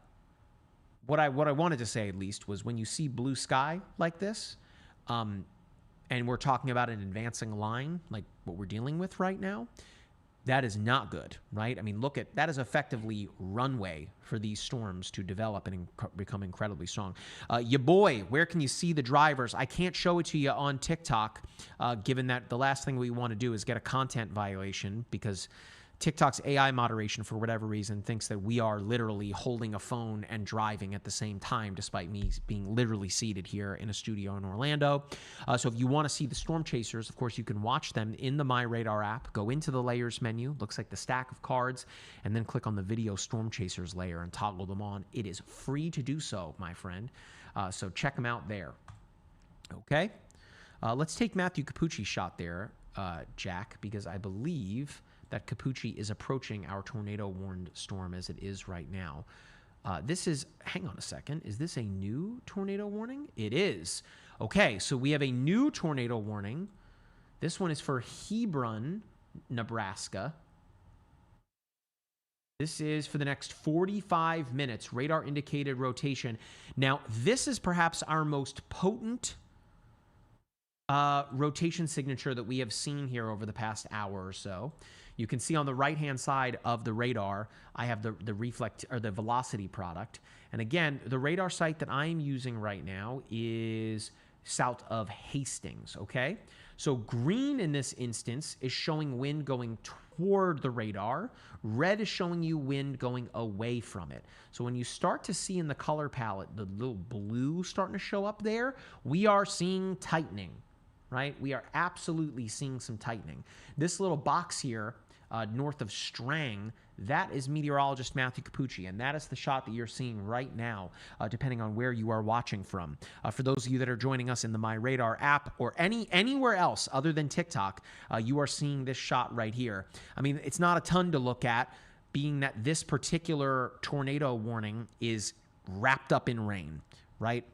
what I wanted to say at least was when you see blue sky like this, and we're talking about an advancing line like what we're dealing with right now, that is not good, right? I mean, look at that is effectively runway for these storms to develop and become incredibly strong. Ya boy, where can you see the drivers? I can't show it to you on TikTok, given that the last thing we want to do is get a content violation because TikTok's AI moderation, for whatever reason, thinks that we are literally holding a phone and driving at the same time, despite me being literally seated here in a studio in Orlando. So if you want to see the storm chasers, of course, you can watch them in the MyRadar app. Go into the layers menu, looks like the stack of cards, and then click on the video storm chasers layer and toggle them on. It is free to do so, my friend. So check them out there. Okay. Let's take Matthew Capucci's shot there, Jack, because I believe that Capucci is approaching our tornado-warned storm as it is right now. This is, hang on a second, is this a new tornado warning? It is. Okay, so we have a new tornado warning. This one is for Hebron, Nebraska. This is for the next 45 minutes, radar indicated rotation. Now, this is perhaps our most potent rotation signature that we have seen here over the past hour or so. You can see on the right-hand side of the radar, I have the velocity product. And again, the radar site that I'm using right now is south of Hastings, okay? So green in this instance is showing wind going toward the radar. Red is showing you wind going away from it. So when you start to see in the color palette, the little blue starting to show up there, we are seeing tightening, right? We are absolutely seeing some tightening. This little box here, north of Strang, that is meteorologist Matthew Capucci, and that is the shot that you're seeing right now, depending on where you are watching from. For those of you that are joining us in the MyRadar app or anywhere else other than TikTok, you are seeing this shot right here. I mean, it's not a ton to look at, being that this particular tornado warning is wrapped up in rain, right?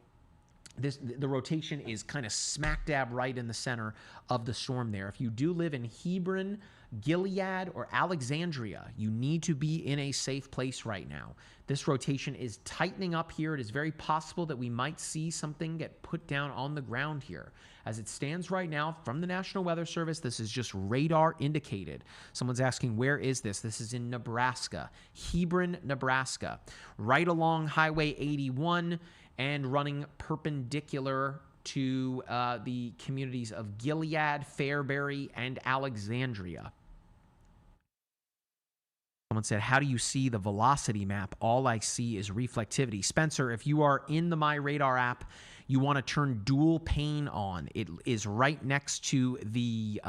The rotation is kind of smack dab right in the center of the storm there. If you do live in Hebron, Gilead, or Alexandria, you need to be in a safe place right now. This rotation is tightening up here. It is very possible that we might see something get put down on the ground here. As it stands right now from the National Weather Service, this is just radar indicated. Someone's asking, where is this? This is in Nebraska, Hebron, Nebraska, right along Highway 81 and running perpendicular to the communities of Gilead, Fairbury, and Alexandria. Someone said, how do you see the velocity map? All I see is reflectivity. Spencer, if you are in the MyRadar app, you want to turn dual pane on. It is right next to the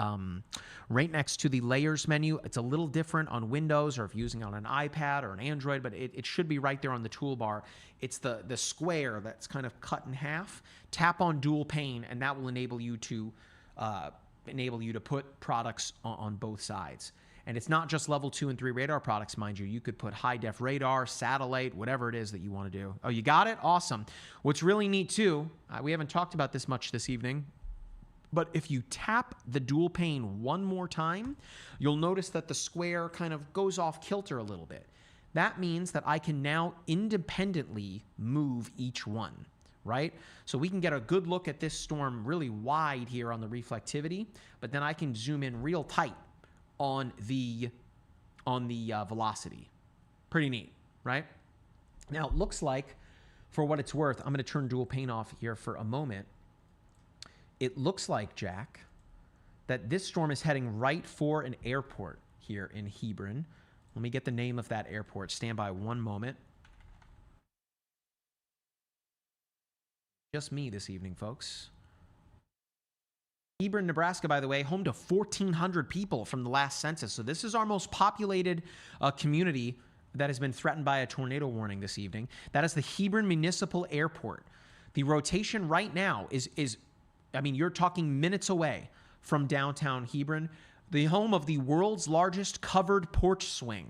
layers menu. It's a little different on Windows or if you're using it on an iPad or an Android, but it should be right there on the toolbar. It's the square that's kind of cut in half. Tap on dual pane, and that will enable you to put products on both sides. And it's not just level 2 and 3 radar products, mind you. You could put high-def radar, satellite, whatever it is that you want to do. Oh, you got it? Awesome. What's really neat, too, we haven't talked about this much this evening, but if you tap the dual pane one more time, you'll notice that the square kind of goes off kilter a little bit. That means that I can now independently move each one, right? So we can get a good look at this storm really wide here on the reflectivity, but then I can zoom in real tight on the velocity. Pretty neat, right? Now, it looks like, for what it's worth, I'm going to turn dual pane off here for a moment. It looks like, Jack, that this storm is heading right for an airport. here in Hebron. Let me get the name of that airport. Stand by one moment. Just me this evening, folks. Hebron, Nebraska, by the way, home to 1,400 people from the last census. So this is our most populated community that has been threatened by a tornado warning this evening. That is the Hebron Municipal Airport. The rotation right now is I mean, you're talking minutes away from downtown Hebron, the home of the world's largest covered porch swing.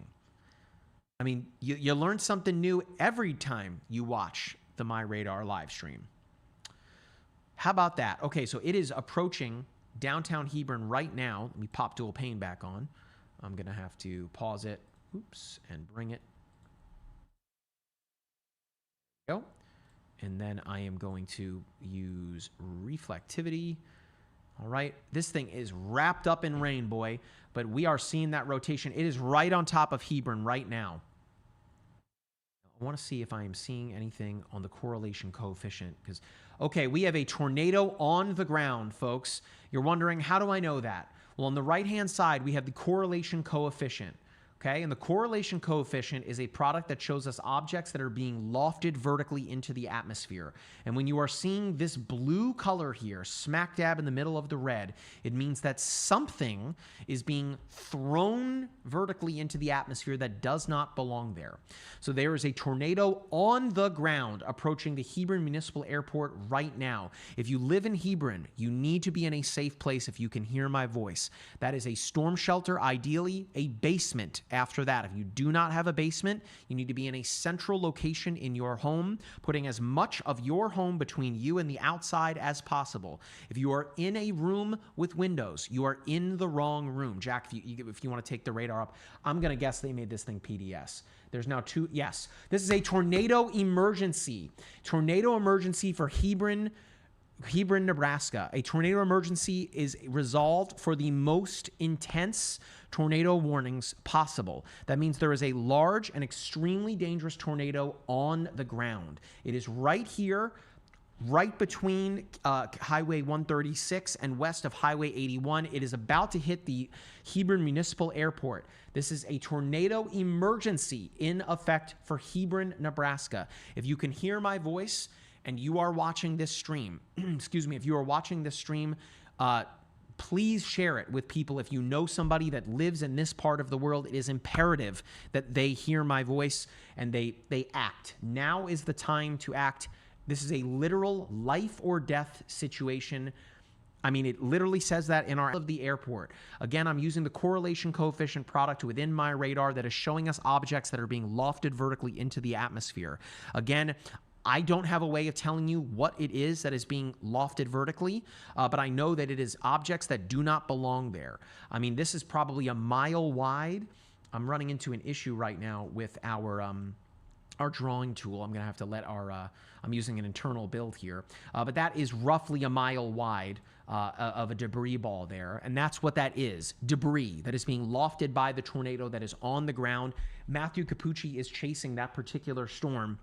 I mean, you learn something new every time you watch the MyRadar live stream. How about that? Okay, so it is approaching downtown Hebron right now. Let me pop dual pane back on. I'm going to have to pause it, oops, and bring it. There we go. And then I am going to use reflectivity. All right, this thing is wrapped up in rain, boy, but we are seeing that rotation. It is right on top of Hebron right now. I want to see if I am seeing anything on the correlation coefficient because, okay, we have a tornado on the ground, folks. You're wondering, how do I know that? Well, on the right-hand side, we have the correlation coefficient. Okay, and the correlation coefficient is a product that shows us objects that are being lofted vertically into the atmosphere. And when you are seeing this blue color here, smack dab in the middle of the red, it means that something is being thrown vertically into the atmosphere that does not belong there. So there is a tornado on the ground approaching the Hebron Municipal Airport right now. If you live in Hebron, you need to be in a safe place if you can hear my voice. That is a storm shelter, ideally a basement. After that, if you do not have a basement, you need to be in a central location in your home, putting as much of your home between you and the outside as possible. If you are in a room with windows, you are in the wrong room. Jack, if you want to take the radar up, I'm going to guess they made this thing PDS. There's now two. Yes, this is a tornado emergency. Tornado emergency for Hebron, Nebraska. A tornado emergency is resolved for the most intense tornado warnings possible. That means there is a large and extremely dangerous tornado on the ground. It is right here, right between Highway 136 and west of Highway 81. It is about to hit the Hebron Municipal Airport. This is a tornado emergency in effect for Hebron, Nebraska. If you can hear my voice, and you are watching this stream, excuse me, if you are watching this stream, please share it with people. If you know somebody that lives in this part of the world, it is imperative that they hear my voice and they act. Now is the time to act. This is a literal life or death situation. I mean, it literally says that in our of the airport. Again, I'm using the correlation coefficient product within MyRadar that is showing us objects that are being lofted vertically into the atmosphere. Again, I don't have a way of telling you what it is that is being lofted vertically, but I know that it is objects that do not belong there. I mean, this is probably a mile wide. I'm running into an issue right now with our drawing tool. I'm going to have to let I'm using an internal build here, but that is roughly a mile wide of a debris ball there, and that's what that is, debris that is being lofted by the tornado that is on the ground. Matthew Capucci is chasing that particular storm.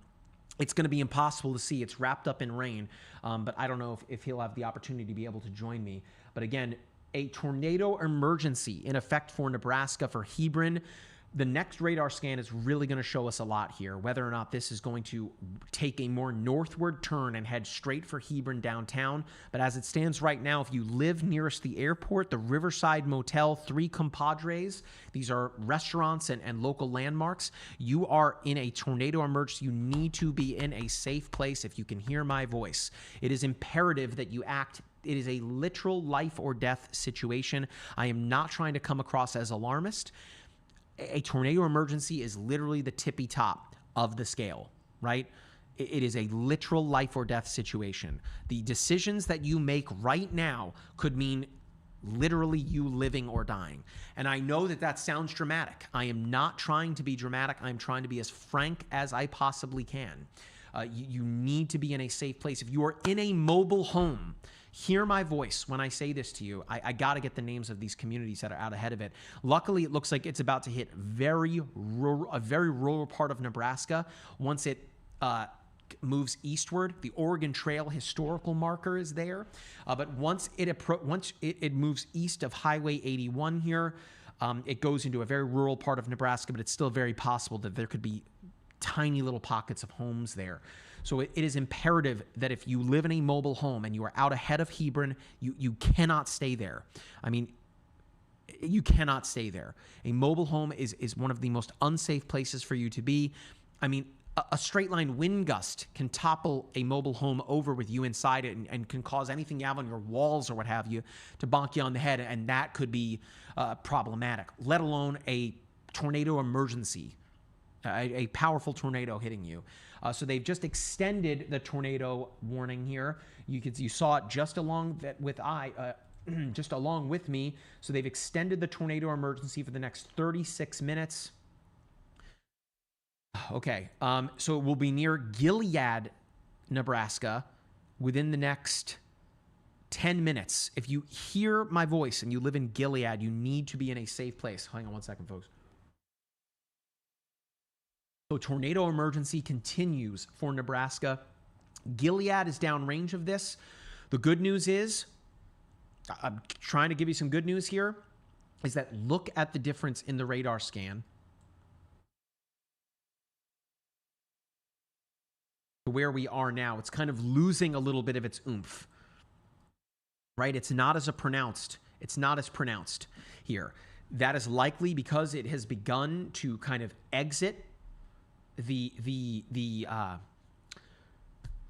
It's going to be impossible to see. It's wrapped up in rain, but I don't know if he'll have the opportunity to be able to join me. But again, a tornado emergency in effect for Nebraska, for Hebron. The next radar scan is really going to show us a lot here, whether or not this is going to take a more northward turn and head straight for Hebron downtown. But as it stands right now, if you live nearest the airport, the Riverside Motel, Three Compadres, these are restaurants and local landmarks, you are in a tornado emergency. You need to be in a safe place. If you can hear my voice, it is imperative that you act. It is a literal life or death situation. I am not trying to come across as alarmist. A tornado emergency is literally the tippy top of the scale, right? It is a literal life or death situation. The decisions that you make right now could mean literally you living or dying. And I know that that sounds dramatic. I am not trying to be dramatic. I'm trying to be as frank as I possibly can. You need to be in a safe place. If you are in a mobile home, hear my voice when I say this to you. I got to get the names of these communities that are out ahead of it. Luckily, it looks like it's about to hit a very rural part of Nebraska. Once it moves eastward, the Oregon Trail historical marker is there. But once it moves east of Highway 81 here, It goes into a very rural part of Nebraska, but it's still very possible that there could be tiny little pockets of homes there. So it is imperative that if you live in a mobile home and you are out ahead of Hebron, you cannot stay there. I mean, you cannot stay there. A mobile home is one of the most unsafe places for you to be. I mean, a straight line wind gust can topple a mobile home over with you inside it and can cause anything you have on your walls or what have you to bonk you on the head, and that could be problematic, let alone a tornado emergency, a powerful tornado hitting you. So they've just extended the tornado warning here. You saw it just along just along with me. So they've extended the tornado emergency for the next 36 minutes. Okay, so it will be near Gilead, Nebraska, within the next 10 minutes. If you hear my voice and you live in Gilead, you need to be in a safe place. Hang on one second, folks. So tornado emergency continues for Nebraska. Gilead is downrange of this. The good news is, I'm trying to give you some good news here, is that look at the difference in the radar scan to where we are now. It's kind of losing a little bit of its oomph, right? It's not as pronounced here. That is likely because it has begun to kind of exit the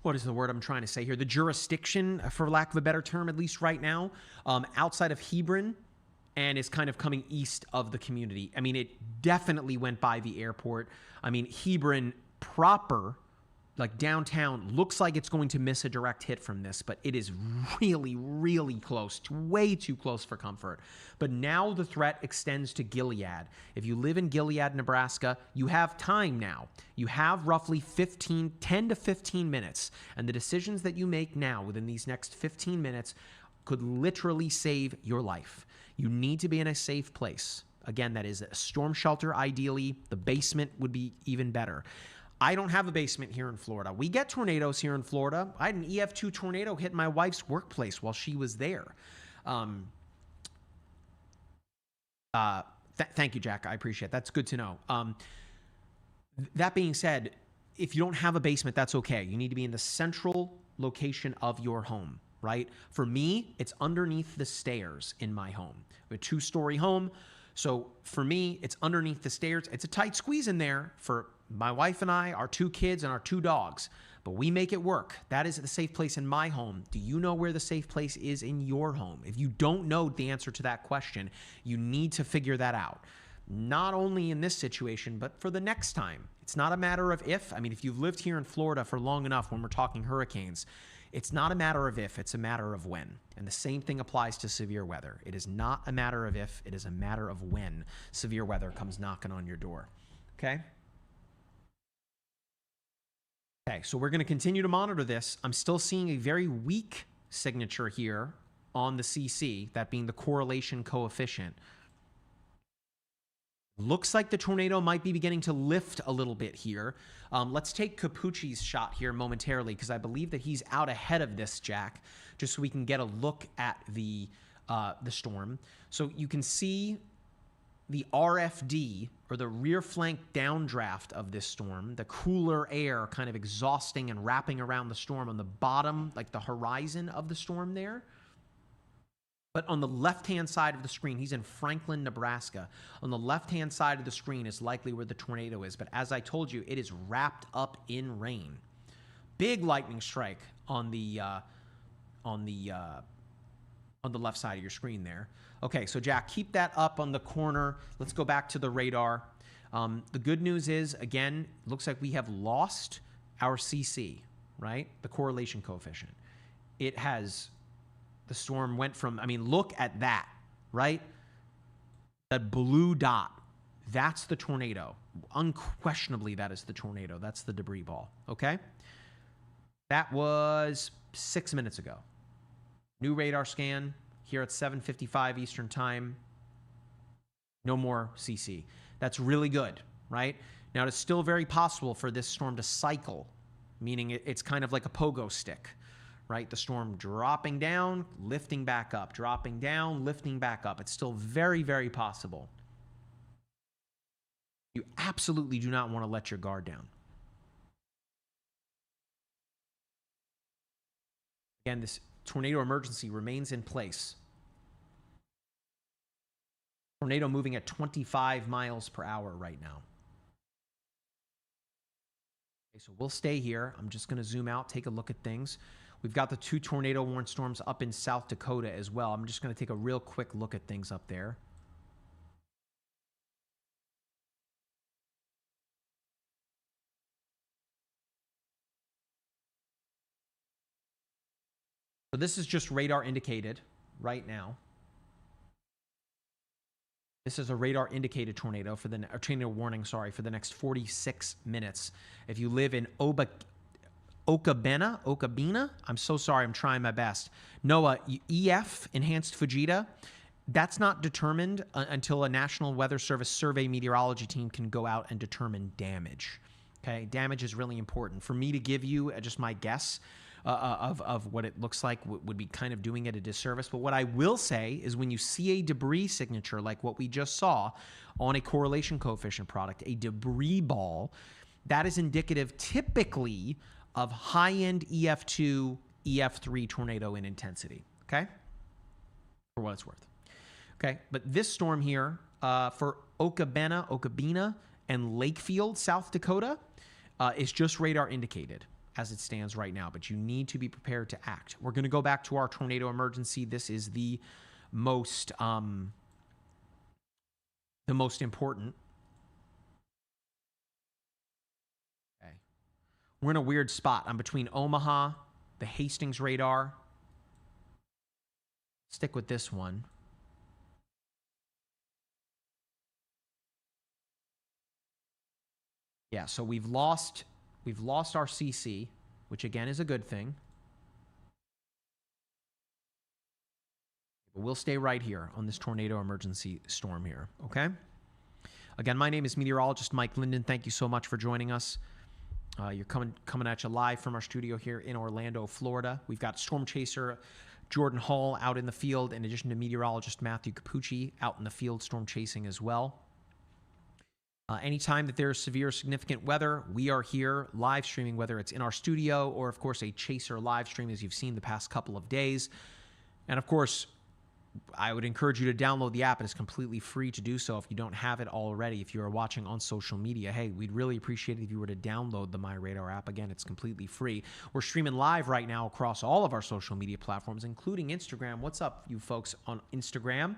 what is the word I'm trying to say here? The jurisdiction, for lack of a better term, at least right now, outside of Hebron, and is kind of coming east of the community. I mean, it definitely went by the airport. I mean, Hebron proper, like downtown, looks like it's going to miss a direct hit from this, but it is really, really close, way too close for comfort. But now the threat extends to Gilead. If you live in Gilead, Nebraska, you have time now. You have roughly 10 to 15 minutes, and the decisions that you make now within these next 15 minutes could literally save your life. You need to be in a safe place. Again, that is a storm shelter, ideally. The basement would be even better. I don't have a basement here in Florida. We get tornadoes here in Florida. I had an EF2 tornado hit my wife's workplace while she was there. Thank you, Jack. I appreciate it. That's good to know. That being said, if you don't have a basement, that's okay. You need to be in the central location of your home, right? For me, it's underneath the stairs in my home. We have a 2-story home. So for me, it's underneath the stairs. It's a tight squeeze in there for my wife and I, our 2 kids, and our 2 dogs. But we make it work. That is the safe place in my home. Do you know where the safe place is in your home? If you don't know the answer to that question, you need to figure that out. Not only in this situation, but for the next time. It's not a matter of if. I mean, if you've lived here in Florida for long enough when we're talking hurricanes, it's not a matter of if, it's a matter of when. And the same thing applies to severe weather. It is not a matter of if, it is a matter of when severe weather comes knocking on your door. Okay? Okay, so we're going to continue to monitor this. I'm still seeing a very weak signature here on the CC, that being the correlation coefficient. Looks like the tornado might be beginning to lift a little bit here. Let's take Capucci's shot here momentarily, because I believe that he's out ahead of this, Jack, just so we can get a look at the storm. So you can see the RFD, or the rear flank downdraft of this storm, the cooler air kind of exhausting and wrapping around the storm on the bottom, like the horizon of the storm there. But on the left-hand side of the screen, he's in Franklin, Nebraska. On the left-hand side of the screen is likely where the tornado is. But as I told you, it is wrapped up in rain. Big lightning strike on the left side of your screen there. Okay, so Jack, keep that up on the corner. Let's go back to the radar. The good news is, again, looks like we have lost our CC, right? The correlation coefficient. It has... The storm went from, I mean, look at that, right? That blue dot, that's the tornado. Unquestionably, that is the tornado. That's the debris ball, okay? That was 6 minutes ago. New radar scan here at 7:55 Eastern Time. No more CC. That's really good, right? Now, it's still very possible for this storm to cycle, meaning it's kind of like a pogo stick. Right? The storm dropping down, lifting back up, dropping down, lifting back up. It's still very, very possible. You absolutely do not want to let your guard down. Again, this tornado emergency remains in place. Tornado moving at 25 miles per hour right now. Okay, so we'll stay here. I'm just going to zoom out, take a look at things. We've got the 2 tornado warned storms up in South Dakota as well. I'm just going to take a real quick look at things up there. So this is just radar indicated right now. This is a radar indicated tornado for the tornado warning, sorry, for the next 46 minutes. If you live in Okabena, I'm so sorry, I'm trying my best. NOAA EF, Enhanced Fujita, that's not determined until a National Weather Service survey meteorology team can go out and determine damage. Okay, damage is really important. For me to give you just my guess of what it looks like would be kind of doing it a disservice. But what I will say is when you see a debris signature like what we just saw on a correlation coefficient product, a debris ball, that is indicative typically of high-end EF2, EF3 tornado in intensity, okay? For what it's worth. Okay, but this storm here for Okabena, and Lakefield, South Dakota, is just radar indicated as it stands right now, but you need to be prepared to act. We're going to go back to our tornado emergency. This is the most important. Okay. We're in a weird spot. I'm between Omaha, the Hastings radar. Stick with this one. Yeah, so we've lost our CC, which again is a good thing. But we'll stay right here on this tornado emergency storm here, okay? Again, my name is meteorologist Mike Linden. Thank you so much for joining us. You're coming at you live from our studio here in Orlando, Florida. We've got storm chaser Jordan Hall out in the field, in addition to meteorologist Matthew Capucci out in the field storm chasing as well. Anytime that there's severe significant weather, we are here live streaming, whether it's in our studio or, of course, a chaser live stream as you've seen the past couple of days. And, of course, I would encourage you to download the app. It is completely free to do so if you don't have it already. If you are watching on social media, hey, we'd really appreciate it if you were to download the MyRadar app. Again, it's completely free. We're streaming live right now across all of our social media platforms, including Instagram. What's up, you folks on Instagram?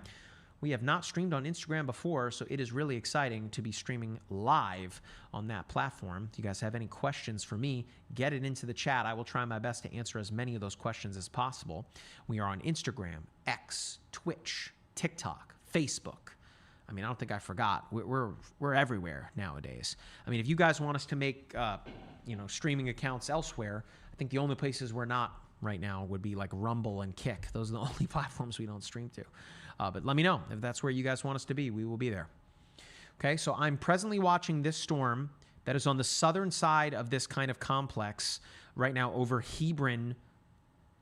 We have not streamed on Instagram before, so it is really exciting to be streaming live on that platform. If you guys have any questions for me, get it into the chat. I will try my best to answer as many of those questions as possible. We are on Instagram, X, Twitch, TikTok, Facebook. I mean, I don't think I forgot. We're everywhere nowadays. I mean, if you guys want us to make streaming accounts elsewhere, I think the only places we're not right now would be like Rumble and Kick. Those are the only platforms we don't stream to. But let me know if that's where you guys want us to be. We will be there. Okay, so I'm presently watching this storm that is on the southern side of this kind of complex right now over Hebron,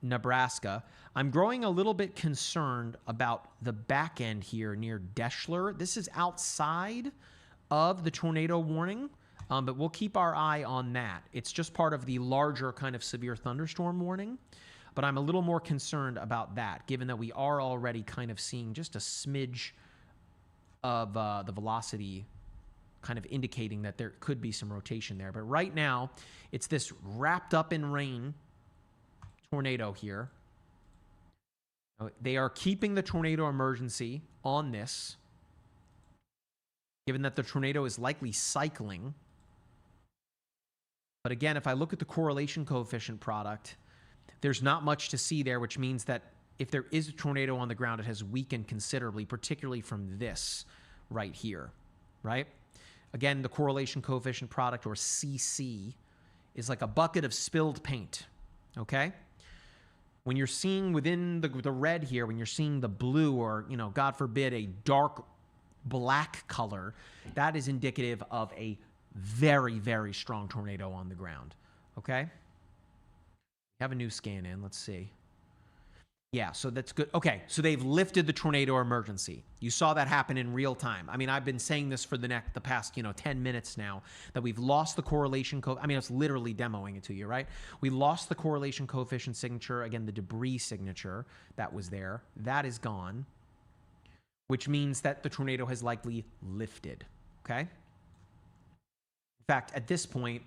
Nebraska. I'm growing a little bit concerned about the back end here near Deschler. This is outside of the tornado warning, but we'll keep our eye on that. It's just part of the larger kind of severe thunderstorm warning. But I'm a little more concerned about that, given that we are already kind of seeing just a smidge of the velocity kind of indicating that there could be some rotation there. But right now, it's this wrapped up in rain tornado here. They are keeping the tornado emergency on this, given that the tornado is likely cycling. But again, if I look at the correlation coefficient product, there's not much to see there, which means that if there is a tornado on the ground, it has weakened considerably, particularly from this right here, right? Again, the correlation coefficient product, or CC, is like a bucket of spilled paint, okay? When you're seeing within the red here, when you're seeing the blue or, God forbid, a dark black color, that is indicative of a very, very strong tornado on the ground, okay? Have a new scan in. Let's see. Yeah, so that's good. Okay, so they've lifted the tornado emergency. You saw that happen in real time. I mean, I've been saying this for the past, 10 minutes now, that we've lost the correlation I mean, it's literally demoing it to you, right? We lost the correlation coefficient signature. Again, the debris signature that was there, that is gone, which means that the tornado has likely lifted, okay? In fact, at this point,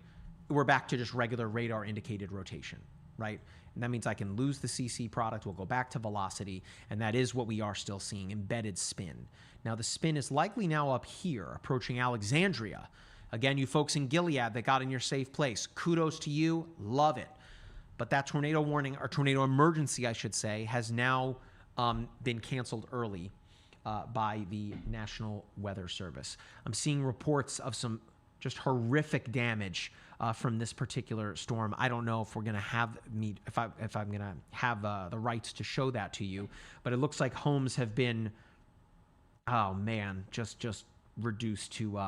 we're back to just regular radar indicated rotation, right? And that means I can lose the CC product. We'll go back to velocity. And that is what we are still seeing, embedded spin. Now, the spin is likely now up here, approaching Alexandria. Again, you folks in Gilead that got in your safe place, kudos to you. Love it. But that tornado warning, or tornado emergency, I should say, has now been canceled early by the National Weather Service. I'm seeing reports of some just horrific damage from this particular storm. I don't know if we're going to have if I'm going to have the rights to show that to you, but it looks like homes have been, oh man, just reduced to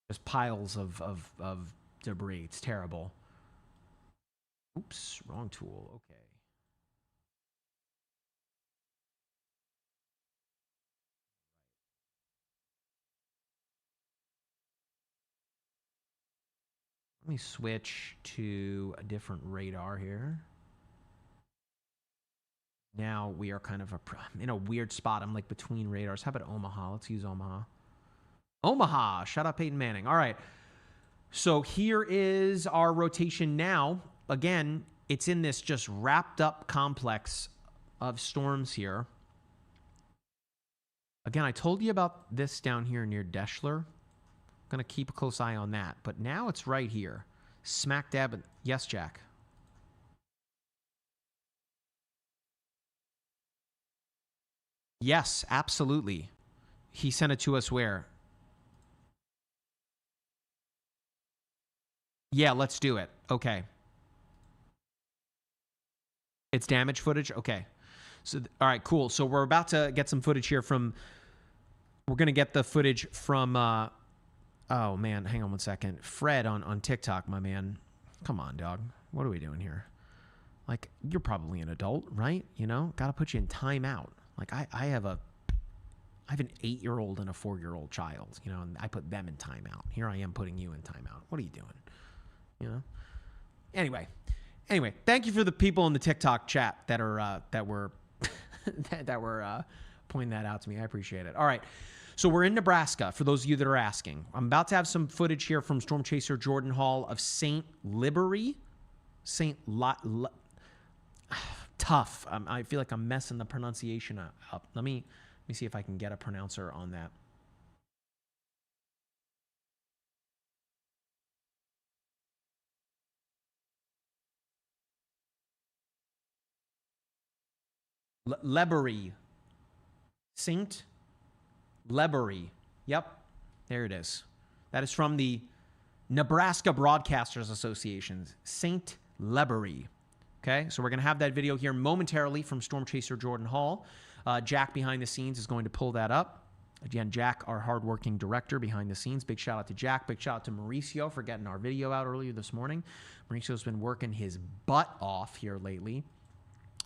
just piles of debris. It's terrible. Oops, wrong tool. Okay. Let me switch to a different radar here. Now we are kind of in a weird spot. I'm like between radars. How about Omaha? Let's use Omaha. Omaha. Shut up, Peyton Manning. All right. So here is our rotation now. Again, it's in this just wrapped up complex of storms here. Again, I told you about this down here near Deschler. Going to keep a close eye on that. But now it's right here. Smack dab. Yes, Jack. Yes, absolutely. He sent it to us where? Yeah, let's do it. Okay. It's damage footage? Okay. So, all right, cool. So we're about to get some footage here from... We're going to get the footage from... oh, man, hang on one second. Fred on TikTok, my man. Come on, dog. What are we doing here? Like, you're probably an adult, right? You know, got to put you in timeout. Like, I have an 8-year-old and a 4-year-old child, you know, and I put them in timeout. Here I am putting you in timeout. What are you doing? You know? Anyway, thank you for the people in the TikTok chat that are that were pointing that out to me. I appreciate it. All right. So we're in Nebraska, for those of you that are asking. I'm about to have some footage here from Storm Chaser Jordan Hall of St. Libery. Tough. I feel like I'm messing the pronunciation up. Let me see if I can get a pronouncer on that. Lebury. St. Lebury. Yep. There it is. That is from the Nebraska Broadcasters Association. St. Lebury. Okay, so we're going to have that video here momentarily from Storm Chaser Jordan Hall. Jack behind the scenes is going to pull that up. Again, Jack, our hardworking director behind the scenes. Big shout out to Jack. Big shout out to Mauricio for getting our video out earlier this morning. Mauricio's been working his butt off here lately.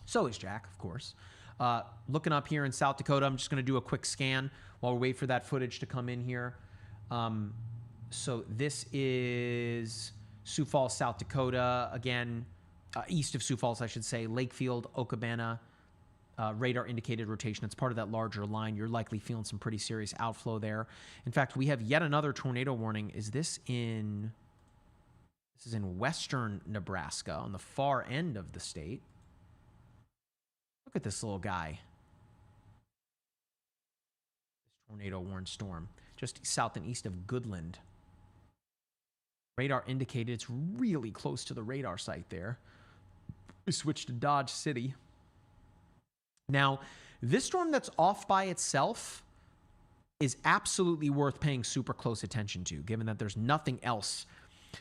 So is Jack, of course. Looking up here in South Dakota, I'm just going to do a quick scan while we wait for that footage to come in here. So this is Sioux Falls, South Dakota. Again, east of Sioux Falls, I should say. Lakefield, Okabana, radar indicated rotation. It's part of that larger line. You're likely feeling some pretty serious outflow there. In fact, we have yet another tornado warning. This is in western Nebraska on the far end of the state. Look at this little guy. This tornado warned storm just south and east of Goodland. Radar indicated it's really close to the radar site there. We switched to Dodge City. Now, this storm that's off by itself is absolutely worth paying super close attention to, given that there's nothing else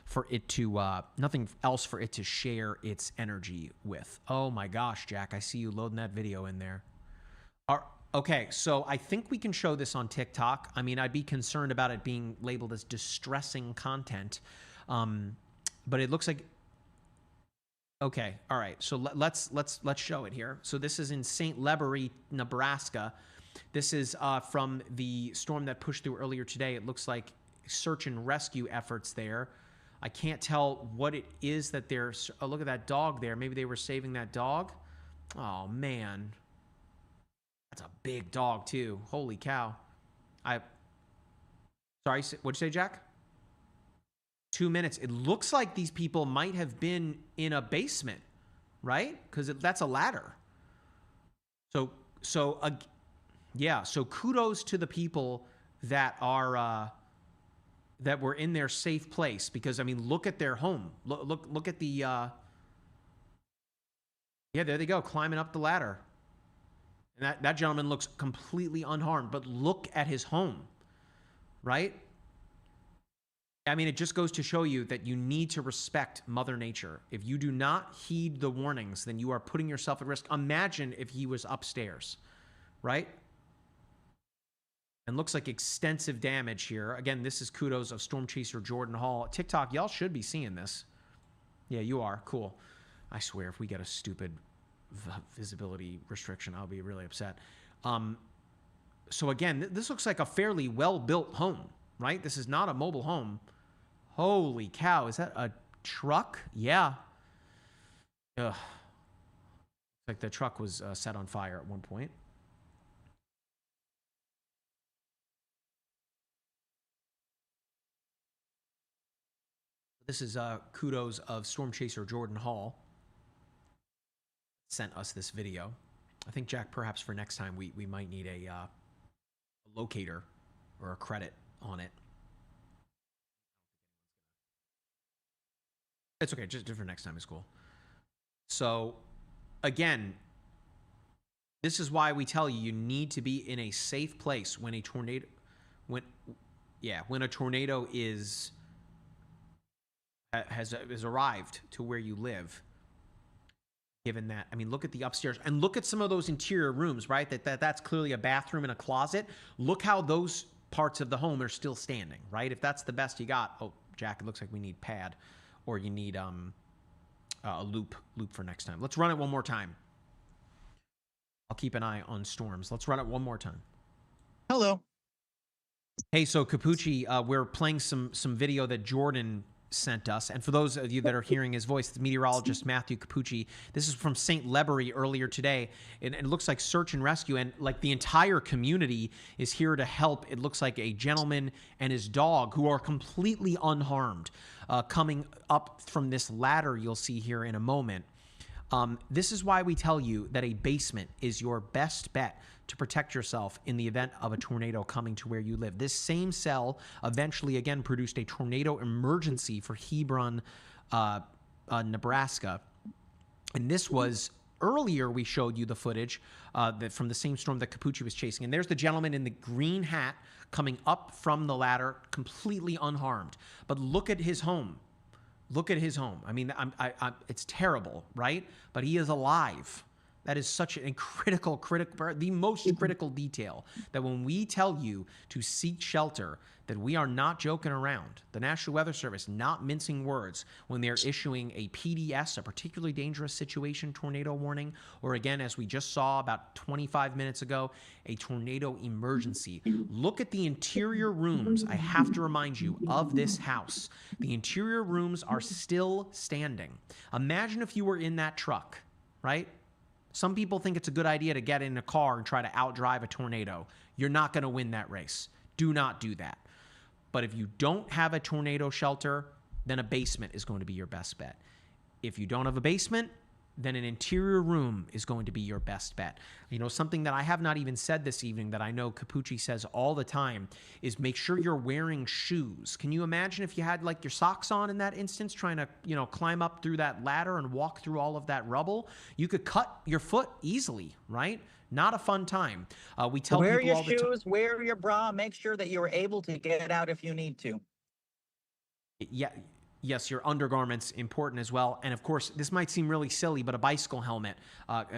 for it to share its energy with. Oh my gosh, Jack, I see you loading that video in there. Okay, so I think we can show this on TikTok. I mean, I'd be concerned about it being labeled as distressing content, but it looks like Okay, all right. So let's show it here. So this is in St. Lebury, Nebraska. This is from the storm that pushed through earlier today. It looks like search and rescue efforts there. I can't tell what it is that they're. Oh, look at that dog there. Maybe they were saving that dog. Oh man, that's a big dog too. Holy cow! Sorry, what'd you say, Jack? 2 minutes. It looks like these people might have been in a basement, right? Because that's a ladder. So yeah. So kudos to the people that are that were in their safe place. Because I mean, look at their home. Look at the. Yeah, there they go, climbing up the ladder. And that gentleman looks completely unharmed. But look at his home, right? I mean, it just goes to show you that you need to respect Mother Nature. If you do not heed the warnings, then you are putting yourself at risk. Imagine if he was upstairs, right? And looks like extensive damage here. Again, this is kudos of Storm Chaser Jordan Hall. TikTok, y'all should be seeing this. Yeah, you are. Cool. I swear, if we get a stupid visibility restriction, I'll be really upset. So again, this looks like a fairly well-built home, right? This is not a mobile home. Holy cow, is that a truck? Yeah. Ugh. Like the truck was set on fire at one point. This is kudos of Storm Chaser Jordan Hall. Sent us this video. I think, Jack, perhaps for next time we might need a locator or a credit on it. It's okay, just for next time is cool. So, again, this is why we tell you need to be in a safe place when a tornado, when a tornado has arrived to where you live. Given that, I mean, look at the upstairs and look at some of those interior rooms, right? That's clearly a bathroom and a closet. Look how those parts of the home are still standing, right? If that's the best you got, oh, Jack, it looks like we need pad. Or you need a loop for next time. Let's run it one more time. I'll keep an eye on storms. Let's run it one more time. Hello. Hey, so Capucci, we're playing some video that Jordan sent us. And for those of you that are hearing his voice, it's meteorologist Matthew Capucci. This is from St. Lebury earlier today. And it looks like search and rescue, and like the entire community is here to help. It looks like a gentleman and his dog who are completely unharmed coming up from this ladder you'll see here in a moment. This is why we tell you that a basement is your best bet to protect yourself in the event of a tornado coming to where you live. This same cell eventually, again, produced a tornado emergency for Hebron, Nebraska. And this was earlier, we showed you the footage from the same storm that Capucci was chasing. And there's the gentleman in the green hat coming up from the ladder, completely unharmed. But look at his home. Look at his home. I mean, it's terrible, right? But he is alive. That is such a critical, the most critical detail, that when we tell you to seek shelter, that we are not joking around. The National Weather Service not mincing words when they're issuing a PDS, a particularly dangerous situation tornado warning, or again, as we just saw about 25 minutes ago, a tornado emergency. Look at the interior rooms. I have to remind you of this house. The interior rooms are still standing. Imagine if you were in that truck, right? Some people think it's a good idea to get in a car and try to outdrive a tornado. You're not going to win that race. Do not do that. But if you don't have a tornado shelter, then a basement is going to be your best bet. If you don't have a basement, then an interior room is going to be your best bet. You know, something that I have not even said this evening that I know Capucci says all the time is make sure you're wearing shoes. Can you imagine if you had like your socks on in that instance, trying to, you know, climb up through that ladder and walk through all of that rubble? You could cut your foot easily, right? Not a fun time. We tell Wear people your all the time. shoes, wear your bra, make sure that you're able to get out if you need to. Yeah. Yes, your undergarments important as well. And of course, this might seem really silly, but a bicycle helmet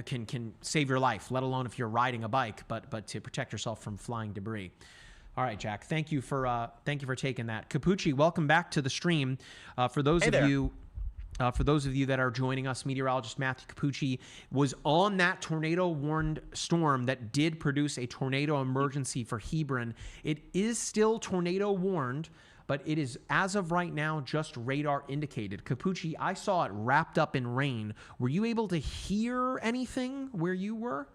can save your life, let alone if you're riding a bike, but to protect yourself from flying debris. All right, Jack, thank you for taking that. Capucci, welcome back to the stream. For those of you For those of you that are joining us, meteorologist Matthew Capucci was on that tornado-warned storm that did produce a tornado emergency for Hebron. It is still tornado-warned, but it is, as of right now, just radar indicated. Capucci, I saw it wrapped up in rain. Were you able to hear anything where you were?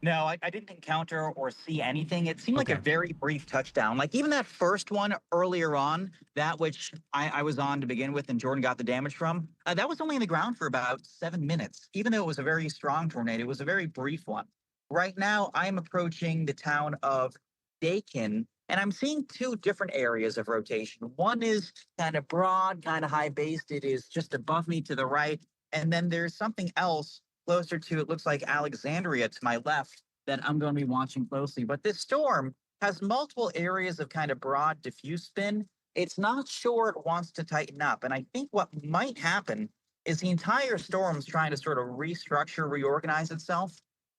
No, I didn't encounter or see anything. It seemed like a very brief touchdown. Like even that first one earlier on, that which I was on to begin with and Jordan got the damage from, that was only in the ground for about 7 minutes. Even though it was a very strong tornado, it was a very brief one. Right now, I'm approaching the town of Dakin, and I'm seeing two different areas of rotation. One is kind of broad, kind of high-based. It is just above me to the right. And then there's something else closer to, it looks like Alexandria to my left, that I'm going to be watching closely. But this storm has multiple areas of kind of broad diffuse spin. It's not sure it wants to tighten up. And I think what might happen is the entire storm's trying to sort of restructure, reorganize itself.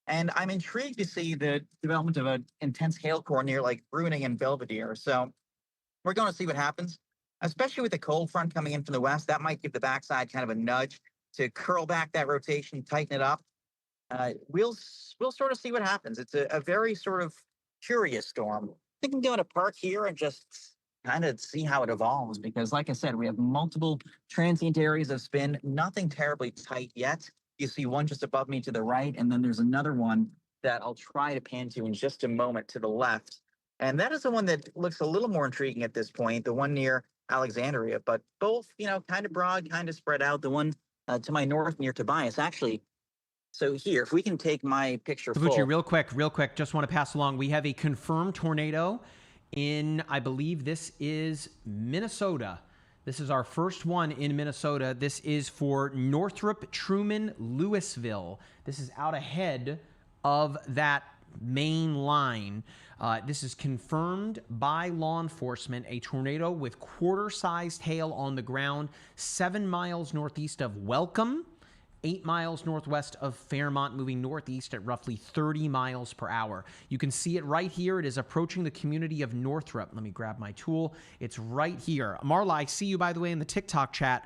And I'm intrigued to see the development of an intense hail core near like Bruning and Belvedere. So we're going to see what happens, especially with the cold front coming in from the west. That might give the backside kind of a nudge to curl back that rotation, tighten it up. We'll sort of see what happens. It's a very sort of curious storm. I think I'm going to park here and just kind of see how it evolves because, like I said, we have multiple transient areas of spin, nothing terribly tight yet. You see one just above me to the right, and then there's another one that I'll try to pan to in just a moment to the left. And that is the one that looks a little more intriguing at this point, the one near Alexandria, but both, kind of broad, kind of spread out. The one to my north near Tobias, actually. So here, if we can take my picture Capucci, full. real quick, just want to pass along. We have a confirmed tornado in, I believe this is Minnesota. This is our first one in Minnesota. This is for Northrop, Truman, Louisville. This is out ahead of that main line. This is confirmed by law enforcement. A tornado with quarter-sized hail on the ground, 7 miles northeast of Welcome, 8 miles northwest of Fairmont, moving northeast at roughly 30 miles per hour. You can see it right here. It is approaching the community of Northrop. Let me grab my tool. It's right here. Marla, I see you, by the way, in the TikTok chat.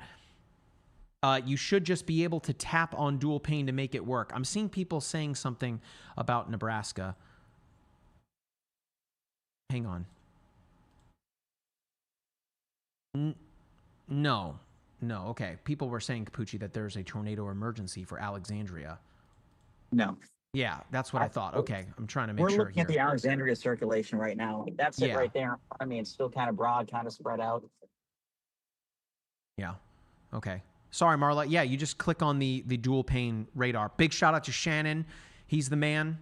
You should just be able to tap on dual pane to make it work. I'm seeing people saying something about Nebraska. Hang on. No. Okay. People were saying, Capucci, that there's a tornado emergency for Alexandria. No. Yeah, that's what I thought. Okay, I'm trying to make We're sure looking here. at the Alexandria circulation right now. That's it Yeah. right there. I mean, it's still kind of broad, kind of spread out. Yeah. Okay. Sorry, Marla. Yeah, you just click on the dual pane radar. Big shout out to Shannon. He's the man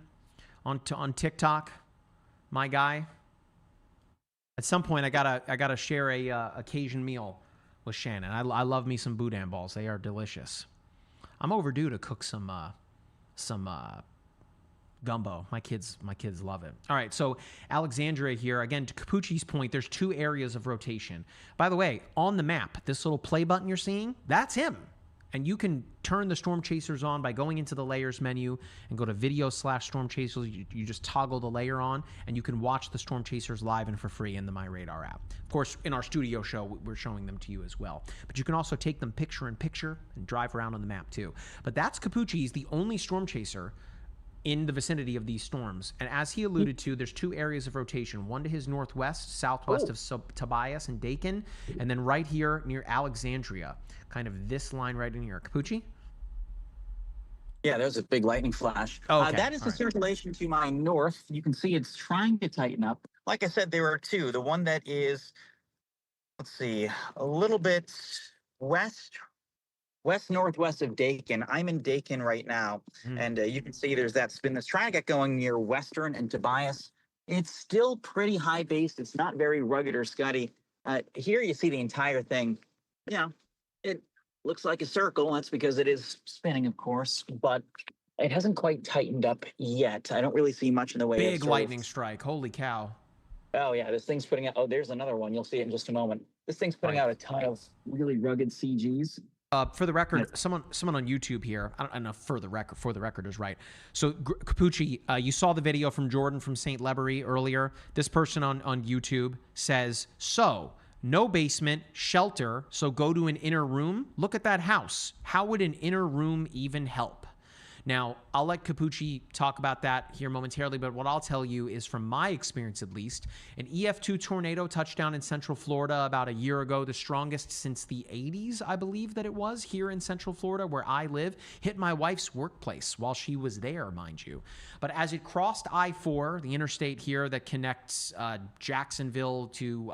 on TikTok. My guy. At some point, I gotta share a Cajun meal with Shannon. I love me some boudin balls. They are delicious. I'm overdue to cook some gumbo. My kids love it. All right, so Alexandria here. Again, to Capucci's point, there's two areas of rotation. By the way, on the map, this little play button you're seeing, that's him. And you can turn the storm chasers on by going into the layers menu and go to video/storm chasers. You just toggle the layer on and you can watch the storm chasers live and for free in the MyRadar app. Of course, in our studio show, we're showing them to you as well. But you can also take them picture in picture and drive around on the map too. But that's Capucci's the only storm chaser in the vicinity of these storms. And as he alluded to, there's two areas of rotation, one to his northwest, southwest of Tobias and Dakin, and then right here near Alexandria, kind of this line right in here. Capucci? Yeah, there's a big lightning flash. Oh, okay. That is the circulation to my north. You can see it's trying to tighten up. Like I said, there are two. The one that is, let's see, a little bit west-northwest of Dakin. I'm in Dakin right now, and you can see there's that spin that's trying to get going near Western and Tobias. It's still pretty high-based. It's not very rugged or scuddy. Here you see the entire thing. Yeah, it looks like a circle. That's because it is spinning, of course, but it hasn't quite tightened up yet. I don't really see much in the way of Big lightning strike. Holy cow. Oh, yeah, this thing's putting out... Oh, there's another one. You'll see it in just a moment. This thing's putting out a ton of really rugged CGs. For the record, someone on YouTube here, I don't know, for the record is right. So, Capucci, you saw the video from Jordan from St. Lebury earlier. This person on YouTube says, so, No basement, shelter, so go to an inner room. Look at that house. How would an inner room even help? Now, I'll let Capucci talk about that here momentarily, but what I'll tell you is from my experience at least, an EF2 tornado touched down in Central Florida about a year ago, the strongest since the 80s, I believe that it was, here in Central Florida where I live, hit my wife's workplace while she was there, mind you. But as it crossed I-4, the interstate here that connects Jacksonville to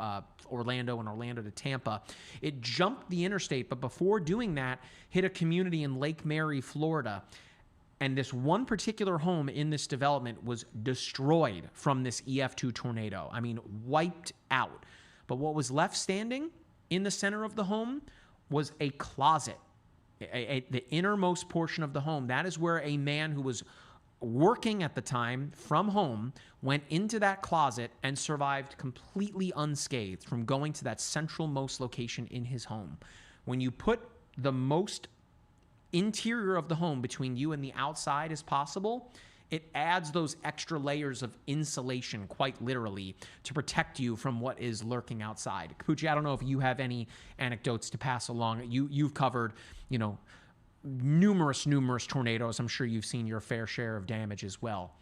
Orlando and Orlando to Tampa, it jumped the interstate, but before doing that, hit a community in Lake Mary, Florida. And this one particular home in this development was destroyed from this EF2 tornado. I mean, wiped out. But what was left standing in the center of the home was a closet, the innermost portion of the home. That is where a man who was working at the time from home went into that closet and survived completely unscathed from going to that central-most location in his home. When you put the most interior of the home between you and the outside as possible, it adds those extra layers of insulation, quite literally, to protect you from what is lurking outside. Capucci, I don't know if you have any anecdotes to pass along. You've covered, numerous tornadoes. I'm sure you've seen your fair share of damage as well.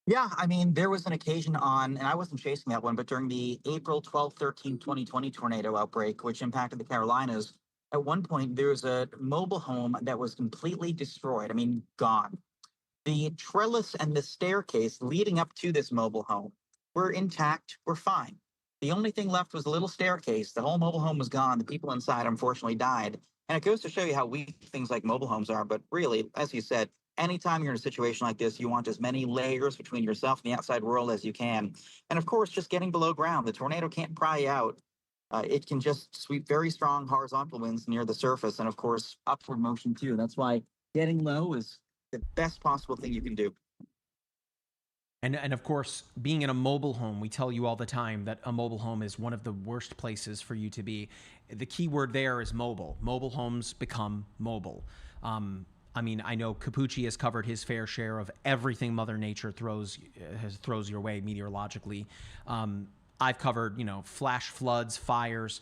Yeah, I mean, there was an occasion and I wasn't chasing that one, but during the April 12, 13, 2020 tornado outbreak, which impacted the Carolinas, at one point, there was a mobile home that was completely destroyed. I mean, gone. The trellis and the staircase leading up to this mobile home were intact, were fine. The only thing left was a little staircase. The whole mobile home was gone. The people inside, unfortunately, died. And it goes to show you how weak things like mobile homes are. But really, as you said, anytime you're in a situation like this, you want as many layers between yourself and the outside world as you can. And of course, just getting below ground. The tornado can't pry you out. It can just sweep very strong horizontal winds near the surface, and of course, upward motion too. That's why getting low is the best possible thing you can do. And of course, being in a mobile home, we tell you all the time that a mobile home is one of the worst places for you to be. The key word there is mobile. Mobile homes become mobile. I mean, I know Capucci has covered his fair share of everything Mother Nature throws your way meteorologically. I've covered, flash floods, fires.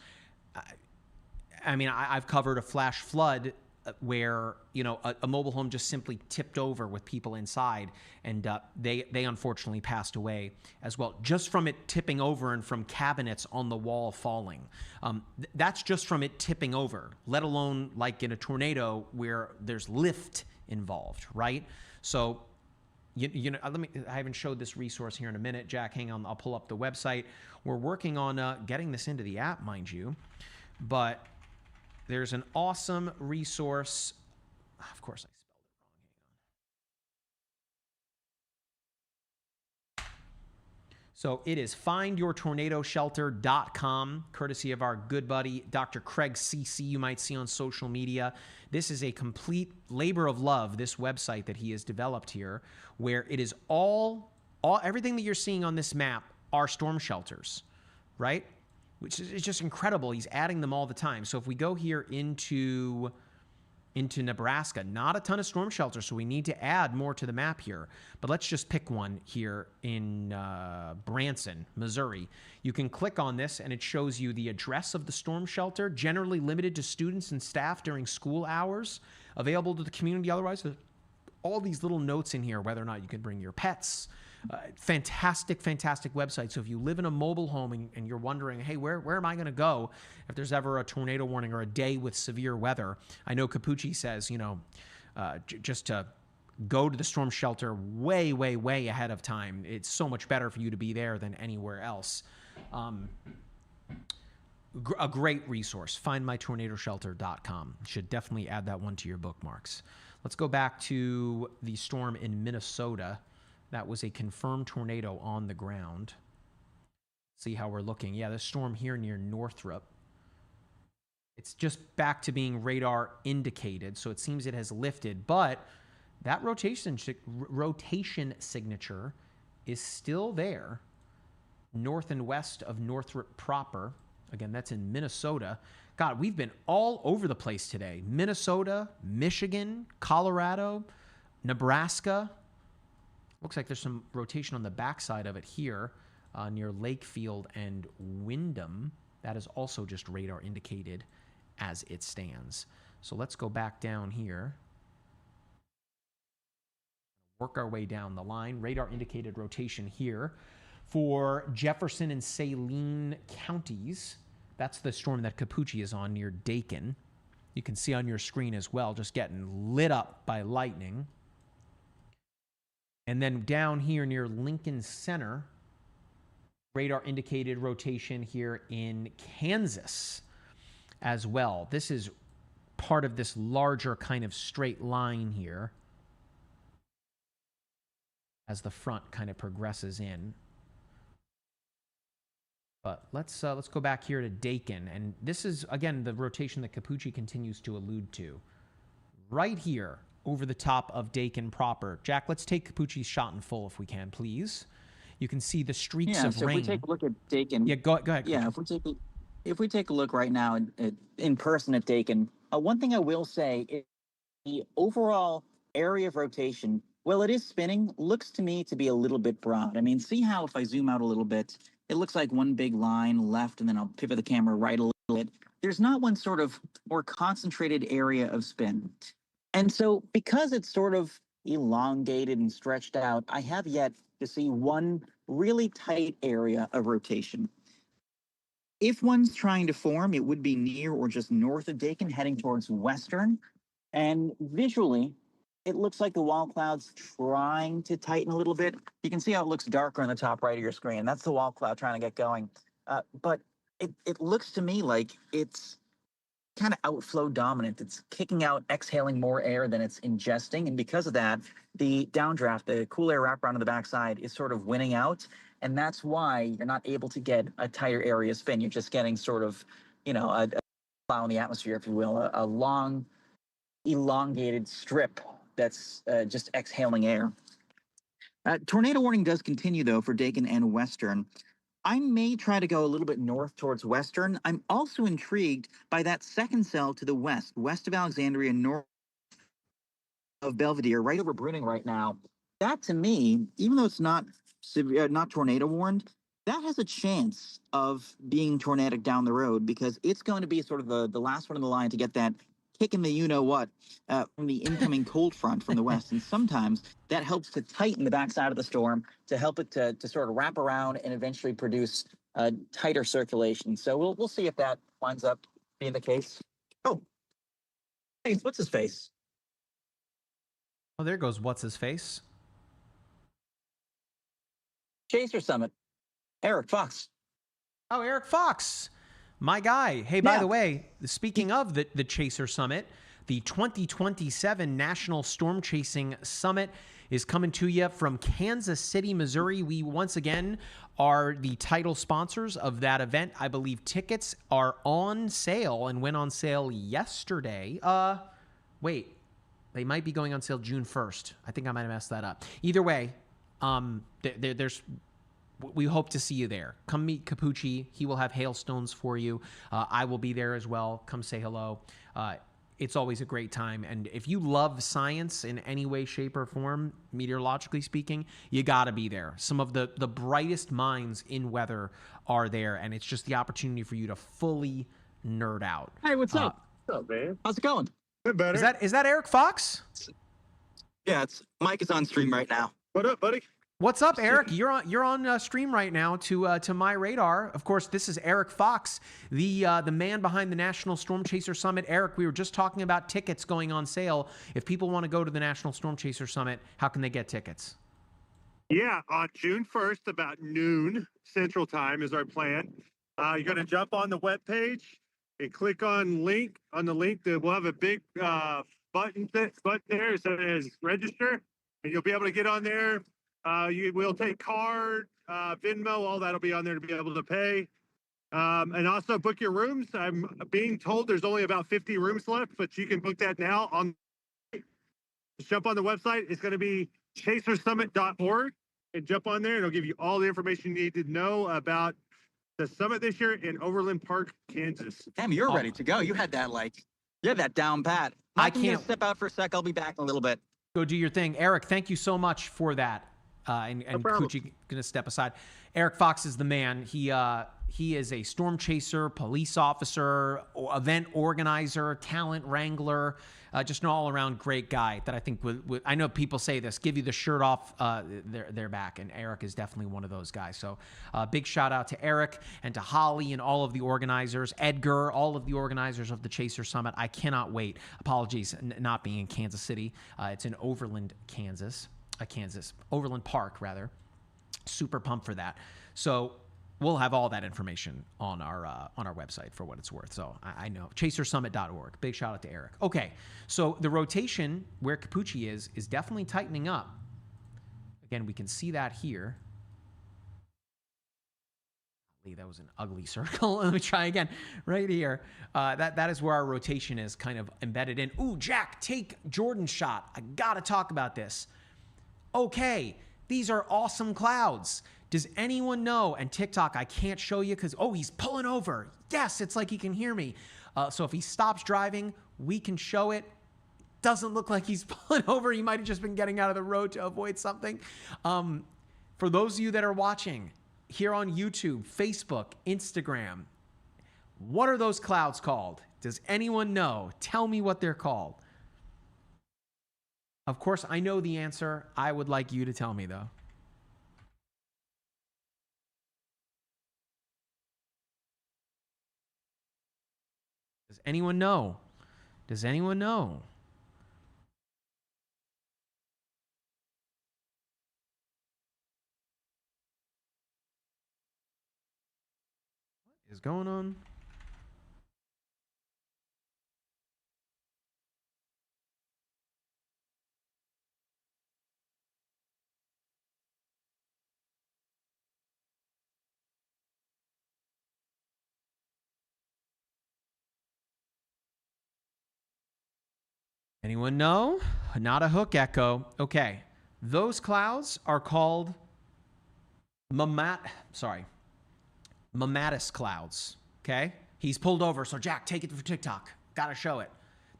I mean, I've covered a flash flood where, a mobile home just simply tipped over with people inside, and they unfortunately passed away as well, just from it tipping over and from cabinets on the wall falling. That's just from it tipping over, let alone like in a tornado where there's lift involved, right? So I haven't showed this resource here in a minute. Jack, hang on. I'll pull up the website. We're working on getting this into the app, mind you. But there's an awesome resource. Of course, I spelled it wrong. So it is findyourtornadoshelter.com, courtesy of our good buddy, Dr. Craig CC, you might see on social media. This is a complete labor of love, this website that he has developed here, where it is everything that you're seeing on this map are storm shelters, right? Which is just incredible. He's adding them all the time. So if we go here into Nebraska, not a ton of storm shelters, so we need to add more to the map here. But let's just pick one here in Branson, Missouri. You can click on this, and it shows you the address of the storm shelter, generally limited to students and staff during school hours, available to the community otherwise. All these little notes in here, whether or not you can bring your pets. Fantastic website. So if you live in a mobile home and you're wondering, hey, where am I going to go if there's ever a tornado warning or a day with severe weather? I know Capucci says, just to go to the storm shelter way ahead of time. It's so much better for you to be there than anywhere else. A great resource, findmytornadoshelter.com. You should definitely add that one to your bookmarks. Let's go back to the storm in Minnesota. That was a confirmed tornado on the ground. See how we're looking. Yeah, the storm here near Northrop. It's just back to being radar indicated, so it seems it has lifted, but that rotation signature is still there, north and west of Northrop proper. Again, that's in Minnesota. God, we've been all over the place today. Minnesota, Michigan, Colorado, Nebraska. Looks like there's some rotation on the backside of it here. near Lakefield and Wyndham. That is also just radar indicated as it stands. So let's go back down here. Work our way down the line. Radar indicated rotation here for Jefferson and Saline counties. That's the storm that Capucci is on near Dakin. You can see on your screen as well, just getting lit up by lightning. And then down here near Lincoln Center, radar indicated rotation here in Kansas as well. This is part of this larger kind of straight line here as the front kind of progresses in. But let's go back here to Dakin, and this is again the rotation that Capucci continues to allude to. Right here over the top of Dakin proper. Jack, let's take Capucci's shot in full if we can, please. You can see the streaks of rain. If we take a look at Dakin. Yeah, go ahead. Yeah, if we take a look right now in person at Dakin, one thing I will say is the overall area of rotation, well, it is spinning, looks to me to be a little bit broad. I mean, see how if I zoom out a little bit, it looks like one big line left, and then I'll pivot the camera right a little bit. There's not one sort of more concentrated area of spin. And so because it's sort of elongated and stretched out, I have yet to see one really tight area of rotation. If one's trying to form, it would be near or just north of Dakin, heading towards western. And visually, it looks like the wall cloud's trying to tighten a little bit. You can see how it looks darker on the top right of your screen. That's the wall cloud trying to get going. But it looks to me like it's kind of outflow dominant. It's kicking out, exhaling more air than it's ingesting. And because of that, the downdraft, the cool air wraparound on the backside is sort of winning out. And that's why you're not able to get a tighter area spin. You're just getting sort of, a cloud in the atmosphere, if you will, a long, elongated strip that's just exhaling air. Tornado warning does continue, though, for Dakin and Western. I may try to go a little bit north towards Western. I'm also intrigued by that second cell to the west of Alexandria, north of Belvedere, right over Bruning right now. That, to me, even though it's not tornado warned, that has a chance of being tornadic down the road, because it's going to be sort of the last one in the line to get that kick in the you-know-what from the incoming cold front from the west. And sometimes that helps to tighten the backside of the storm to help it to sort of wrap around and eventually produce a tighter circulation. So we'll see if that winds up being the case. Oh, hey, what's his face? Oh, there goes what's his face. Chaser Summit. Eric Fox. Oh, Eric Fox. My guy. Hey, by the way, speaking of the Chaser Summit, the 2027 National Storm Chasing Summit is coming to you from Kansas City, Missouri. We once again are the title sponsors of that event. I believe tickets are on sale and went on sale yesterday. Wait, they might be going on sale June 1st. I think I might have messed that up. Either way, we hope to see you there. Come meet Capucci. He will have hailstones for you. I will be there as well. Come say hello. It's always a great time. And if you love science in any way, shape, or form, meteorologically speaking, you got to be there. Some of the brightest minds in weather are there, and it's just the opportunity for you to fully nerd out. Hey, what's up? What's up, man? How's it going? Good, better. Is that Eric Fox? Yeah, Mike is on stream right now. What up, buddy? What's up, Eric? You're on stream right now to MyRadar. Of course, this is Eric Fox, the man behind the National Storm Chaser Summit. Eric, we were just talking about tickets going on sale. If people want to go to the National Storm Chaser Summit, how can they get tickets? Yeah, on June 1st, about noon Central Time is our plan. You're going to jump on the webpage and click on link. On the link, we'll have a big button there that says register, and you'll be able to get on there. You will take card, Venmo, all that'll be on there to be able to pay. And also book your rooms. I'm being told there's only about 50 rooms left, but you can book that now. Just jump on the website. It's going to be chasersummit.org, and jump on there. It'll give you all the information you need to know about the summit this year in Overland Park, Kansas. Damn, you're ready to go. You had that down pat. I can't step out for a sec. I'll be back in a little bit. Go do your thing. Eric, thank you so much for that. and Coochie gonna step aside. Eric Fox is the man. He is a storm chaser, police officer, event organizer, talent wrangler, just an all-around great guy that I think would I know people say this, give you the shirt off their back, and Eric is definitely one of those guys. So big shout out to Eric and to Holly and all of the organizers, Edgar, all of the organizers of the Chaser Summit. I cannot wait. Apologies not being in Kansas City. It's in Overland, Kansas. Overland Park, rather. Super pumped for that. So we'll have all that information on our website for what it's worth. So I know. ChaserSummit.org. Big shout out to Eric. Okay, so the rotation where Capucci is definitely tightening up. Again, we can see that here. That was an ugly circle. Let me try again. Right here. That is where our rotation is kind of embedded in. Ooh, Jack, take Jordan's shot. I got to talk about this. Okay, these are awesome clouds. Does anyone know? And TikTok, I can't show you because, oh, he's pulling over. Yes, it's like he can hear me. So if he stops driving, we can show it. Doesn't look like he's pulling over. He might have just been getting out of the road to avoid something. For those of you that are watching here on YouTube, Facebook, Instagram, what are those clouds called? Does anyone know? Tell me what they're called. Of course, I know the answer. I would like you to tell me, though. Does anyone know? Does anyone know? What is going on? Anyone know? Not a hook echo. Okay. Those clouds are called mammatus clouds. Okay? He's pulled over, so Jack, take it for TikTok. Gotta show it.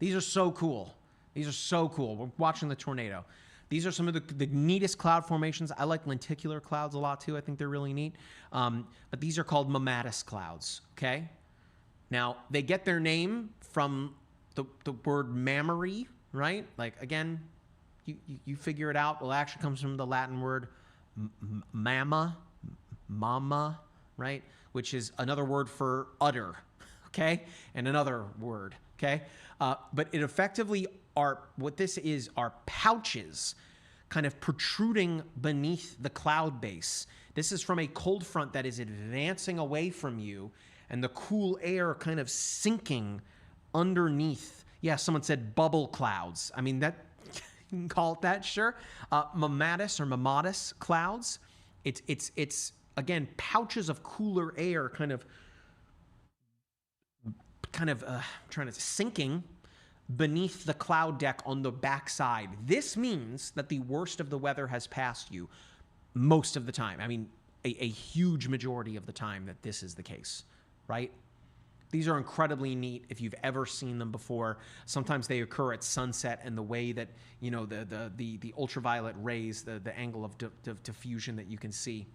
These are so cool. These are so cool. We're watching the tornado. These are some of the neatest cloud formations. I like lenticular clouds a lot too. I think they're really neat. But these are called mammatus clouds. Okay? Now, they get their name from the word mammary, right? Like, again, you figure it out. Well, it actually comes from the Latin word mama, right? Which is another word for udder, okay? And another word, okay? But it effectively what this is are pouches kind of protruding beneath the cloud base. This is from a cold front that is advancing away from you and the cool air kind of sinking underneath. Yeah, someone said bubble clouds. I mean, that you can call it that, sure. Mammatus clouds. It's again pouches of cooler air, kind of trying to sinking beneath the cloud deck on the backside. This means that the worst of the weather has passed you most of the time. I mean, a huge majority of the time that this is the case, right? These are incredibly neat if you've ever seen them before. Sometimes they occur at sunset, and the way that, you know, the ultraviolet rays, the angle of diffusion that you can see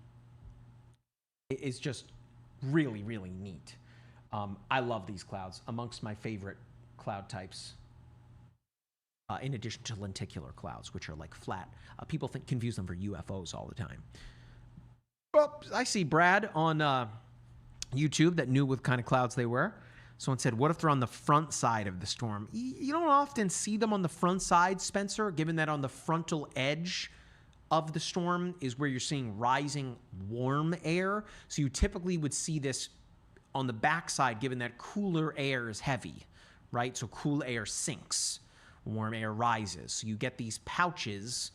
is just really, really neat. I love these clouds, amongst my favorite cloud types. In addition to lenticular clouds, which are like flat. People confuse them for UFOs all the time. Well, I see Brad on YouTube that knew what kind of clouds they were. Someone said, what if they're on the front side of the storm? You don't often see them on the front side, Spencer, given that on the frontal edge of the storm is where you're seeing rising warm air. So you typically would see this on the backside, given that cooler air is heavy, right? So cool air sinks, warm air rises. So you get these pouches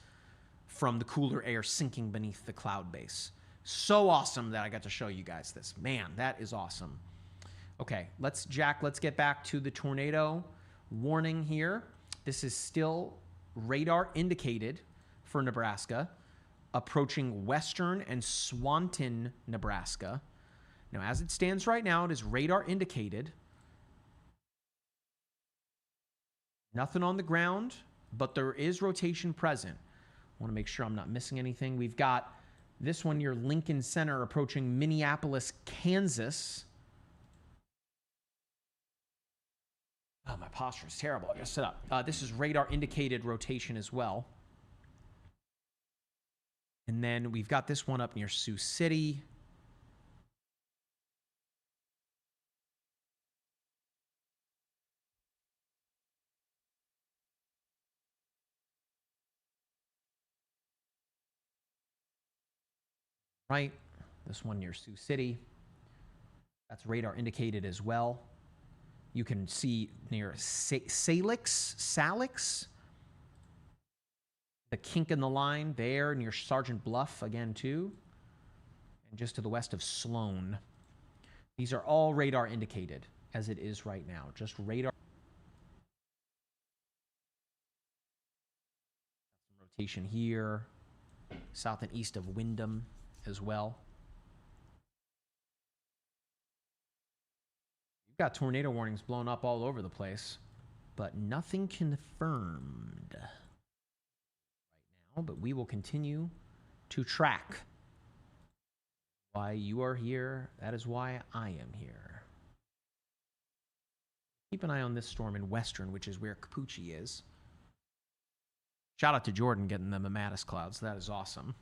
from the cooler air sinking beneath the cloud base. So awesome that I got to show you guys this. Man, that is awesome. Okay, let's get back to the tornado warning here. This is still radar indicated for Nebraska, approaching western and Swanton, Nebraska. Now, as it stands right now, it is radar indicated. Nothing on the ground, but there is rotation present. want to make sure I'm not missing anything. We've got this one near Lincoln Center approaching Minneapolis, Kansas. Oh, my posture is terrible. I gotta sit up. This is radar indicated rotation as well. And then we've got this one up near Sioux City. Right, this one near Sioux City. That's radar indicated as well. You can see near Salix, the kink in the line there near Sergeant Bluff again too, and just to the west of Sloan. These are all radar indicated as it is right now, just radar. Some rotation here, south and east of Windham as well. You've got tornado warnings blown up all over the place, but nothing confirmed right now. But we will continue to track. Why you are here, that is why I am here. Keep an eye on this storm in Western, which is where Capucci is. Shout out to Jordan getting them the Mattis clouds. That is awesome.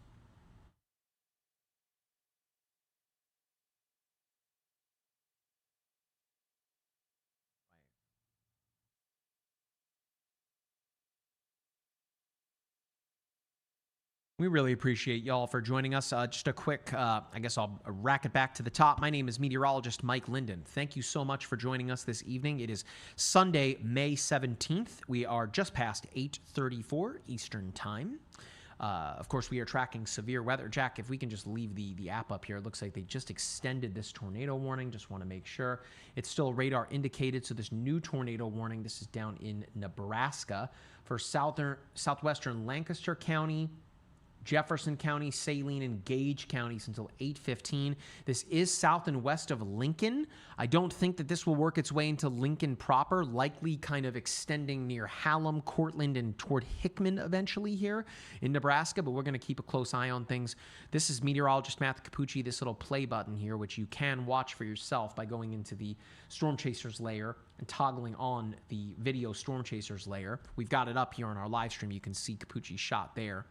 We really appreciate y'all for joining us. Just a quick, I guess I'll rack it back to the top. My name is meteorologist Mike Linden. Thank you so much for joining us this evening. It is Sunday, May 17th. We are just past 8:34 Eastern Time. Of course, we are tracking severe weather. Jack, if we can just leave the app up here. It looks like they just extended this tornado warning. Just want to make sure. It's still radar indicated, so this new tornado warning, this is down in Nebraska for southwestern Lancaster County, Jefferson County, Saline, and Gage counties until 8:15. This is south and west of Lincoln. I don't think that this will work its way into Lincoln proper, likely kind of extending near Hallam, Cortland, and toward Hickman eventually here in Nebraska, but we're going to keep a close eye on things. This is meteorologist Matthew Capucci, this little play button here, which you can watch for yourself by going into the Storm Chasers layer and toggling on the video Storm Chasers layer. We've got it up here on our live stream. You can see Capucci's shot there.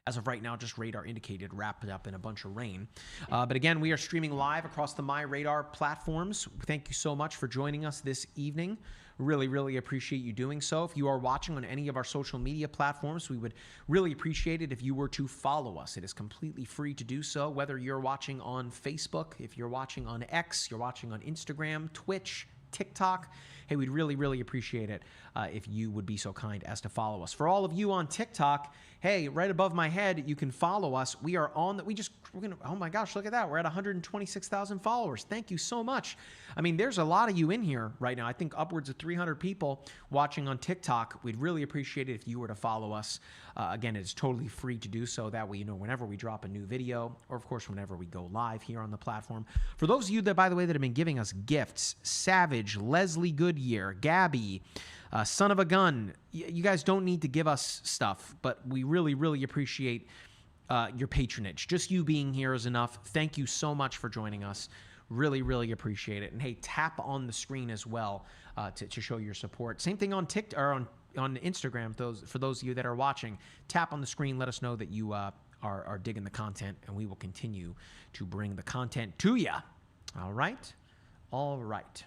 As of right now, just radar indicated, wrapped up in a bunch of rain. But again, we are streaming live across the MyRadar platforms. Thank you so much for joining us this evening. Really, really appreciate you doing so. If you are watching on any of our social media platforms, we would really appreciate it if you were to follow us. It is completely free to do so, whether you're watching on Facebook, if you're watching on X, you're watching on Instagram, Twitch, TikTok. Hey, we'd really, really appreciate it if you would be so kind as to follow us. For all of you on TikTok, hey, right above my head, you can follow us. We are on that. We're gonna. Oh my gosh, look at that. We're at 126,000 followers. Thank you so much. I mean, there's a lot of you in here right now. I think upwards of 300 people watching on TikTok. We'd really appreciate it if you were to follow us. Again, it is totally free to do so. That way, you know whenever we drop a new video, or of course, whenever we go live here on the platform. For those of you that, by the way, that have been giving us gifts, Savage, Leslie Goodyear, Gabby, Son of a Gun, you guys don't need to give us stuff, but we really, really appreciate your patronage. Just you being here is enough. Thank you so much for joining us. Really, really appreciate it. And hey, tap on the screen as well to show your support. Same thing on TikTok or on Instagram. For those of you that are watching, tap on the screen. Let us know that you are digging the content, and we will continue to bring the content to you. All right, all right.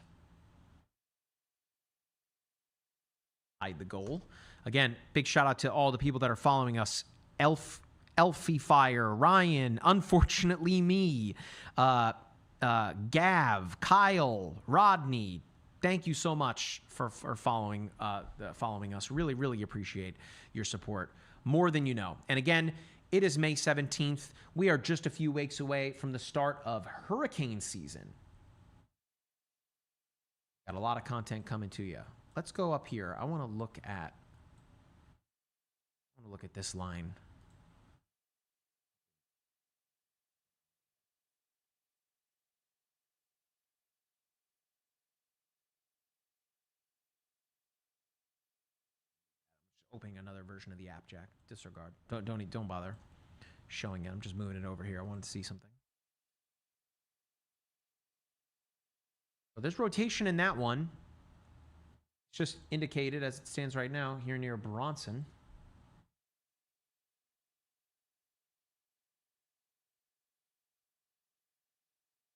The goal. Again, big shout out to all the people that are following us. Elfie Fire, Ryan, unfortunately me, Gav, Kyle, Rodney. Thank you so much for following us. Really, really appreciate your support more than you know. And again, it is May 17th. We are just a few weeks away from the start of hurricane season. Got a lot of content coming to you. Let's go up here. I want to look at this line. opening another version of the app, Jack. Disregard. Don't bother showing it. I'm just moving it over here. I wanted to see something. So there's rotation in that one. It's just indicated as it stands right now here near Bronson.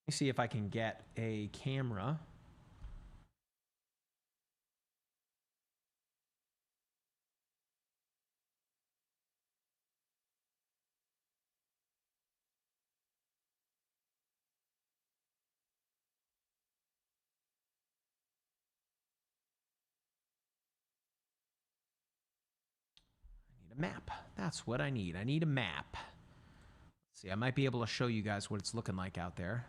Let me see if I can get a camera. A map. That's what I need. I need a map. Let's see, I might be able to show you guys what it's looking like out there.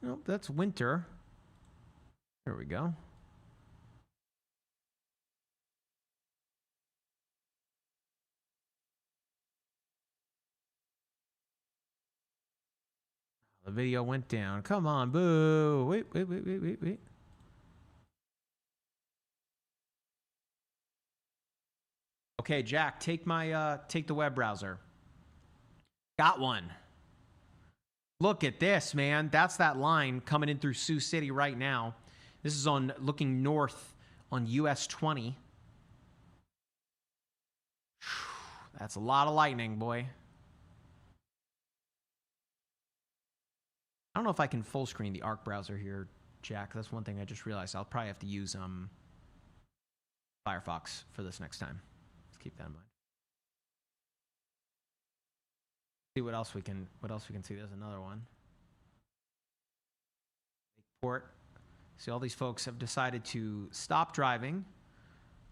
Nope, that's winter. There we go. The video went down. Come on, boo. Wait. Okay, Jack, take the web browser. Got one. Look at this, man. That's that line coming in through Sioux City right now. This is on looking north on US 20. That's a lot of lightning, boy. I don't know if I can full screen the Arc browser here, Jack. That's one thing I just realized. I'll probably have to use Firefox for this next time. Let's keep that in mind. See what else we can see. There's another one. Port. See, all these folks have decided to stop driving.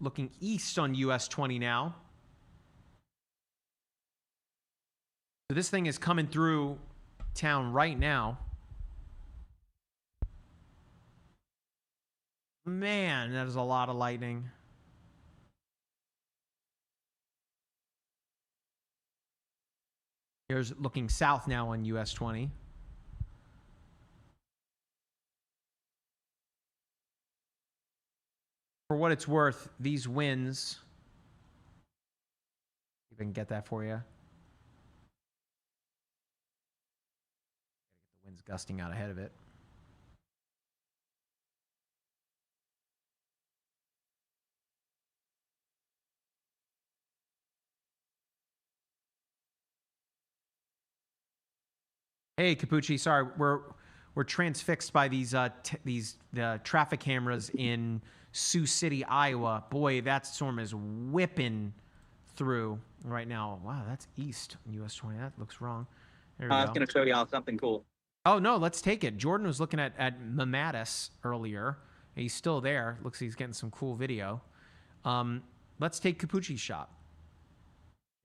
Looking east on US 20 now. So this thing is coming through town right now. Man, that is a lot of lightning. Here's looking south now on US 20. For what it's worth, these winds, if I can get that for you. Get the winds gusting out ahead of it. Hey, Capucci, sorry, we're transfixed by these traffic cameras in Sioux City, Iowa. Boy, that storm is whipping through right now. Wow, that's east on US 20. That looks wrong. There we go. I was going to show y'all something cool. Oh, no, let's take it. Jordan was looking at Mamatis earlier. He's still there. Looks like he's getting some cool video. Let's take Capucci's shot.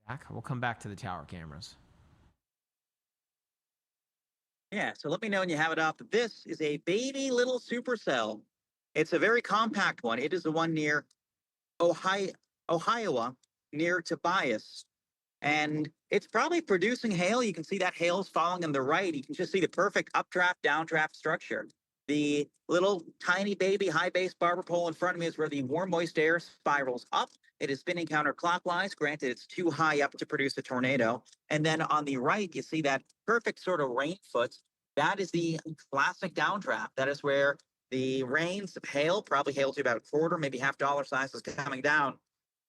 Jack, we'll come back to the tower cameras. Yeah, so let me know when you have it up. This is a baby little supercell. It's a very compact one. It is the one near Ohio, near Tobias. And it's probably producing hail. You can see that hail is falling on the right. You can just see the perfect updraft, downdraft structure. The little tiny baby high base barber pole in front of me is where the warm, moist air spirals up. It is spinning counterclockwise. Granted, it's too high up to produce a tornado. And then on the right, you see that perfect sort of rain foot. That is the classic downdraft. That is where the rains of hail, probably hail to about a quarter, maybe $half size, is coming down.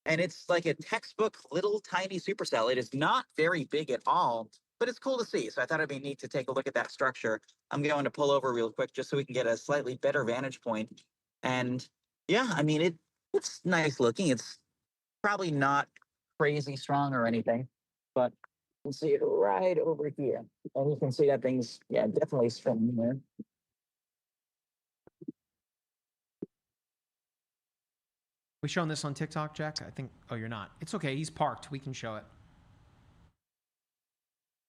And it's like a textbook little tiny supercell. It is not very big at all, but it's cool to see. So I thought it'd be neat to take a look at that structure. I'm going to pull over real quick just so we can get a slightly better vantage point. And yeah, I mean, it's nice looking. It's probably not crazy strong or anything, but you can see it right over here. And you can see that thing's, yeah, definitely strong there. We showing this on TikTok, Jack? I think, oh, you're not. It's okay. He's parked. We can show it.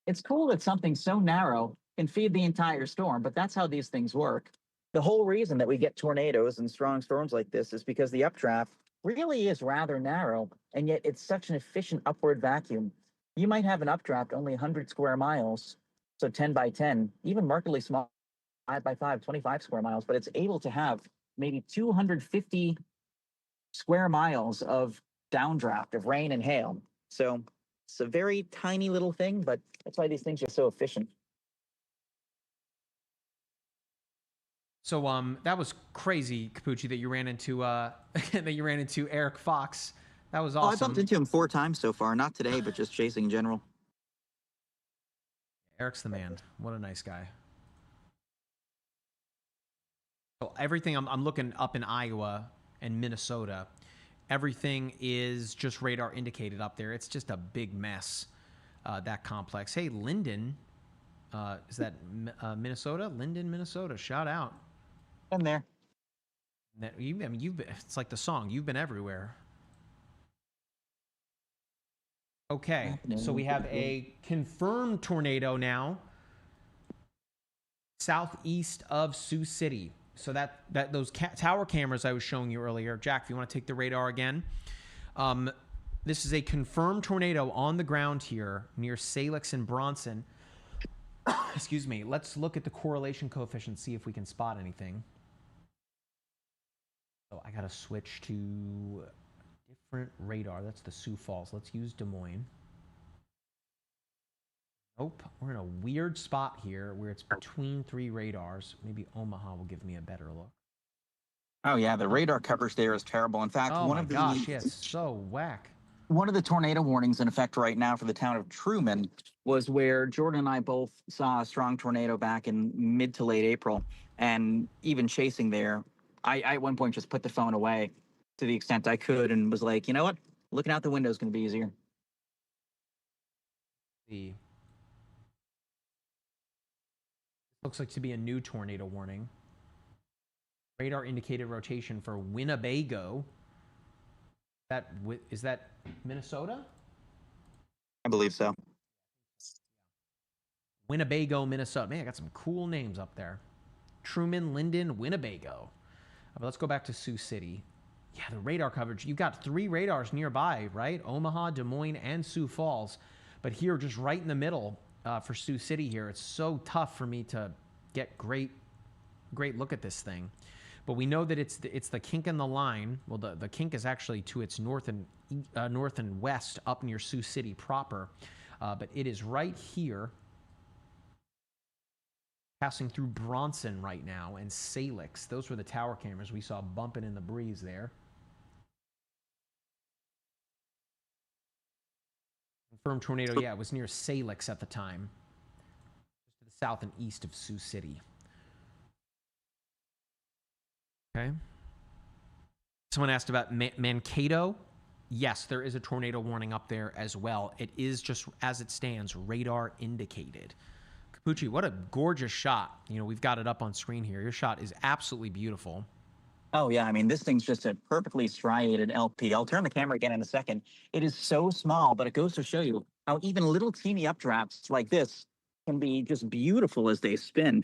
It's cool that something so narrow can feed the entire storm, but that's how these things work. The whole reason that we get tornadoes and strong storms like this is because the updraft really is rather narrow, and yet it's such an efficient upward vacuum. You might have an updraft only 100 square miles, So 10 by 10, even markedly small, 5 by 5, 25 square miles, but it's able to have maybe 250 square miles of downdraft of rain and hail. So it's a very tiny little thing, but that's why these things are so efficient. So that was crazy, Capucci, that you ran into that you ran into Eric Fox. That was awesome. Oh, I bumped into him 4 times so far, not today, but just chasing in general. Eric's the man. What a nice guy. So everything I'm looking up in Iowa and Minnesota, everything is just radar indicated up there. It's just a big mess, that complex. Hey, Linden, is that Minnesota? Linden, Minnesota. Shout out. I'm there. I mean, you've been, it's like the song, you've been everywhere. Okay, so we have a confirmed tornado now southeast of Sioux City. So those tower cameras I was showing you earlier, Jack, if you want to take the radar again, this is a confirmed tornado on the ground here near Salix and Bronson. Excuse me. Let's look at the correlation coefficient, see if we can spot anything. So I got to switch to different radar. That's the Sioux Falls. Let's use Des Moines. Nope. We're in a weird spot here where it's between 3 radars. Maybe Omaha will give me a better look. Oh, yeah. The radar coverage there is terrible. In fact, oh my gosh, yeah, it's so whack. One of the tornado warnings in effect right now for the town of Truman was where Jordan and I both saw a strong tornado back in mid to late April. And even chasing there, I at one point just put the phone away to the extent I could and was like, you know what? Looking out the window is going to be easier. Looks like to be a new tornado warning. Radar indicated rotation for Winnebago. Is that Minnesota? I believe so. Winnebago, Minnesota. Man, I got some cool names up there. Truman, Linden, Winnebago. But let's go back to Sioux City. Yeah, the radar coverage. You've got 3 radars nearby, right? Omaha, Des Moines, and Sioux Falls. But here, just right in the middle for Sioux City here, it's so tough for me to get great look at this thing. But we know that it's the kink in the line. Well, the kink is actually to its north and west up near Sioux City proper. But it is right here, passing through Bronson right now and Salix. Those were the tower cameras we saw bumping in the breeze there. Confirmed tornado, yeah, it was near Salix at the time. Just to the south and east of Sioux City. Okay. Someone asked about Mankato. Yes, there is a tornado warning up there as well. It is just, as it stands, radar indicated. Capucci, what a gorgeous shot. You know, we've got it up on screen here. Your shot is absolutely beautiful. Oh, yeah. I mean, this thing's just a perfectly striated LP. I'll turn the camera again in a second. It is so small, but it goes to show you how even little teeny updrafts like this can be just beautiful as they spin.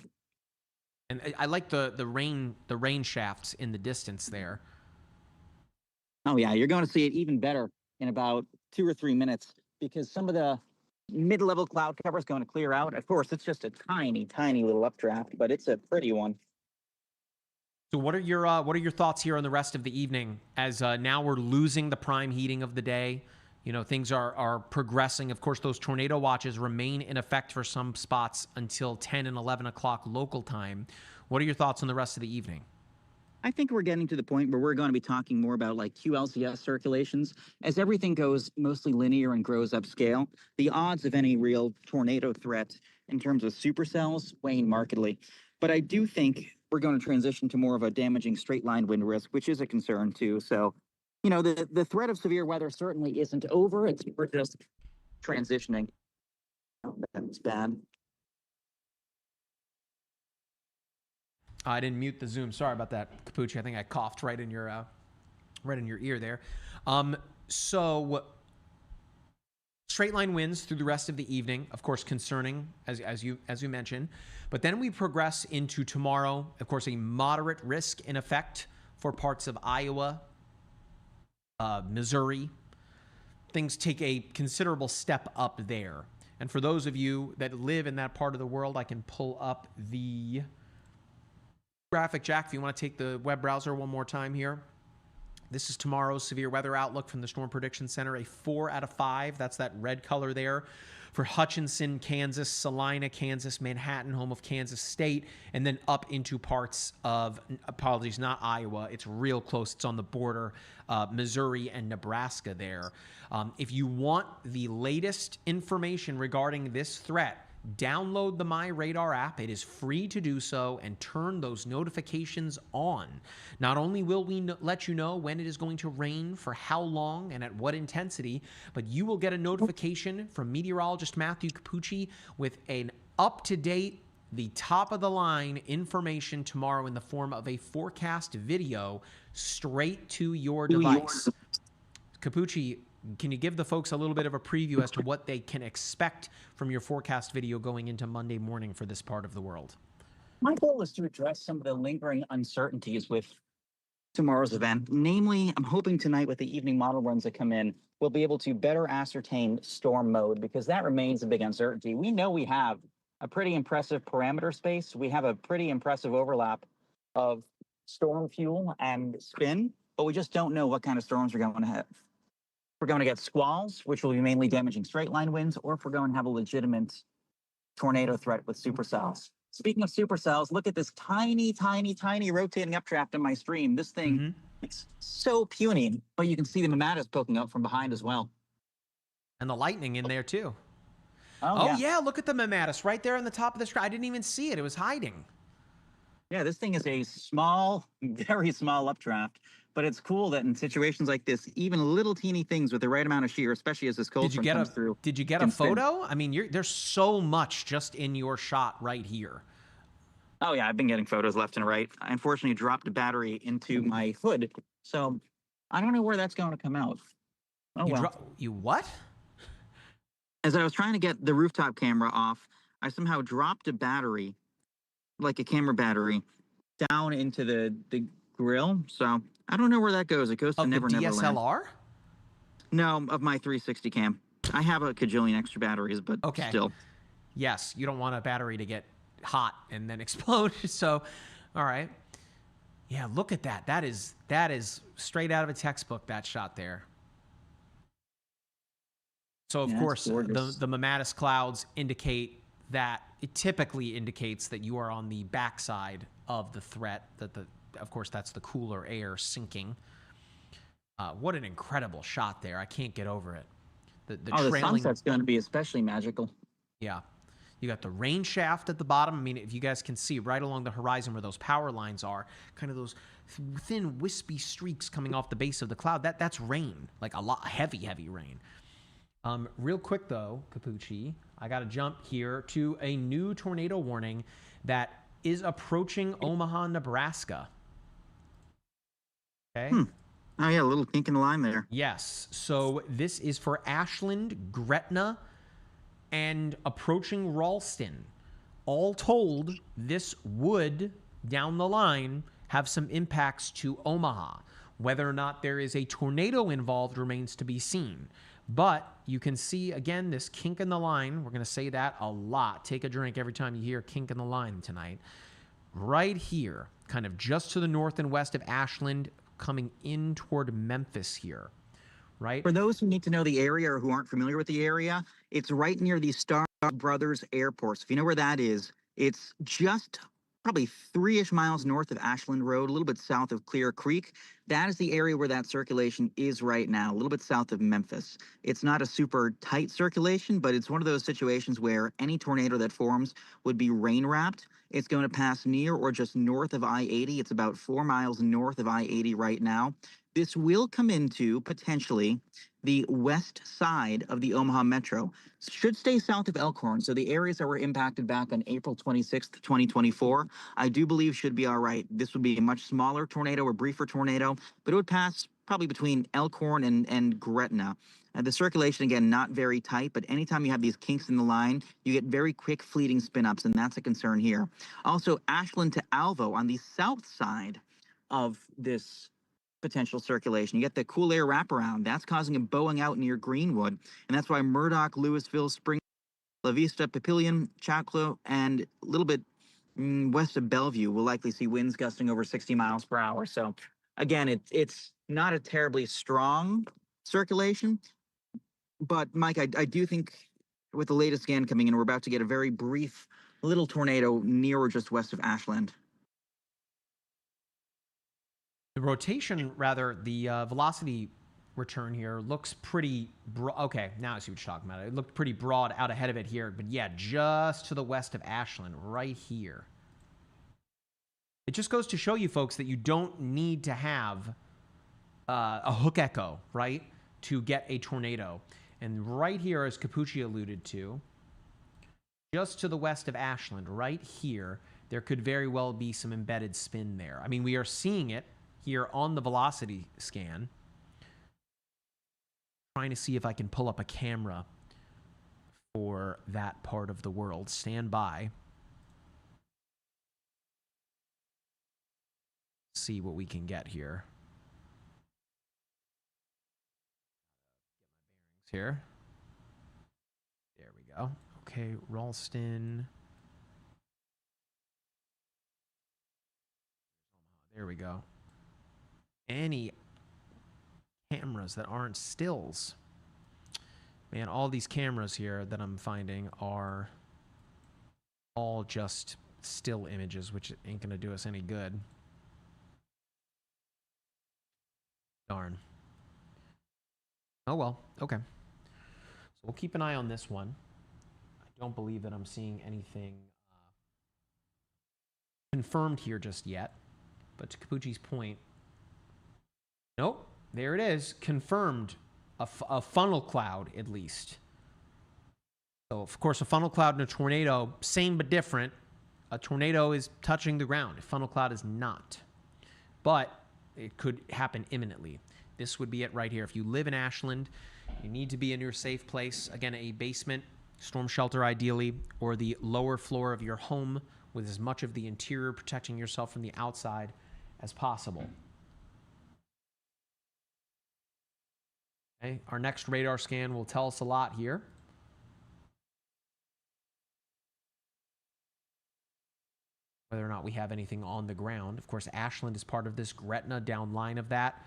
And I like the rain shafts in the distance there. Oh, yeah. You're going to see it even better in about 2 or 3 minutes because some of the mid-level cloud cover is going to clear out. Of course, it's just a tiny, tiny little updraft, but it's a pretty one. So what are your thoughts here on the rest of the evening as now we're losing the prime heating of the day? You know, things are progressing. Of course, those tornado watches remain in effect for some spots until 10 and 11 o'clock local time. What are your thoughts on the rest of the evening? I think we're getting to the point where we're going to be talking more about like QLCS circulations. As everything goes mostly linear and grows upscale, the odds of any real tornado threat in terms of supercells wane markedly. But I do think we're going to transition to more of a damaging straight line wind risk, which is a concern too. So, you know, the threat of severe weather certainly isn't over. We're just transitioning. Oh, that's bad. I didn't mute the Zoom. Sorry about that, Capucci. I think I coughed right in your ear there. So straight line winds through the rest of the evening, of course, concerning as you mentioned. But then we progress into tomorrow. Of course, a moderate risk in effect for parts of Iowa, Missouri. Things take a considerable step up there. And for those of you that live in that part of the world, I can pull up the graphic, Jack, if you want to take the web browser one more time here. This is tomorrow's severe weather outlook from the Storm Prediction Center, a 4 out of 5. That's that red color there for Hutchinson, Kansas, Salina, Kansas, Manhattan, home of Kansas State, and then up into parts of, apologies, not Iowa. It's real close. It's on the border, Missouri and Nebraska there. If you want the latest information regarding this threat, download the MyRadar app. It is free to do so, and turn those notifications on. Not only will we let you know when it is going to rain, for how long, and at what intensity, but you will get a notification from meteorologist Matthew Capucci with an up-to-date, the top-of-the-line information tomorrow in the form of a forecast video straight to your device. Capucci, can you give the folks a little bit of a preview as to what they can expect from your forecast video going into Monday morning for this part of the world? My goal is to address some of the lingering uncertainties with tomorrow's event. Namely, I'm hoping tonight with the evening model runs that come in, we'll be able to better ascertain storm mode, because that remains a big uncertainty. We know we have a pretty impressive parameter space. We have a pretty impressive overlap of storm fuel and spin, but we just don't know what kind of storms we're going to have. We're going to get squalls, which will be mainly damaging straight line winds, or if we're going to have a legitimate tornado threat with supercells. Speaking of supercells, look at this tiny, tiny, tiny rotating updraft in my stream. This thing is so puny, but you can see the mammatus poking out from behind as well. And the lightning in there too. Oh yeah, look at the mammatus right there on the top of the screen. I didn't even see it. It was hiding. Yeah, this thing is a small, very small updraft, but it's cool that in situations like this, even little teeny things with the right amount of shear, especially as this cold front comes through. Did you get a photo? I mean, there's so much just in your shot right here. Oh yeah, I've been getting photos left and right. I unfortunately dropped a battery into my hood, so I don't know where that's going to come out. Oh well. You what? As I was trying to get the rooftop camera off, I somehow dropped a battery, like a camera battery, down into the grill. So I don't know where that goes. It goes to Never Never Land. DSLR? No, of my 360 cam. I have a cajillion extra batteries, but still. Yes, you don't want a battery to get hot and then explode. So, all right. Yeah, look at that. That is straight out of a textbook, that shot there. So, of course, the mammatus clouds indicate that it typically indicates that you are on the backside of the threat, that of course, that's the cooler air sinking. What an incredible shot there. I can't get over it. The sunset's going to be especially magical. Yeah. You got the rain shaft at the bottom. I mean, if you guys can see right along the horizon where those power lines are, kind of those thin, wispy streaks coming off the base of the cloud, that's rain, like a lot, heavy, heavy rain. Real quick, though, Capucci, I got to jump here to a new tornado warning that is approaching Omaha, Nebraska. Okay. Oh, yeah, a little kink in the line there. Yes. So this is for Ashland, Gretna, and approaching Ralston. All told, this would, down the line, have some impacts to Omaha. Whether or not there is a tornado involved remains to be seen. But you can see, again, this kink in the line. We're going to say that a lot. Take a drink every time you hear kink in the line tonight. Right here, kind of just to the north and west of Ashland, coming in toward Memphis here. Right? For those who need to know the area or who aren't familiar with the area, it's right near the Star Brothers Airport. So if you know where that is, it's just probably 3-ish miles north of Ashland Road, a little bit south of Clear Creek. That is the area where that circulation is right now, a little bit south of Memphis. It's not a super tight circulation, but it's one of those situations where any tornado that forms would be rain-wrapped. It's going to pass near or just north of I-80. It's about 4 miles north of I-80 right now. This will come into, potentially, the west side of the Omaha Metro. Should stay south of Elkhorn, so the areas that were impacted back on April 26th, 2024, I do believe should be all right. This would be a much smaller tornado or briefer tornado, but it would pass probably between Elkhorn and Gretna. The circulation, again, not very tight, but anytime you have these kinks in the line, you get very quick fleeting spin-ups, and that's a concern here. Also, Ashland to Alvo on the south side of this potential circulation. You get the cool air wraparound. That's causing a bowing out near Greenwood, and that's why Murdoch, Louisville, Spring La Vista, Papillion, Chaclo, and a little bit west of Bellevue, we'll likely see winds gusting over 60 miles per hour. So again, it's not a terribly strong circulation, but Mike, I do think with the latest scan coming in, we're about to get a very brief little tornado near or just west of Ashland. The rotation, rather, the velocity return here looks pretty okay, now I see what you're talking about. It looked pretty broad out ahead of it here, but yeah, just to the west of Ashland, right here. It just goes to show you folks that you don't need to have a hook echo, right, to get a tornado. And right here, as Capucci alluded to, just to the west of Ashland, right here, there could very well be some embedded spin there. I mean, we are seeing it here on the velocity scan. Trying to see if I can pull up a camera for that part of the world. Stand by. See what we can get here. Get my bearings here. There we go. Okay, Ralston. There we go. Any cameras that aren't stills? Man, all these cameras here that I'm finding are all just still images, which ain't gonna do us any good. Darn. Oh well, okay. So we'll keep an eye on this one. I don't believe that I'm seeing anything confirmed here just yet. But to Capucci's point, nope, there it is, confirmed. A funnel cloud, at least. So, of course, a funnel cloud and a tornado, same but different. A tornado is touching the ground. A funnel cloud is not. But it could happen imminently. This would be it right here. If you live in Ashland, you need to be in your safe place. Again, a basement, storm shelter ideally, or the lower floor of your home with as much of the interior protecting yourself from the outside as possible. Okay, our next radar scan will tell us a lot here. Whether or not we have anything on the ground. Of course, Ashland is part of this Gretna downline of that.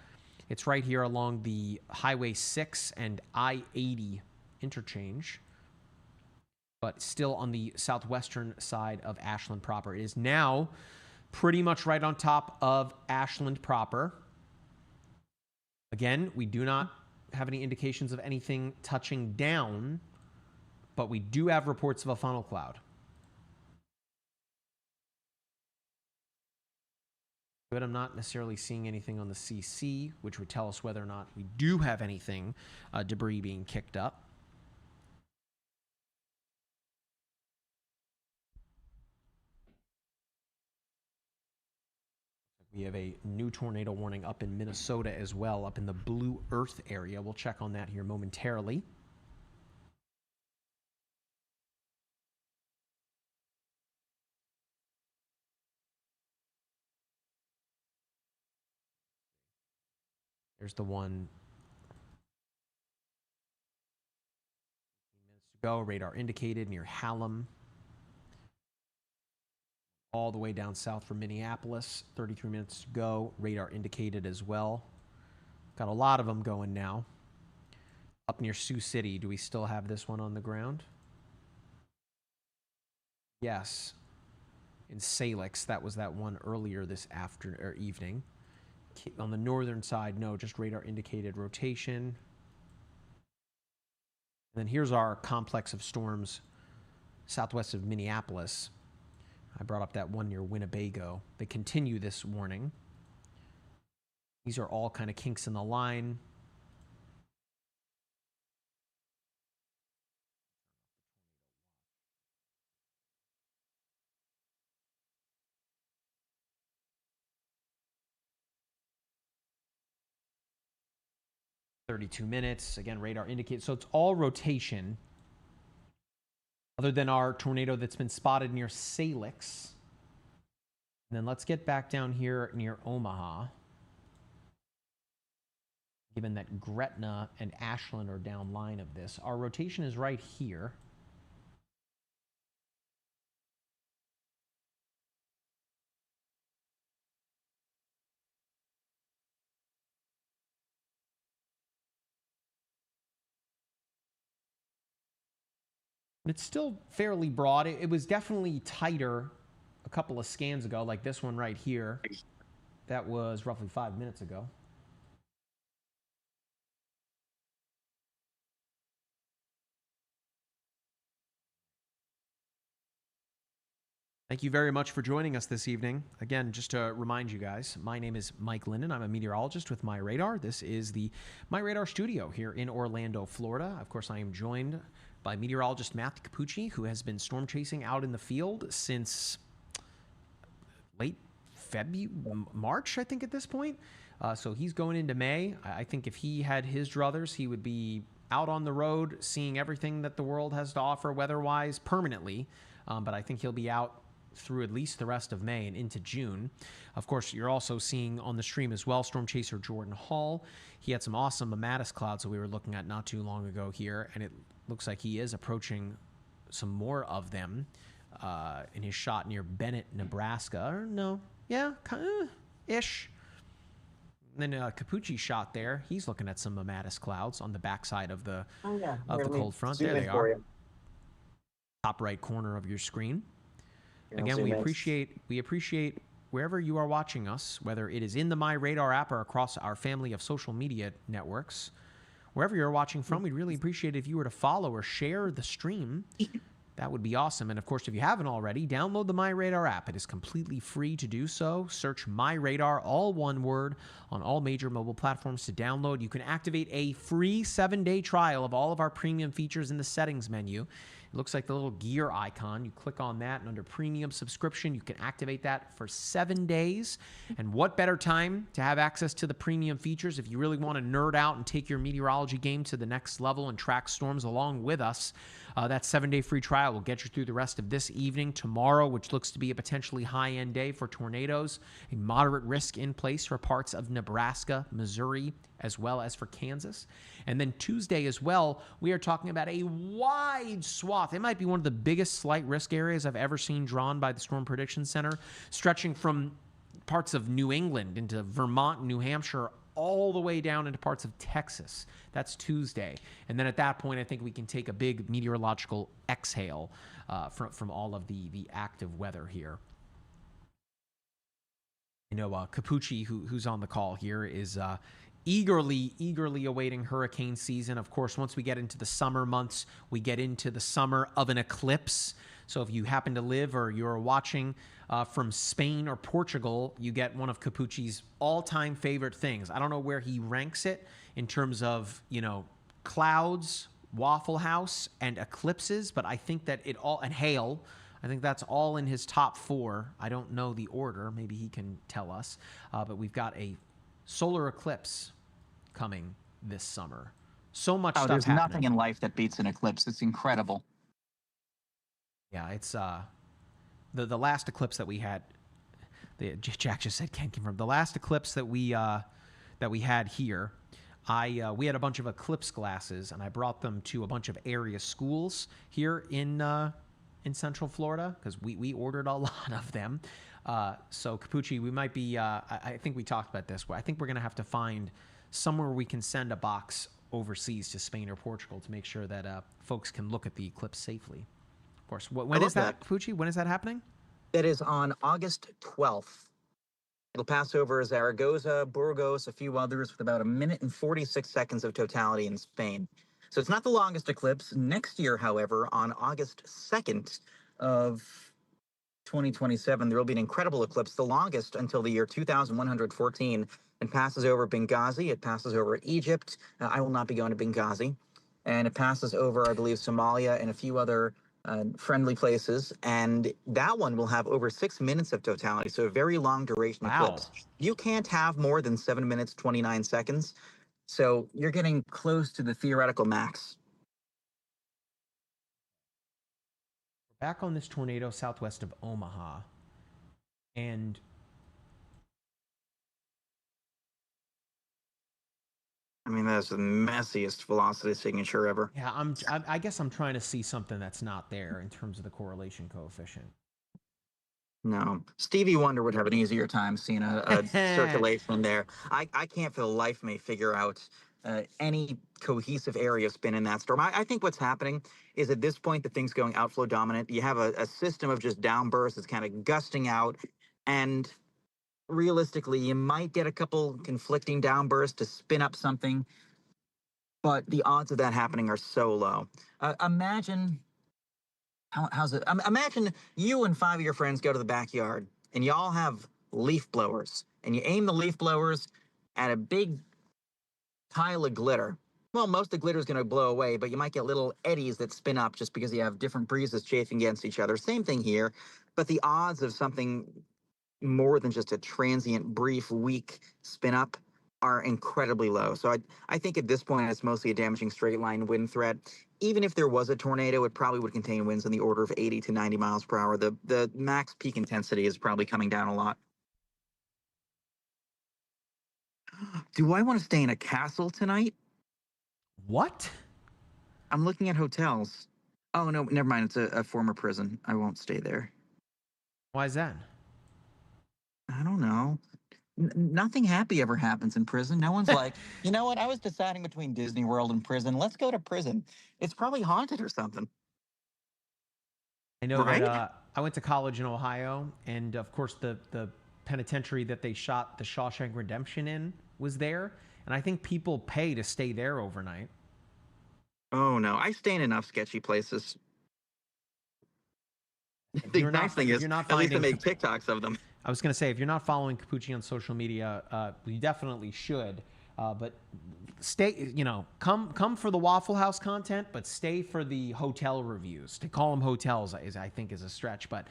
It's right here along the Highway 6 and I-80 interchange, but still on the southwestern side of Ashland proper. It is now pretty much right on top of Ashland proper. Again, we do not have any indications of anything touching down, but we do have reports of a funnel cloud. But I'm not necessarily seeing anything on the CC, which would tell us whether or not we do have anything, debris being kicked up. We have a new tornado warning up in Minnesota as well, up in the Blue Earth area. We'll check on that here momentarily. There's the one. 15 minutes to go. Radar indicated near Hallam. All the way down south from Minneapolis. 33 minutes to go. Radar indicated as well. Got a lot of them going now. Up near Sioux City, do we still have this one on the ground? Yes. In Salix, that was that one earlier this evening. On the northern side, no, just radar indicated rotation. And then here's our complex of storms southwest of Minneapolis. I brought up that one near Winnebago. They continue this warning. These are all kind of kinks in the line. "32 minutes." Again, radar indicates. So it's all rotation. Other than our tornado that's been spotted near Salix. And then let's get back down here near Omaha. Given that Gretna and Ashland are downline of this. Our rotation is right here. It's still fairly broad. It was definitely tighter a couple of scans ago, like this one right here. That was roughly 5 minutes ago. Thank you very much for joining us this evening. Again, just to remind you guys, my name is Mike Linden. I'm a meteorologist with MyRadar. This is the MyRadar studio here in Orlando, Florida. Of course, I am joined by meteorologist Matthew Capucci, who has been storm chasing out in the field since late March, I think, at this point. So he's going into May. I think if he had his druthers, he would be out on the road seeing everything that the world has to offer weather-wise permanently. But I think he'll be out through at least the rest of May and into June. Of course, you're also seeing on the stream as well Storm Chaser Jordan Hall. He had some awesome Amatis clouds that we were looking at not too long ago here, and it looks like he is approaching some more of them in his shot near Bennett, Nebraska. Or no, yeah, kind of ish. And then Capucci shot there. He's looking at some Amatis clouds on the backside of the cold front. There they are. Top right corner of your screen. Again, we appreciate wherever you are watching us, whether it is in the MyRadar app or across our family of social media networks. Wherever you're watching from, we'd really appreciate it if you were to follow or share the stream. That would be awesome. And of course, if you haven't already, download the MyRadar app. It is completely free to do so. Search MyRadar, all one word, on all major mobile platforms to download. You can activate a free 7-day trial of all of our premium features in the settings menu. It looks like the little gear icon. You click on that, and under premium subscription, you can activate that for 7 days. And what better time to have access to the premium features if you really want to nerd out and take your meteorology game to the next level and track storms along with us. That 7-day free trial will get you through the rest of this evening. Tomorrow, which looks to be a potentially high-end day for tornadoes, a moderate risk in place for parts of Nebraska, Missouri, as well as for Kansas. And then Tuesday as well, we are talking about a wide swath. It might be one of the biggest slight risk areas I've ever seen drawn by the Storm Prediction Center, stretching from parts of New England into Vermont, New Hampshire, all the way down into parts of Texas. That's Tuesday. And then at that point, I think we can take a big meteorological exhale from all of the active weather here. You know, Capucci, who's on the call here, is eagerly awaiting hurricane season. Of course, once we get into the summer months, we get into the summer of an eclipse. So if you happen to live or you're watching from Spain or Portugal, you get one of Capucci's all-time favorite things. I don't know where he ranks it in terms of, you know, clouds, Waffle House, and eclipses, but I think that it all, and hail, I think that's all in his top 4. I don't know the order. Maybe he can tell us. But we've got a solar eclipse coming this summer. So much stuff there's happening. Nothing in life that beats an eclipse. It's incredible. Yeah, it's the last eclipse that we had. Jack just said can't confirm. The last eclipse that we had here, we had a bunch of eclipse glasses, and I brought them to a bunch of area schools here in Central Florida because we ordered a lot of them. So Capucci, we might be. I think we talked about this. I think we're going to have to find somewhere we can send a box overseas to Spain or Portugal to make sure that folks can look at the eclipse safely. Of course. When is that, Capucci? When is that happening? That is on August 12th. It'll pass over Zaragoza, Burgos, a few others with about 1 minute and 46 seconds of totality in Spain. So it's not the longest eclipse. Next year, however, on August 2nd of 2027, there will be an incredible eclipse, the longest until the year 2114, and passes over Benghazi. It passes over Egypt. I will not be going to Benghazi. And it passes over, I believe, Somalia and a few other friendly places, and that one will have over 6 minutes of totality, so a very long duration eclipse. You can't have more than 7 minutes, 29 seconds, so you're getting close to the theoretical max. Back on this tornado southwest of Omaha, and I mean, that's the messiest velocity signature ever. Yeah, I guess I'm trying to see something that's not there in terms of the correlation coefficient. No, Stevie Wonder would have an easier time seeing a circulation there. I can't for the life of me figure out any cohesive area spin in that storm. I think what's happening is at this point the thing's going outflow dominant. You have a system of just downbursts. It's kind of gusting out, and realistically, you might get a couple conflicting downbursts to spin up something, but the odds of that happening are so low. Imagine how's it? Imagine you and 5 of your friends go to the backyard and you all have leaf blowers, and you aim the leaf blowers at a big pile of glitter. Well, most of the glitter is going to blow away, but you might get little eddies that spin up just because you have different breezes chafing against each other. Same thing here, but the odds of something more than just a transient, brief, weak spin up are incredibly low. So I think at this point it's mostly a damaging straight line wind threat. Even if there was a tornado, it probably would contain winds in the order of 80 to 90 miles per hour. The max peak intensity is probably coming down a lot. Do I want to stay in a castle tonight? What? I'm looking at hotels. Oh, no, never mind. It's a former prison. I won't stay there. Why is that? I don't know. Nothing happy ever happens in prison. No one's like, you know what? I was deciding between Disney World and prison. Let's go to prison. It's probably haunted or something. I know Right? that I went to college in Ohio, and of course the penitentiary that they shot the Shawshank Redemption in was there, and I think people pay to stay there overnight. Oh, no. I stay in enough sketchy places. The nice thing is, at least I make TikToks of them. I was going to say, if you're not following Capucci on social media, you definitely should. But stay, come for the Waffle House content, but stay for the hotel reviews. To call them hotels I think is a stretch, but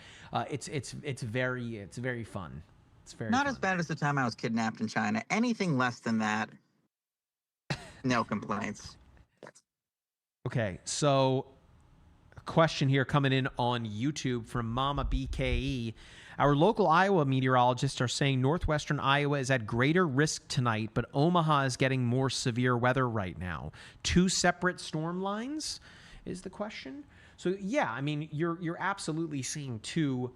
it's very fun. It's very not fun. as bad as the time I was kidnapped in China. Anything less than that, no complaints. Okay, so a question here coming in on YouTube from Mama BKE. Our local Iowa meteorologists are saying northwestern Iowa is at greater risk tonight, but Omaha is getting more severe weather right now. 2 separate storm lines is the question. So yeah, I mean, you're absolutely seeing two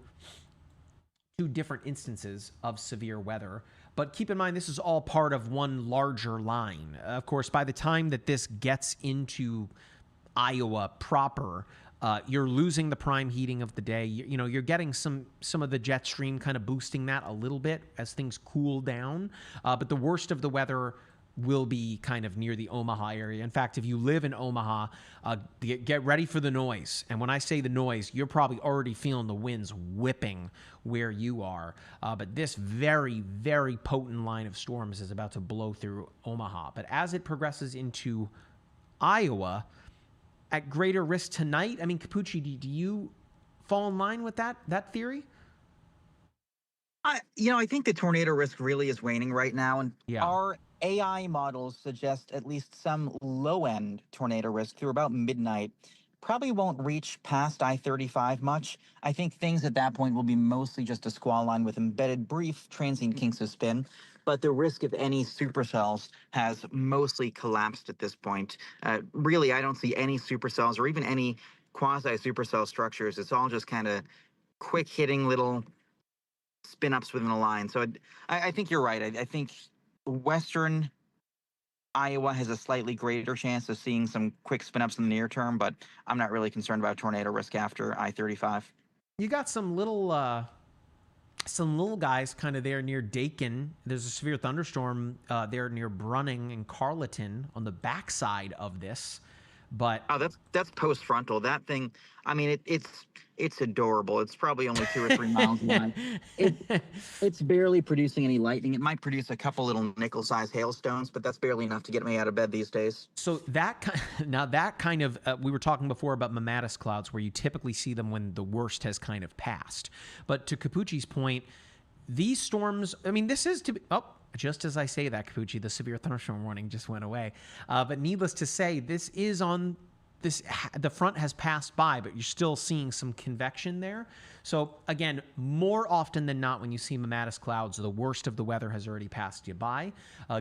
different instances of severe weather. But keep in mind, this is all part of one larger line. Of course, by the time that this gets into Iowa proper, you're losing the prime heating of the day. You're getting some of the jet stream kind of boosting that a little bit as things cool down. But the worst of the weather will be kind of near the Omaha area. In fact, if you live in Omaha, get ready for the noise. And when I say the noise, you're probably already feeling the winds whipping where you are. But this very, very potent line of storms is about to blow through Omaha. But as it progresses into Iowa, at greater risk tonight, I mean, Capucci, do you fall in line with that theory? I think the tornado risk really is waning right now, and our AI models suggest at least some low-end tornado risk through about midnight. Probably won't reach past I-35 much. I think things at that point will be mostly just a squall line with embedded brief transient kinks of spin. But the risk of any supercells has mostly collapsed at this point. Really, I don't see any supercells or even any quasi-supercell structures. It's all just kind of quick-hitting little spin-ups within a line. So I think you're right. I think western Iowa has a slightly greater chance of seeing some quick spin-ups in the near term, but I'm not really concerned about tornado risk after I-35. You got some little guys kind of there near Dakin. There's a severe thunderstorm there near Brunning and Carleton on the backside of this. But that's post frontal. That thing, I mean, it's adorable. It's probably only 2 or 3 miles wide. It's barely producing any lightning. It might produce a couple little nickel-sized hailstones, but that's barely enough to get me out of bed these days. So that kind of we were talking before about mammatus clouds, where you typically see them when the worst has kind of passed. But to Capucci's point, these storms, I mean, this is to be, just as I say that, Capucci, the severe thunderstorm warning just went away. But needless to say, this is on this. The front has passed by, but you're still seeing some convection there. So again, more often than not, when you see mammatus clouds, the worst of the weather has already passed you by,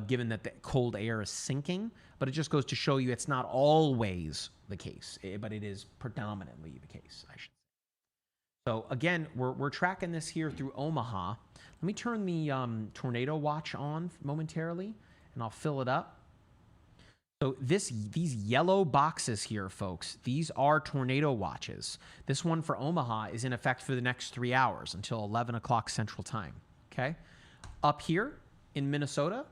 given that the cold air is sinking. But it just goes to show you it's not always the case, but it is predominantly the case, I should say. So again, we're tracking this here through Omaha. Let me turn the tornado watch on momentarily, and I'll fill it up. So these yellow boxes here, folks, these are tornado watches. This one for Omaha is in effect for the next 3 hours until 11 o'clock Central Time. Okay. Up here in Minnesota,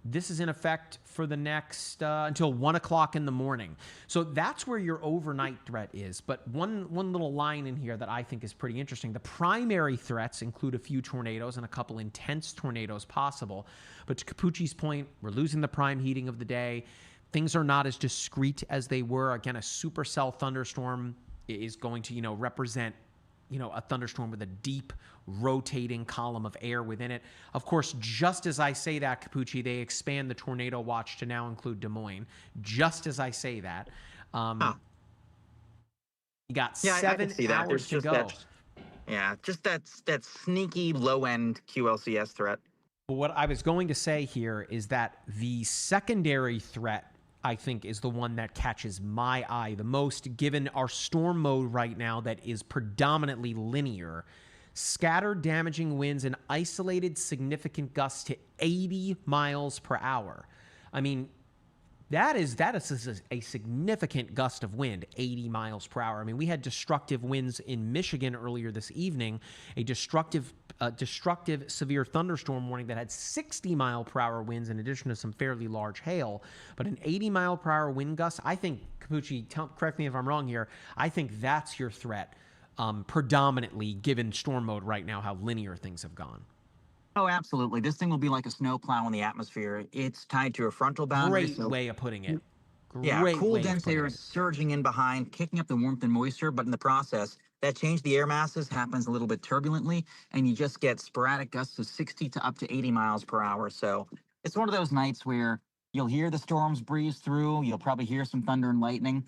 this is in effect for the next until 1 o'clock in the morning. So that's where your overnight threat is. But one little line in here that I think is pretty interesting. The primary threats include a few tornadoes and a couple intense tornadoes possible. But to Capucci's point, we're losing the prime heating of the day. Things are not as discrete as they were. Again, a supercell thunderstorm is going to, represent, a thunderstorm with a deep rotating column of air within it. Of course, just as I say that, Capucci, they expand the tornado watch to now include Des Moines. Just as I say that. You got 7 hours to go. Just that sneaky low-end QLCS threat. But what I was going to say here is that the secondary threat, I think, is the one that catches my eye the most, given our storm mode right now that is predominantly linear. Scattered damaging winds and isolated significant gusts to 80 miles per hour. I mean, that is a significant gust of wind, 80 miles per hour. I mean, we had destructive winds in Michigan earlier this evening, a destructive severe thunderstorm warning that had 60 mile per hour winds in addition to some fairly large hail. But an 80 mile per hour wind gust, I think, Capucci, correct me if I'm wrong here, I think that's your threat predominantly given storm mode right now, how linear things have gone. Oh, absolutely. This thing will be like a snowplow in the atmosphere. It's tied to a frontal boundary. Great way of putting it. Cool dense air is surging in behind, kicking up the warmth and moisture, but in the process, that change the air masses happens a little bit turbulently, and you just get sporadic gusts of 60 to up to 80 miles per hour. So it's one of those nights where you'll hear the storms breeze through. You'll probably hear some thunder and lightning.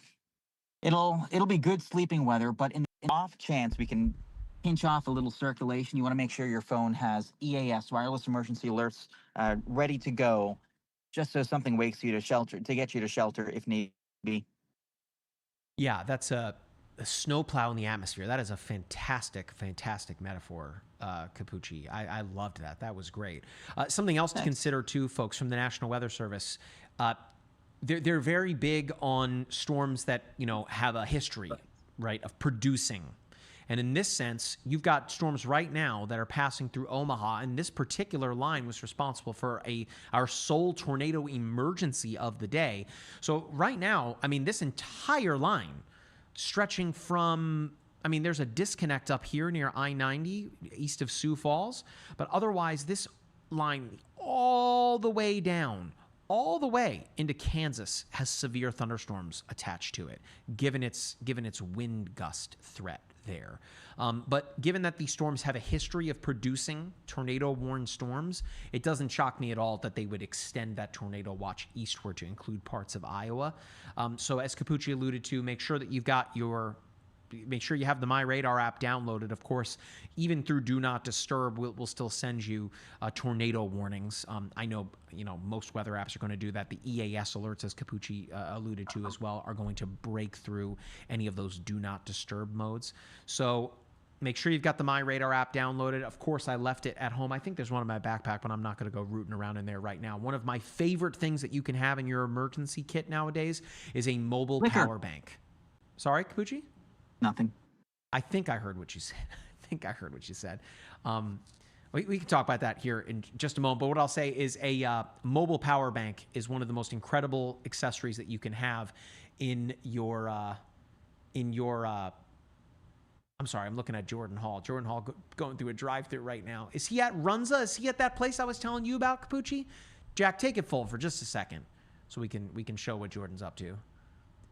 It'll be good sleeping weather, but in the off chance we can pinch off a little circulation, you want to make sure your phone has EAS, wireless emergency alerts, ready to go, just so something wakes you to get you to shelter if need be. Yeah, that's a snowplow in the atmosphere. That is a fantastic metaphor, Capucci. I loved that. That was great. Something else to consider too, folks, from the National Weather Service. They're very big on storms that have a history, right, of producing. And in this sense, you've got storms right now that are passing through Omaha, and this particular line was responsible for our sole tornado emergency of the day. So right now, I mean, this entire line stretching from, there's a disconnect up here near I-90 east of Sioux Falls, but otherwise this line all the way down, all the way into Kansas has severe thunderstorms attached to it, given its wind gust threat there. But given that these storms have a history of producing tornado-warned storms, it doesn't shock me at all that they would extend that tornado watch eastward to include parts of Iowa. So as Capucci alluded to, make sure that you have the MyRadar app downloaded. Of course, even through Do Not Disturb, we'll still send you tornado warnings. I know, most weather apps are going to do that. The EAS alerts, as Capucci alluded to as well, are going to break through any of those Do Not Disturb modes. So make sure you've got the MyRadar app downloaded. Of course, I left it at home. I think there's one in my backpack, but I'm not going to go rooting around in there right now. One of my favorite things that you can have in your emergency kit nowadays is a mobile power bank. Sorry, Capucci? Nothing. I think I heard what you said. We can talk about that here in just a moment. But what I'll say is a mobile power bank is one of the most incredible accessories that you can have in your. I'm sorry, I'm looking at Jordan Hall. Jordan Hall going through a drive-thru right now. Is he at Runza? Is he at that place I was telling you about, Capucci? Jack, take it full for just a second, so we can show what Jordan's up to.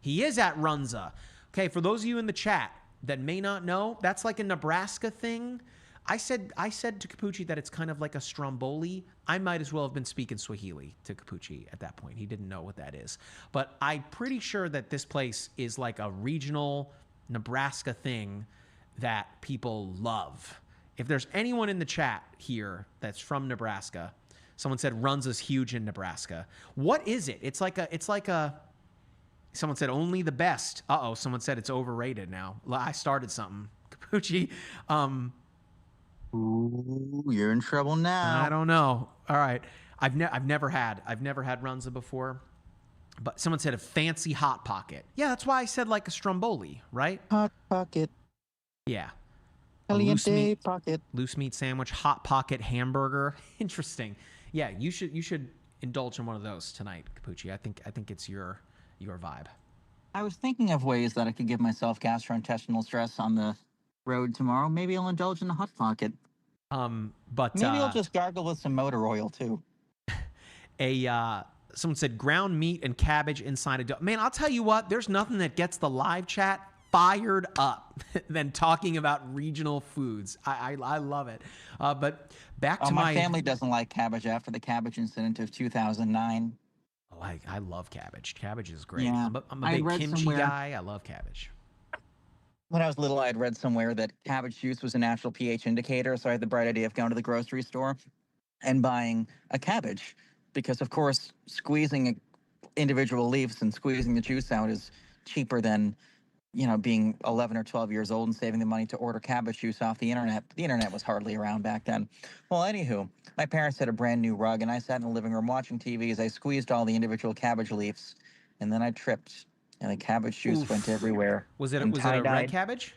He is at Runza. Okay, for those of you in the chat that may not know, that's like a Nebraska thing. I said to Capucci that it's kind of like a Stromboli. I might as well have been speaking Swahili to Capucci at that point. He didn't know what that is. But I'm pretty sure that this place is like a regional Nebraska thing that people love. If there's anyone in the chat here that's from Nebraska, someone said Runza's huge in Nebraska. What is it? It's like a someone said only the best. Someone said it's overrated now. I started something. Capucci, Ooh, you're in trouble now. I don't know. All right. I've never had Runza before. But someone said a fancy hot pocket. Yeah, that's why I said like a stromboli, right? Hot pocket. Yeah. Caliente pocket. Loose meat sandwich, hot pocket hamburger. Interesting. Yeah, you should indulge in one of those tonight, Capucci. I think it's your vibe. I was thinking of ways that I could give myself gastrointestinal stress on the road tomorrow. Maybe I'll indulge in a hot pocket. But Maybe I'll just gargle with some motor oil too. Someone said ground meat and cabbage inside a dough. Man, I'll tell you what, there's nothing that gets the live chat fired up than talking about regional foods. I love it. But back to my family doesn't like cabbage after the cabbage incident of 2009. Oh, I love cabbage. Cabbage is great. Yeah, I'm a big kimchi guy. I love cabbage. When I was little, I had read somewhere that cabbage juice was a natural pH indicator, so I had the bright idea of going to the grocery store and buying a cabbage. Because, of course, squeezing individual leaves and squeezing the juice out is cheaper than, being 11 or 12 years old and saving the money to order cabbage juice off the internet. The internet was hardly around back then. Well, anywho, my parents had a brand new rug, and I sat in the living room watching TV as I squeezed all the individual cabbage leaves, and then I tripped, and the cabbage juice went everywhere. Was it a red cabbage?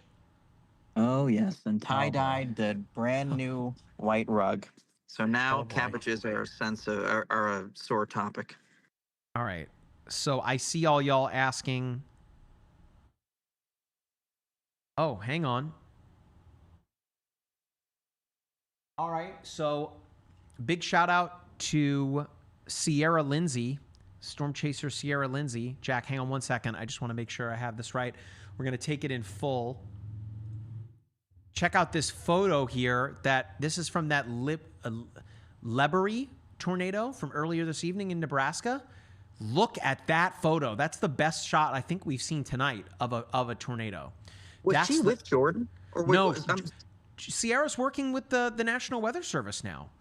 Oh, yes, and tie-dyed the brand new white rug. So now cabbages are a sore topic. All right. So I see all y'all asking. Oh, hang on. All right. So big shout out to Sierra Lindsay, Storm Chaser Sierra Lindsay. Jack, hang on one second. I just want to make sure I have this right. We're going to take it in full. Check out this photo here. This is from that Lebury tornado from earlier this evening in Nebraska. Look at that photo. That's the best shot I think we've seen tonight of a tornado. Was she with Jordan? Or no, Sierra's working with the National Weather Service now.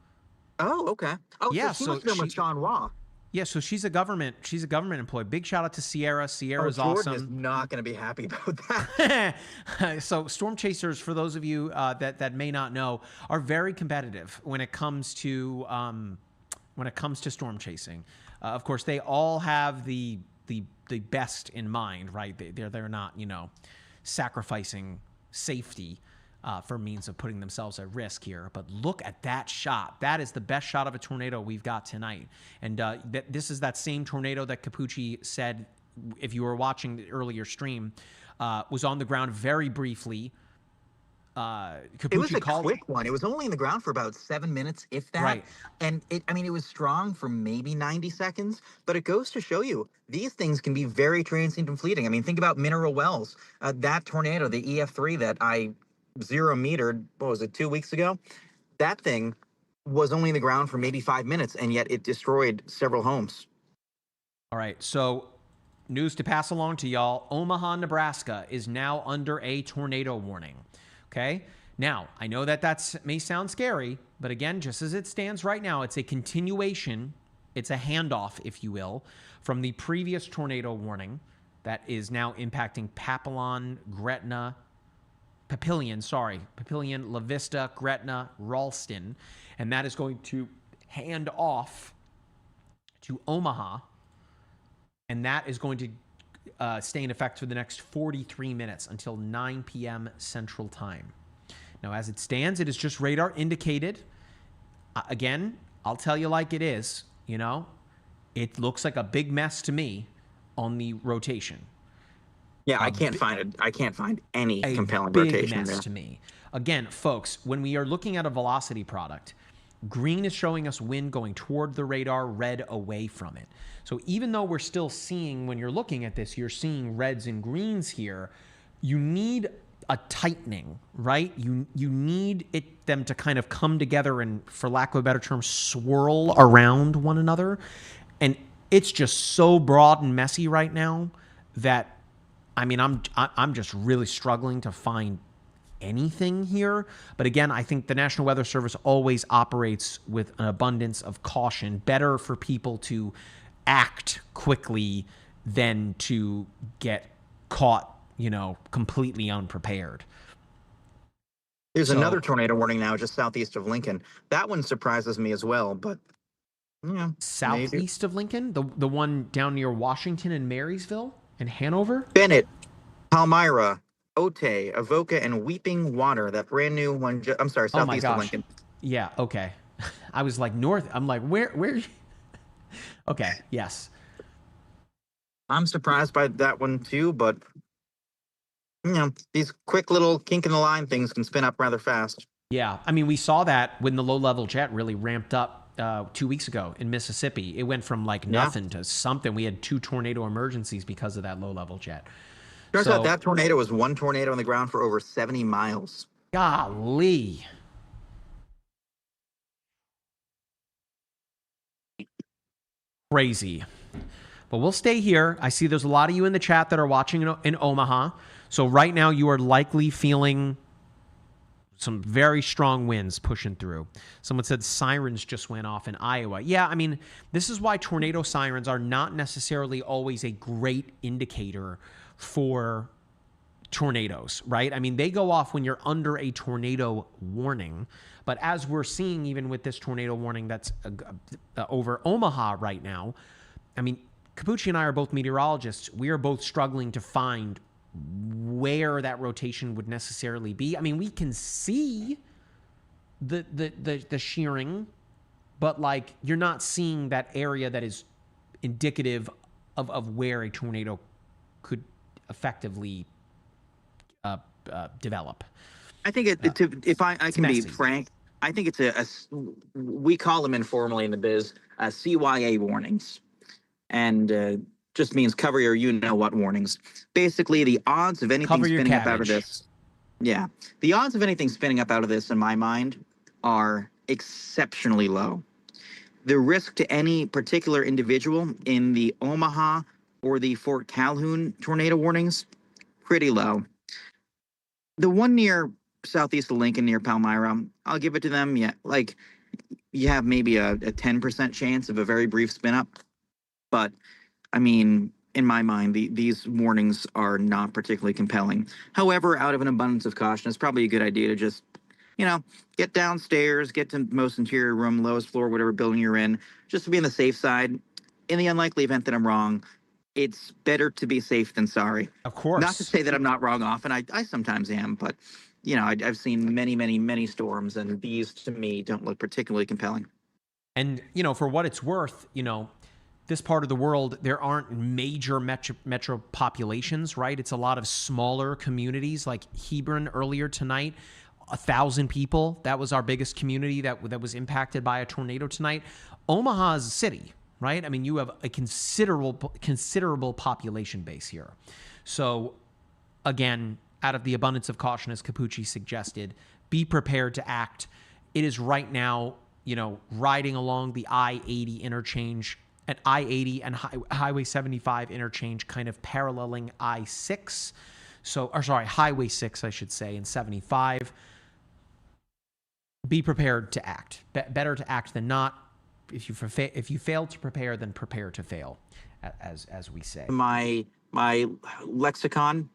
Oh, okay. Oh, yeah. So she must have been with John Waugh. Yeah, so she's a government employee. Big shout out to Sierra. Sierra's awesome. Jordan is not going to be happy about that. So storm chasers, for those of you that may not know, are very competitive when it comes to storm chasing. Of course, they all have the best in mind, right? They're not sacrificing safety for means of putting themselves at risk here. But look at that shot. That is the best shot of a tornado we've got tonight. And this is that same tornado that Capucci said, if you were watching the earlier stream, was on the ground very briefly. It was a quick one. It was only in the ground for about 7 minutes, if that. Right. And it was strong for maybe 90 seconds, but it goes to show you these things can be very transient and fleeting. I mean, think about Mineral Wells. That tornado, the EF3 that I 0-metered, 2 weeks ago? That thing was only in the ground for maybe 5 minutes, and yet it destroyed several homes. All right, so news to pass along to y'all. Omaha, Nebraska is now under a tornado warning. Okay? Now, I know that may sound scary, but again, just as it stands right now, it's a continuation. It's a handoff, if you will, from the previous tornado warning that is now impacting Papillon, La Vista, Gretna, Ralston, and that is going to hand off to Omaha, and that is going to stay in effect for the next 43 minutes until 9 p.m. Central Time. Now, as it stands, it is just radar indicated. Again, I'll tell you like it is, it looks like a big mess to me on the rotation. Yeah, I can't find any compelling rotation there. To me. Again, folks, when we are looking at a velocity product, green is showing us wind going toward the radar, red away from it. So even though we're still seeing, when you're looking at this, you're seeing reds and greens here, you need a tightening, right? You need them to kind of come together and, for lack of a better term, swirl around one another. And it's just so broad and messy right now that I'm just really struggling to find anything here. But again, I think the National Weather Service always operates with an abundance of caution. Better for people to act quickly than to get caught, completely unprepared. There's another tornado warning now just southeast of Lincoln. That one surprises me as well, but Yeah, maybe. southeast of Lincoln, the one down near Washington and Marysville and Hanover. Bennett, Palmyra, Otay, Avoca, and Weeping Water. That brand new one. I'm sorry, Oh my southeast of gosh. Lincoln. Yeah, okay. I was like north. I'm like, where? Okay, yes. I'm surprised by that one too, but these quick little kink in the line things can spin up rather fast. Yeah, I mean, we saw that when the low-level jet really ramped up 2 weeks ago in Mississippi. It went from like nothing to something. We had 2 tornado emergencies because of that low-level jet. Turns out that tornado was one tornado on the ground for over 70 miles. Golly. Crazy. But we'll stay here. I see there's a lot of you in the chat that are watching in Omaha. So right now you are likely feeling some very strong winds pushing through. Someone said sirens just went off in Iowa. Yeah, I mean, this is why tornado sirens are not necessarily always a great indicator for tornadoes, right? I mean, they go off when you're under a tornado warning. But as we're seeing, even with this tornado warning that's over Omaha right now, I mean, Capucci and I are both meteorologists. We are both struggling to find where that rotation would necessarily be. I mean, we can see the shearing, but like you're not seeing that area that is indicative of where a tornado could effectively develop. I think if I can be frank, I think it's we call them informally in the biz CYA warnings, and just means cover your you-know-what warnings. Basically, the odds of anything spinning up out of this, the odds of anything spinning up out of this, in my mind, are exceptionally low. The risk to any particular individual in the Omaha or the Fort Calhoun tornado warnings, pretty low. The one near southeast of Lincoln, near Palmyra, I'll give it to them. Yeah, like you have maybe a 10% chance of a very brief spin up. But I mean, in my mind, these warnings are not particularly compelling. However, out of an abundance of caution, it's probably a good idea to just, get downstairs, get to most interior room, lowest floor, whatever building you're in, just to be on the safe side. In the unlikely event that I'm wrong, it's better to be safe than sorry. Of course. Not to say that I'm not wrong often. I sometimes am, but, I've seen many, many, many storms, and these, to me, don't look particularly compelling. And, for what it's worth, this part of the world, there aren't major metro populations, right? It's a lot of smaller communities like Hebron earlier tonight, 1,000 people. That was our biggest community that was impacted by a tornado tonight. Omaha is a city, right? I mean, you have a considerable population base here. So again, out of the abundance of caution, as Capucci suggested, be prepared to act. It is right now, riding along the I-80 interchange, at I-80 and Highway 75 interchange, kind of paralleling I-6. Highway 6, I should say, and 75. Be prepared to act. Better to act than not. If you fail to prepare, then prepare to fail, as we say. My lexicon.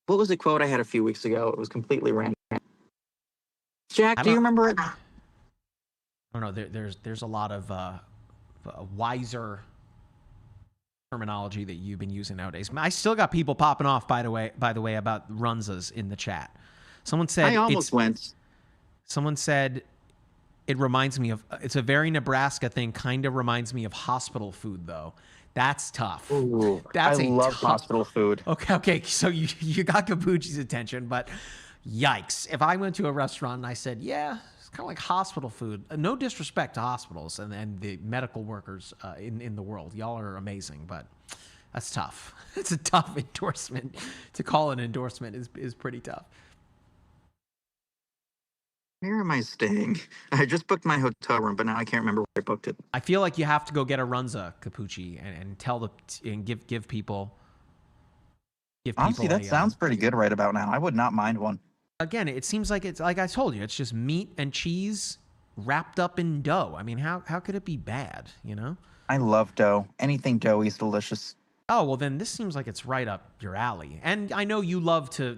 What was the quote I had a few weeks ago? It was completely random. Jack, do you remember it? I don't know. There's a lot of wiser terminology that you've been using nowadays. I still got people popping off, by the way, about runzas in the chat. Someone said I almost went. Someone said it reminds me of. It's a very Nebraska thing. Kind of reminds me of hospital food, though. That's tough. Ooh, I love hospital food. Okay. So you got Capucci's attention, but yikes! If I went to a restaurant and I said, "Yeah, it's kind of like hospital food," no disrespect to hospitals and the medical workers in the world, y'all are amazing, but that's tough. It's a tough endorsement. To call an endorsement is pretty tough. Where am I staying? I just booked my hotel room, but now I can't remember where I booked it. I feel like you have to go get a runza, Capucci, and give people. Honestly, that sounds pretty good right about now. I would not mind one. Again, it seems like it's like I told you, it's just meat and cheese wrapped up in dough. I mean, how could it be bad, I love dough. Anything doughy is delicious. Oh, well then this seems like it's right up your alley. And I know you love to,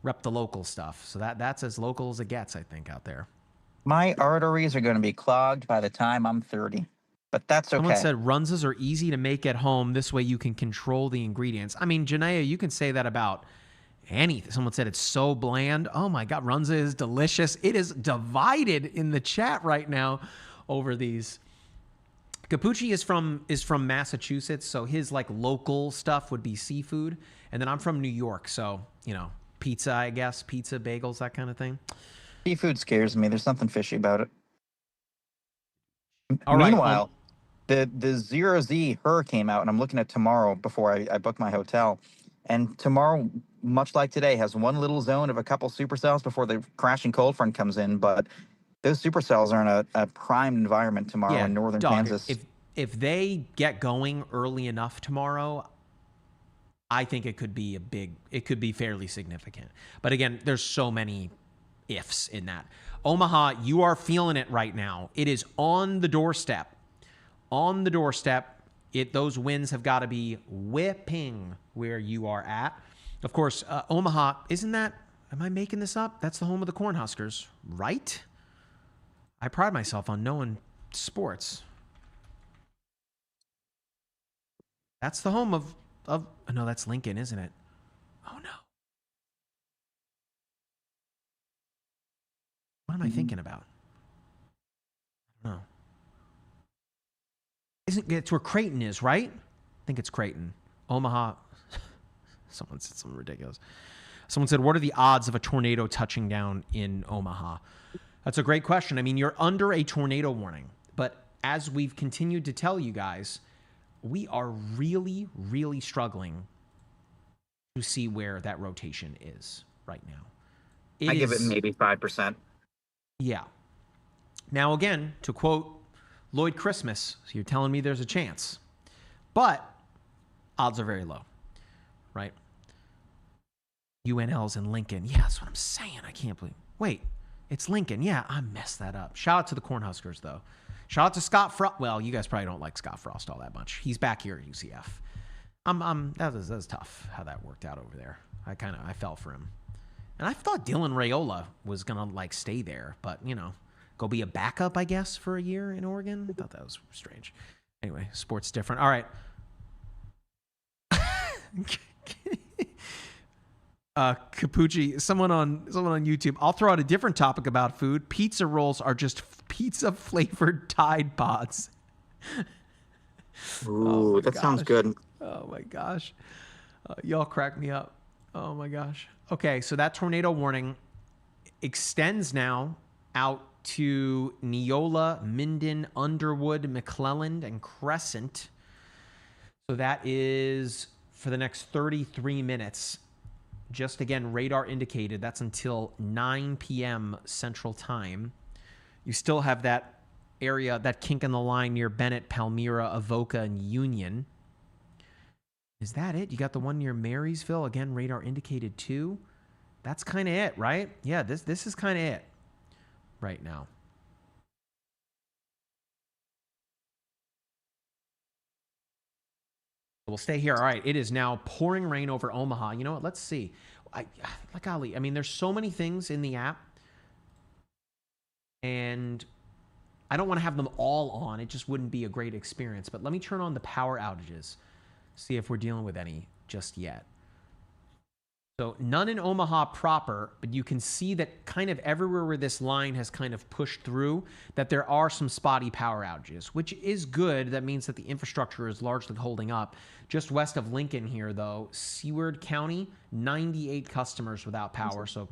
rep the local stuff. So that's as local as it gets, I think, out there. My arteries are going to be clogged by the time I'm 30, but that's Someone okay. said runzas are easy to make at home. This way you can control the ingredients. I mean, Janaea, you can say that about anything. Someone said it's so bland. Oh my God, runza is delicious. It is divided in the chat right now over these. Capucci is from Massachusetts, so his like local stuff would be seafood, and then I'm from New York, so you know, pizza, I guess, pizza, bagels, that kind of thing. Seafood scares me. There's something fishy about it. All right. Meanwhile, the 0Z her came out, and I'm looking at tomorrow before I book my hotel. And tomorrow, much like today, has one little zone of a couple supercells before the crashing cold front comes in. But those supercells are in a primed environment tomorrow in northern Kansas. If they get going early enough tomorrow, I think it could be fairly significant. But again, there's so many ifs in that. Omaha, you are feeling it right now. It is on the doorstep. On the doorstep. Those winds have got to be whipping where you are at. Of course, Omaha, isn't that, am I making this up? That's the home of the Cornhuskers, right? I pride myself on knowing sports. That's the home of no, that's Lincoln, isn't it? Oh no. What am I thinking about? No. It's where Creighton is, right? I think it's Creighton. Omaha. Someone said something ridiculous. Someone said, what are the odds of a tornado touching down in Omaha? That's a great question. I mean, you're under a tornado warning. But as we've continued to tell you guys, we are really, really struggling to see where that rotation is right now. I give it maybe 5%. Yeah. Now, again, to quote Lloyd Christmas, so you're telling me there's a chance. But odds are very low, right? UNL's in Lincoln. Yeah, that's what I'm saying. I can't believe. Wait, it's Lincoln. Yeah, I messed that up. Shout out to the Cornhuskers, though. Shout out to Scott Frost. Well, you guys probably don't like Scott Frost all that much. He's back here at UCF. That was tough how that worked out over there. I fell for him. And I thought Dylan Raiola was going to like stay there, but you know, go be a backup, I guess, for a year in Oregon. I thought that was strange. Anyway, sports different. All right. Capucci, someone on YouTube. I'll throw out a different topic about food. Pizza rolls are just pizza flavored Tide Pods. Ooh, that sounds good. Oh my gosh. Y'all crack me up. Oh my gosh. Okay, so that tornado warning extends now out to Neola, Minden, Underwood, McClelland, and Crescent. So that is for the next 33 minutes. Just again, radar indicated that's until 9 p.m. Central Time. You still have that area, that kink in the line near Bennett, Palmyra, Avoca, and Union. Is that it? You got the one near Marysville. Again, radar indicated too. That's kind of it, right? Yeah, this is kind of it right now. We'll stay here. All right, it is now pouring rain over Omaha. You know what? Let's see. Golly, I mean, there's so many things in the app, and I don't want to have them all on. It just wouldn't be a great experience. But let me turn on the power outages, see if we're dealing with any just yet. So none in Omaha proper, but you can see that kind of everywhere where this line has kind of pushed through, that there are some spotty power outages, which is good. That means that the infrastructure is largely holding up. Just west of Lincoln here, though, Seward County, 98 customers without power. So